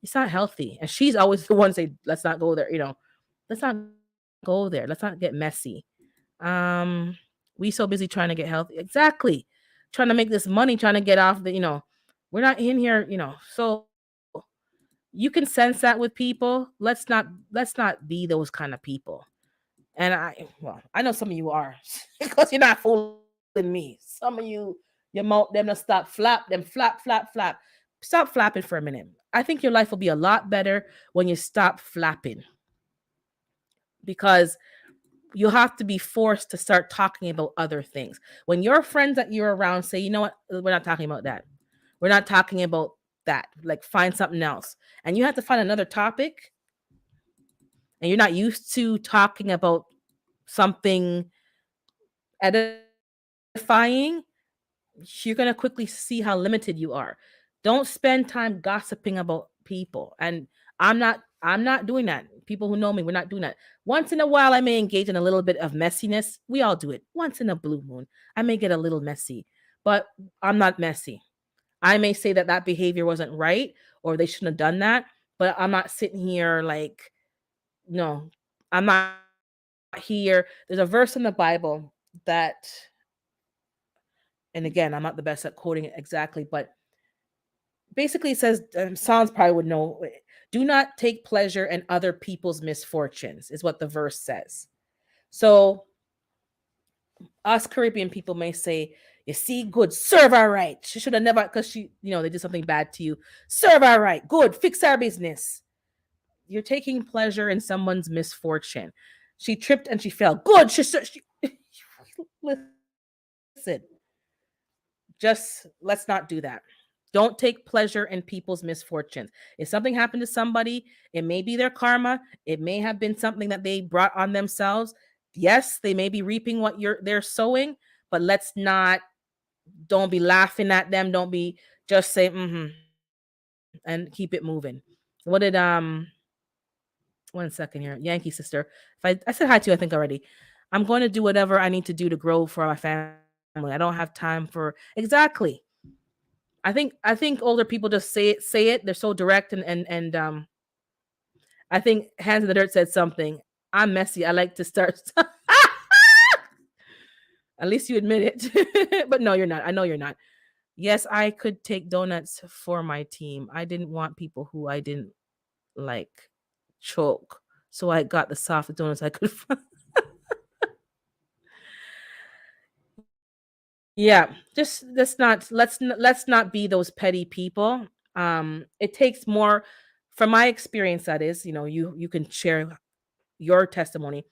It's not healthy. And she's always the one say, let's not go there, let's not go there. Let's not get messy. We so busy trying to get healthy. Exactly. Trying to make this money, trying to get off we're not in here, so you can sense that with people. Let's not be those kind of people. And I know some of you are because you're not fooling me. Some of your mouth them to stop flap. Stop flapping for a minute. I think your life will be a lot better when you stop flapping, because you'll have to be forced to start talking about other things. When your friends that you're around say, you know what, we're not talking about that. We're not talking about that. Like, find something else. And you have to find another topic, and you're not used to talking about something edifying, you're going to quickly see how limited you are. Don't spend time gossiping about people. And I'm not doing that. People who know me, we're not doing that. Once in a while I may engage in a little bit of messiness. We all do it. Once in a blue moon, I may get a little messy, but I'm not messy. I may say that behavior wasn't right or they shouldn't have done that, but I'm not sitting here like, no, I'm not here. There's a verse in the Bible that, and again, I'm not the best at quoting it exactly, but basically it says, Psalms probably would know, do not take pleasure in other people's misfortunes, is what the verse says. So us Caribbean people may say, you see, good, serve her right. She should have never, because they did something bad to you. Serve her right. Good, fix our business. You're taking pleasure in someone's misfortune. She tripped and she fell. Good. Listen. Just let's not do that. Don't take pleasure in people's misfortunes. If something happened to somebody, it may be their karma. It may have been something that they brought on themselves. Yes, they may be reaping what they're sowing, but let's not, don't be laughing at them. Don't be, just say and keep it moving. What did 1 second here, Yankee sister. If I said hi to you, I think already. I'm going to do whatever I need to do to grow for my family. I don't have time for exactly. I think older people just say it. They're so direct and I think Hands in the Dirt said something. I'm messy. I like to start. At least you admit it. But no, you're not. I know you're not. Yes, I could take donuts for my team. I didn't want people who I didn't like choke. So I got the softest donuts I could find. Yeah, just let's not be those petty people. It takes more, from my experience, that is, you can share your testimony.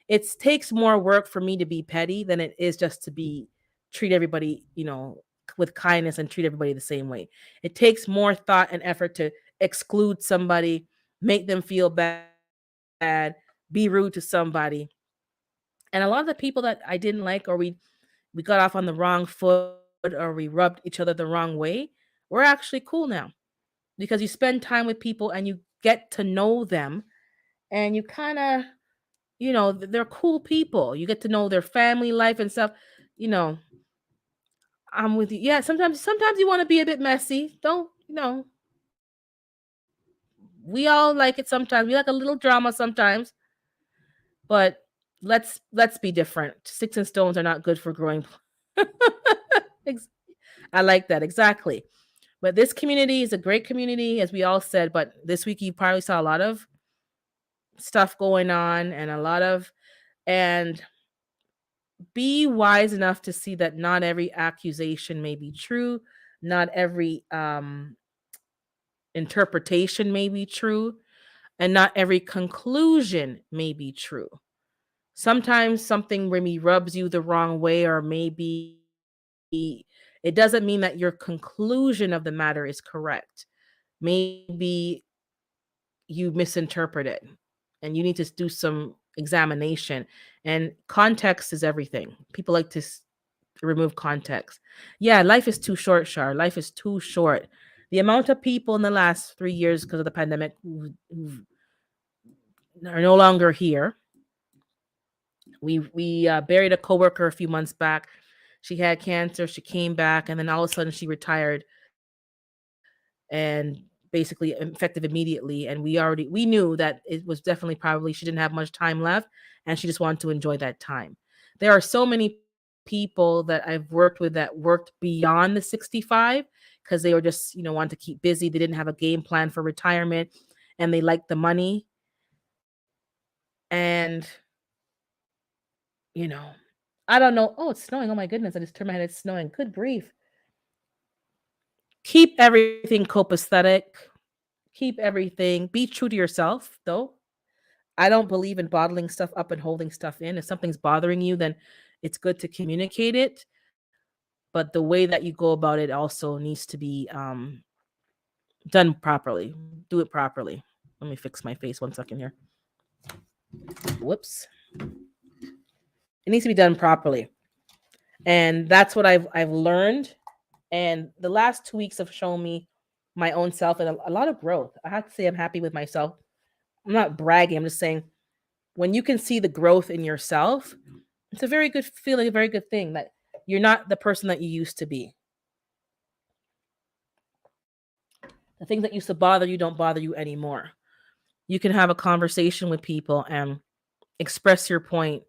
It takes more work for me to be petty than it is just to be treat everybody, with kindness and treat everybody the same way. It takes more thought and effort to exclude somebody, make them feel bad, be rude to somebody. And a lot of the people that I didn't like, or we got off on the wrong foot, or we rubbed each other the wrong way, we're actually cool now, because you spend time with people and you get to know them, and you kind of, they're cool people. You get to know their family life and stuff. You know, I'm with you. Yeah, sometimes you want to be a bit messy. Don't, we all like it sometimes. We like a little drama sometimes, but let's be different. Sticks and stones are not good for growing. Ex- I like that exactly. But this community is a great community, as we all said. But this week you probably saw a lot of stuff going on, and be wise enough to see that not every accusation may be true, not every interpretation may be true, and not every conclusion may be true. Sometimes something maybe rubs you the wrong way, or maybe it doesn't mean that your conclusion of the matter is correct. Maybe you misinterpret it, and you need to do some examination. And context is everything. People like to remove context. Yeah, life is too short, Shar. Life is too short. The amount of people in the last 3 years, because of the pandemic, who are no longer here. We buried a coworker a few months back. She had cancer. She came back, and then all of a sudden she retired, and basically effective immediately. And we knew that it was definitely, probably, she didn't have much time left, and she just wanted to enjoy that time. There are so many people that I've worked with that worked beyond the 65, because they were just, wanted to keep busy. They didn't have a game plan for retirement, and they liked the money. And you know, I don't know. Oh, it's snowing. Oh my goodness. I just turned my head. It's snowing. Good grief. Keep everything copacetic. Keep everything. Be true to yourself, though. I don't believe in bottling stuff up and holding stuff in. If something's bothering you, then it's good to communicate it. But the way that you go about it also needs to be done properly. Do it properly. Let me fix my face 1 second here. Whoops. It needs to be done properly. And that's what I've learned. And the last 2 weeks have shown me my own self, and a lot of growth. I have to say I'm happy with myself. I'm not bragging. I'm just saying, when you can see the growth in yourself, it's a very good feeling, a very good thing, that you're not the person that you used to be. The things that used to bother you don't bother you anymore. You can have a conversation with people and express your point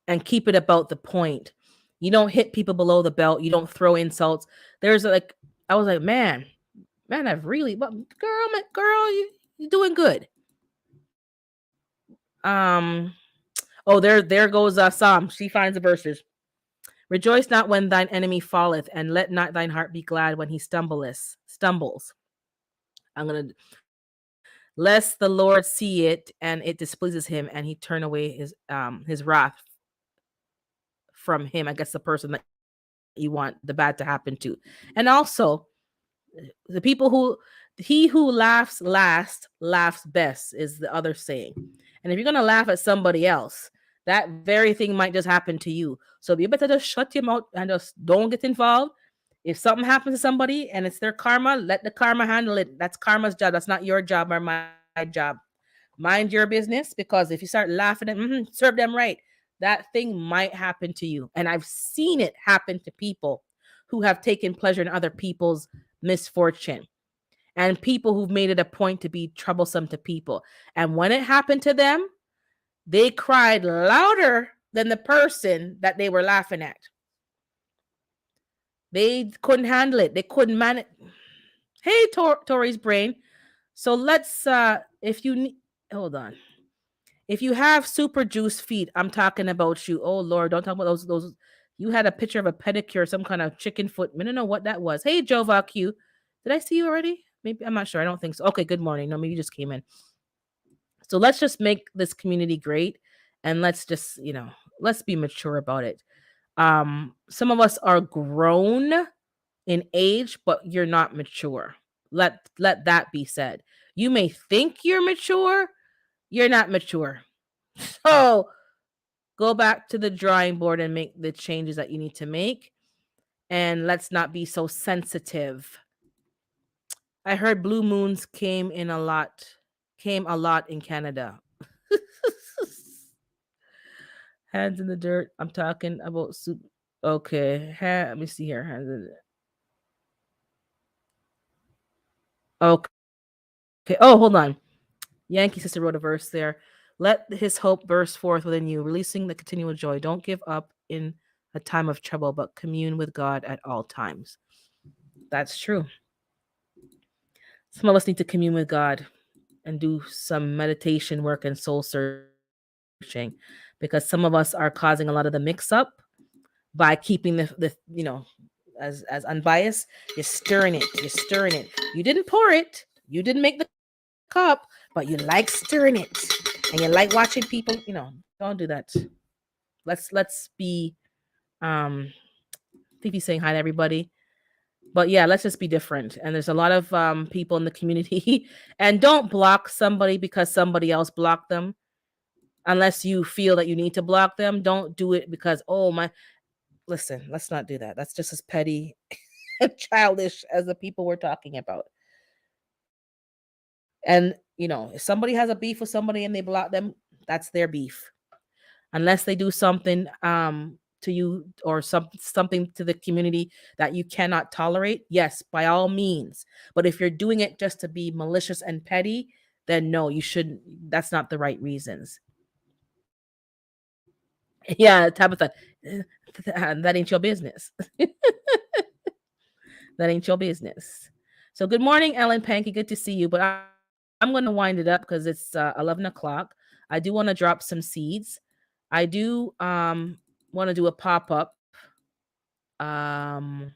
and keep it about the point. You don't hit people below the belt. You don't throw insults. I was like, man, I've really, but girl, you doing good. Oh, there goes Psalm. She finds the verses. Rejoice not when thine enemy falleth, and let not thine heart be glad when he stumbles. I'm gonna, lest the Lord see it and it displeases him, and he turn away his wrath from him. I guess the person that you want the bad to happen to. And also, The people who he who laughs last laughs best is the other saying. And if you're gonna laugh at somebody else, that very thing might just happen to you. So you better just shut your mouth and just don't get involved. If something happens to somebody and it's their karma, let the karma handle it. That's karma's job. That's not your job or my job. Mind your business, because if you start laughing at serve them right, that thing might happen to you. And I've seen it happen to people who have taken pleasure in other people's misfortune, and people who've made it a point to be troublesome to people. And when it happened to them, they cried louder than the person that they were laughing at. They couldn't handle it. They couldn't manage. Hey, Tori's brain. So let's, if you need, hold on. If you have super juice feet, I'm talking about you. Oh Lord, don't talk about those. You had a picture of a pedicure, some kind of chicken foot. I don't know what that was. Hey, Jova Q. Did I see you already? Maybe I'm not sure. I don't think so. Okay, good morning. No, maybe you just came in. So let's just make this community great, and let's just, let's be mature about it. Some of us are grown in age, but you're not mature. Let that be said. You may think you're mature, you're not mature. So go back to the drawing board and make the changes that you need to make. And let's not be so sensitive. I heard blue moons came a lot in Canada. Hands in the dirt. I'm talking about soup. Okay. Let me see here. Hands in the... Okay. Oh, hold on. Yankee sister wrote a verse there. Let his hope burst forth within you, releasing the continual joy. Don't give up in a time of trouble, but commune with God at all times. That's true. Some of us need to commune with God and do some meditation work and soul searching, because some of us are causing a lot of the mix up by keeping as unbiased. You're stirring it. You didn't pour it. You didn't make the cup, but you like stirring it, and you like watching people. Don't do that. Let's be Fifi saying hi to everybody. But yeah, let's just be different. And there's a lot of people in the community. And don't block somebody because somebody else blocked them. Unless you feel that you need to block them, don't do it because, oh my, listen, let's not do that. That's just as petty and childish as the people we're talking about. And, if somebody has a beef with somebody and they block them, that's their beef. Unless they do something to you or something to the community that you cannot tolerate, yes, by all means. But if you're doing it just to be malicious and petty, then no, you shouldn't. That's not the right reasons. Yeah, Tabitha, that ain't your business. That ain't your business. So good morning, Ellen Panky. Good to see you. But I'm going to wind it up because it's 11 o'clock. I do want to drop some seeds. I do want to do a pop-up. I'm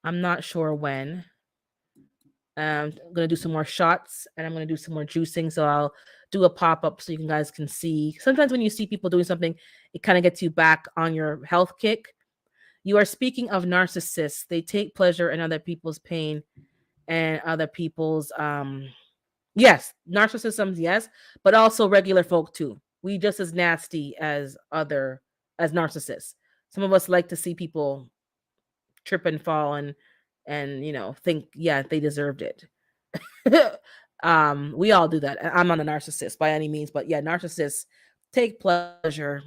not sure when. I'm going to do some more shots and I'm going to do some more juicing. So I'll do a pop-up so you guys can see. Sometimes when you see people doing something, it kind of gets you back on your health kick. You are speaking of narcissists. They take pleasure in other people's pain and other people's, yes, narcissism, yes, but also regular folk too. We just as nasty as narcissists. Some of us like to see people trip and fall and think, yeah, they deserved it. We all do that. I'm not a narcissist by any means, but yeah, narcissists take pleasure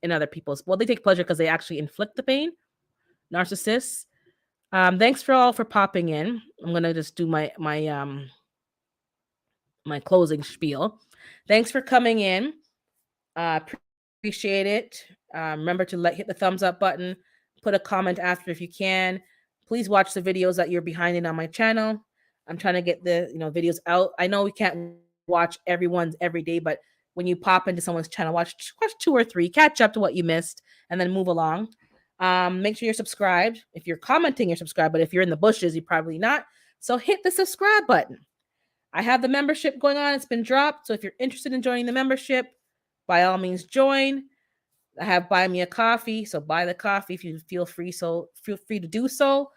in other people's, well, they take pleasure because they actually inflict the pain. Narcissists. Thanks for all for popping in. I'm gonna just do my closing spiel. Thanks for coming in. Appreciate it. Remember to hit the thumbs up button. Put a comment after if you can. Please watch the videos that you're behind in on my channel. I'm trying to get the videos out. I know we can't watch everyone's every day, but when you pop into someone's channel, watch 2 or 3, catch up to what you missed, and then move along. Make sure you're subscribed. If you're commenting, you're subscribed, but if you're in the bushes, you're probably not. So hit the subscribe button. I have the membership going on. It's been dropped. So if you're interested in joining the membership, by all means, join. I have buy me a coffee. So buy the coffee if you feel free to do so.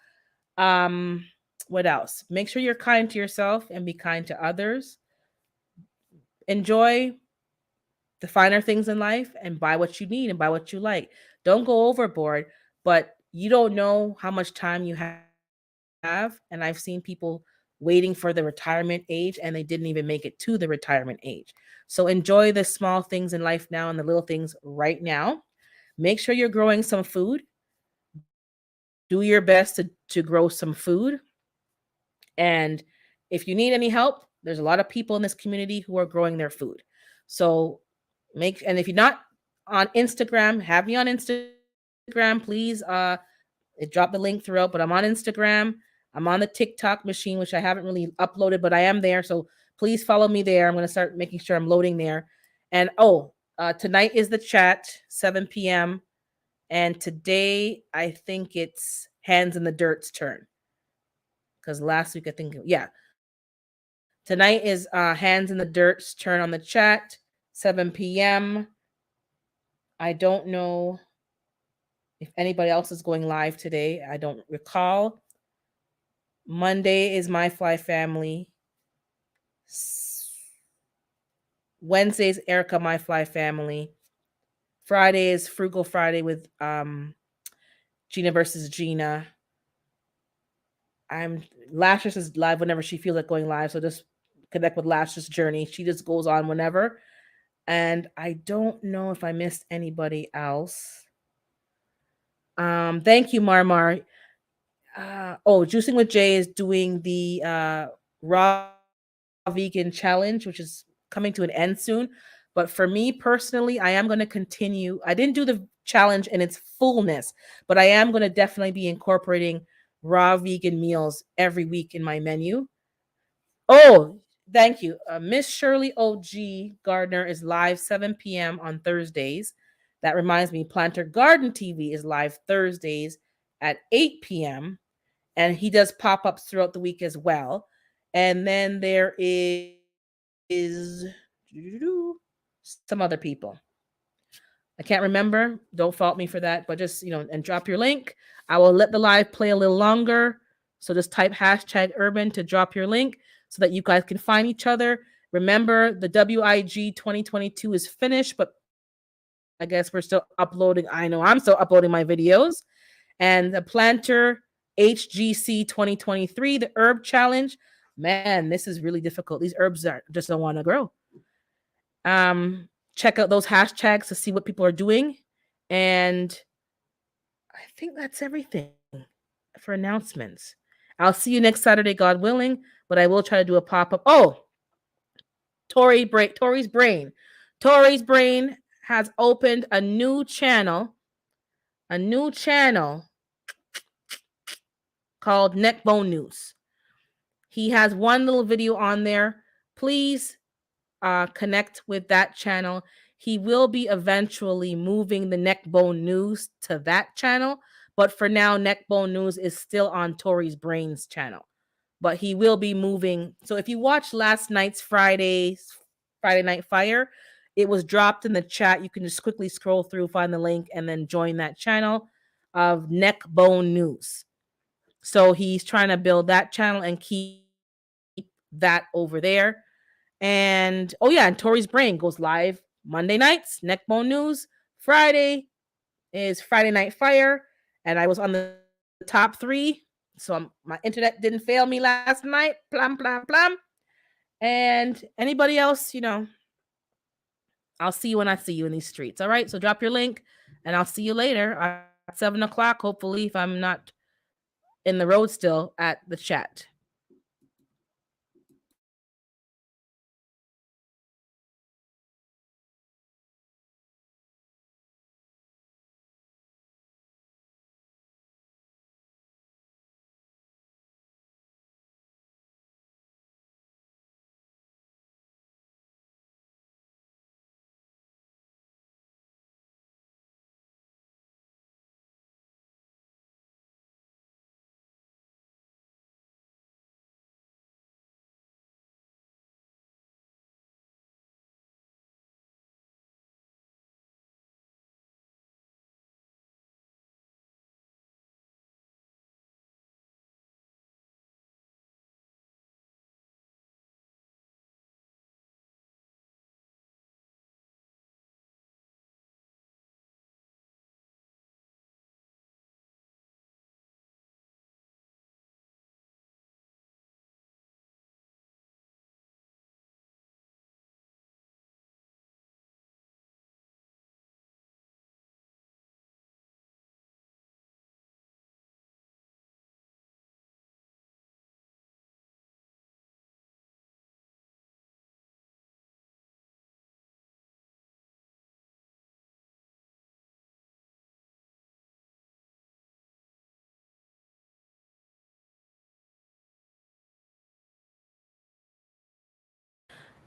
What else? Make sure you're kind to yourself and be kind to others. Enjoy the finer things in life and buy what you need and buy what you like. Don't go overboard, but you don't know how much time you have. And I've seen people waiting for the retirement age and they didn't even make it to the retirement age. So enjoy the small things in life now and the little things right now. Make sure you're growing some food. Do your best to grow some food. And if you need any help, there's a lot of people in this community who are growing their food. So and if you're not on Instagram, have me on Instagram, please. It dropped the link throughout, but I'm on Instagram. I'm on the TikTok machine, which I haven't really uploaded, but I am there. So please follow me there. I'm going to start making sure I'm loading there. And tonight is the chat, 7 p.m. And today I think it's Hands in the Dirt's turn. Because last week I think, yeah. Tonight is Hands in the Dirt's turn on the chat, 7 p.m. I don't know if anybody else is going live today. I don't recall. Monday is My Fly Family. Wednesday is Erica My Fly Family. Friday is Frugal Friday with Gina versus Gina. Lashes is live whenever she feels like going live. So just connect with Lashes Journey. She just goes on whenever. And I don't know if I missed anybody else. Thank you, Marmar. Juicing with Jay is doing the raw vegan challenge, which is coming to an end soon. But for me personally, I am going to continue. I didn't do the challenge in its fullness, but I am going to definitely be incorporating raw vegan meals every week in my menu. Oh, thank you. Miss Shirley OG Gardner is live 7 p.m. on Thursdays. That reminds me, Planter Garden TV is live Thursdays at 8 p.m. And he does pop ups throughout the week as well. And then there is some other people. I can't remember. Don't fault me for that, but just, and drop your link. I will let the live play a little longer. So just type hashtag urban to drop your link so that you guys can find each other. Remember, the WIG 2022 is finished, but I guess we're still uploading. I know I'm still uploading my videos. And the Planter HGC 2023, the herb challenge. Man, this is really difficult. These herbs just don't want to grow. Check out those hashtags to see what people are doing. And I think that's everything for announcements. I'll see you next Saturday, God willing, but I will try to do a pop-up. Oh, Tori's Brain. Tori's Brain has opened a new channel called Neckbone News. He has one little video on there. Please connect with that channel. He will be eventually moving the Neckbone News to that channel, but for now, Neckbone News is still on Tori's Brains channel. But he will be moving. So if you watched last night's Friday Night Fire, it was dropped in the chat. You can just quickly scroll through, find the link, and then join that channel of Neckbone News. So he's trying to build that channel and keep that over there. And and Tori's Brain goes live Monday nights, Neckbone News. Friday is Friday Night Fire. And I was on the top 3. So my internet didn't fail me last night. Plum, plum, plum. And anybody else, I'll see you when I see you in these streets. All right. So drop your link and I'll see you later at 7 o'clock. Hopefully, if I'm not in the road still at the chat.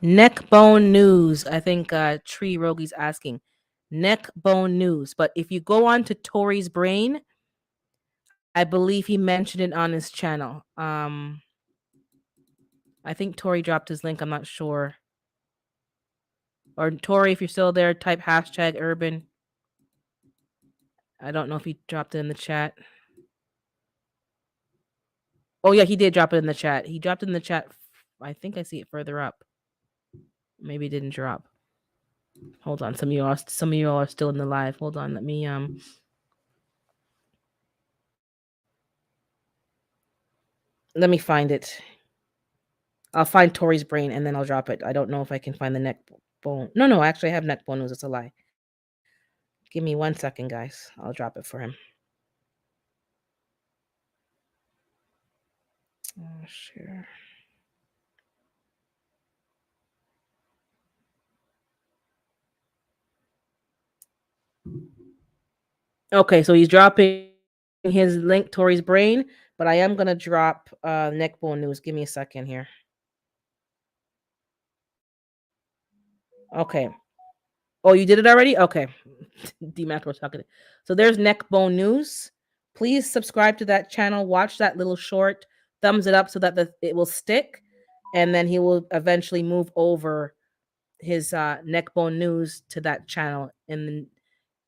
Neck bone news. I think Tree Rogi's asking. Neck bone news. But if you go on to Tori's brain, I believe he mentioned it on his channel. I think Tori dropped his link. I'm not sure. Or Tori, if you're still there, type hashtag urban. I don't know if he dropped it in the chat. Oh yeah, he did drop it in the chat. He dropped it in the chat. I think I see it further up. Maybe it didn't drop. Hold on. Some of you all are still in the live. Hold on. Let me find it. I'll find Tori's brain and then I'll drop it. I don't know if I can find the neck bone. No, actually I have neck bone news. It's a lie. Give me 1 second, guys. I'll drop it for him. Sure. Okay, so he's dropping his link, Tori's brain, but I am gonna drop neck bone news. Give me a second here. Okay. Oh, you did it already? Okay. D Macro talking. So there's neck bone news. Please subscribe to that channel. Watch that little short. Thumbs it up so that it will stick, and then he will eventually move over his neck bone news to that channel, and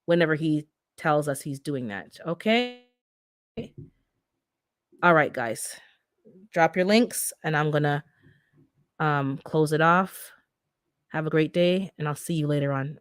whenever he tells us he's doing that. Okay. All right, guys. Drop your links, and I'm gonna close it off. Have a great day, and I'll see you later on.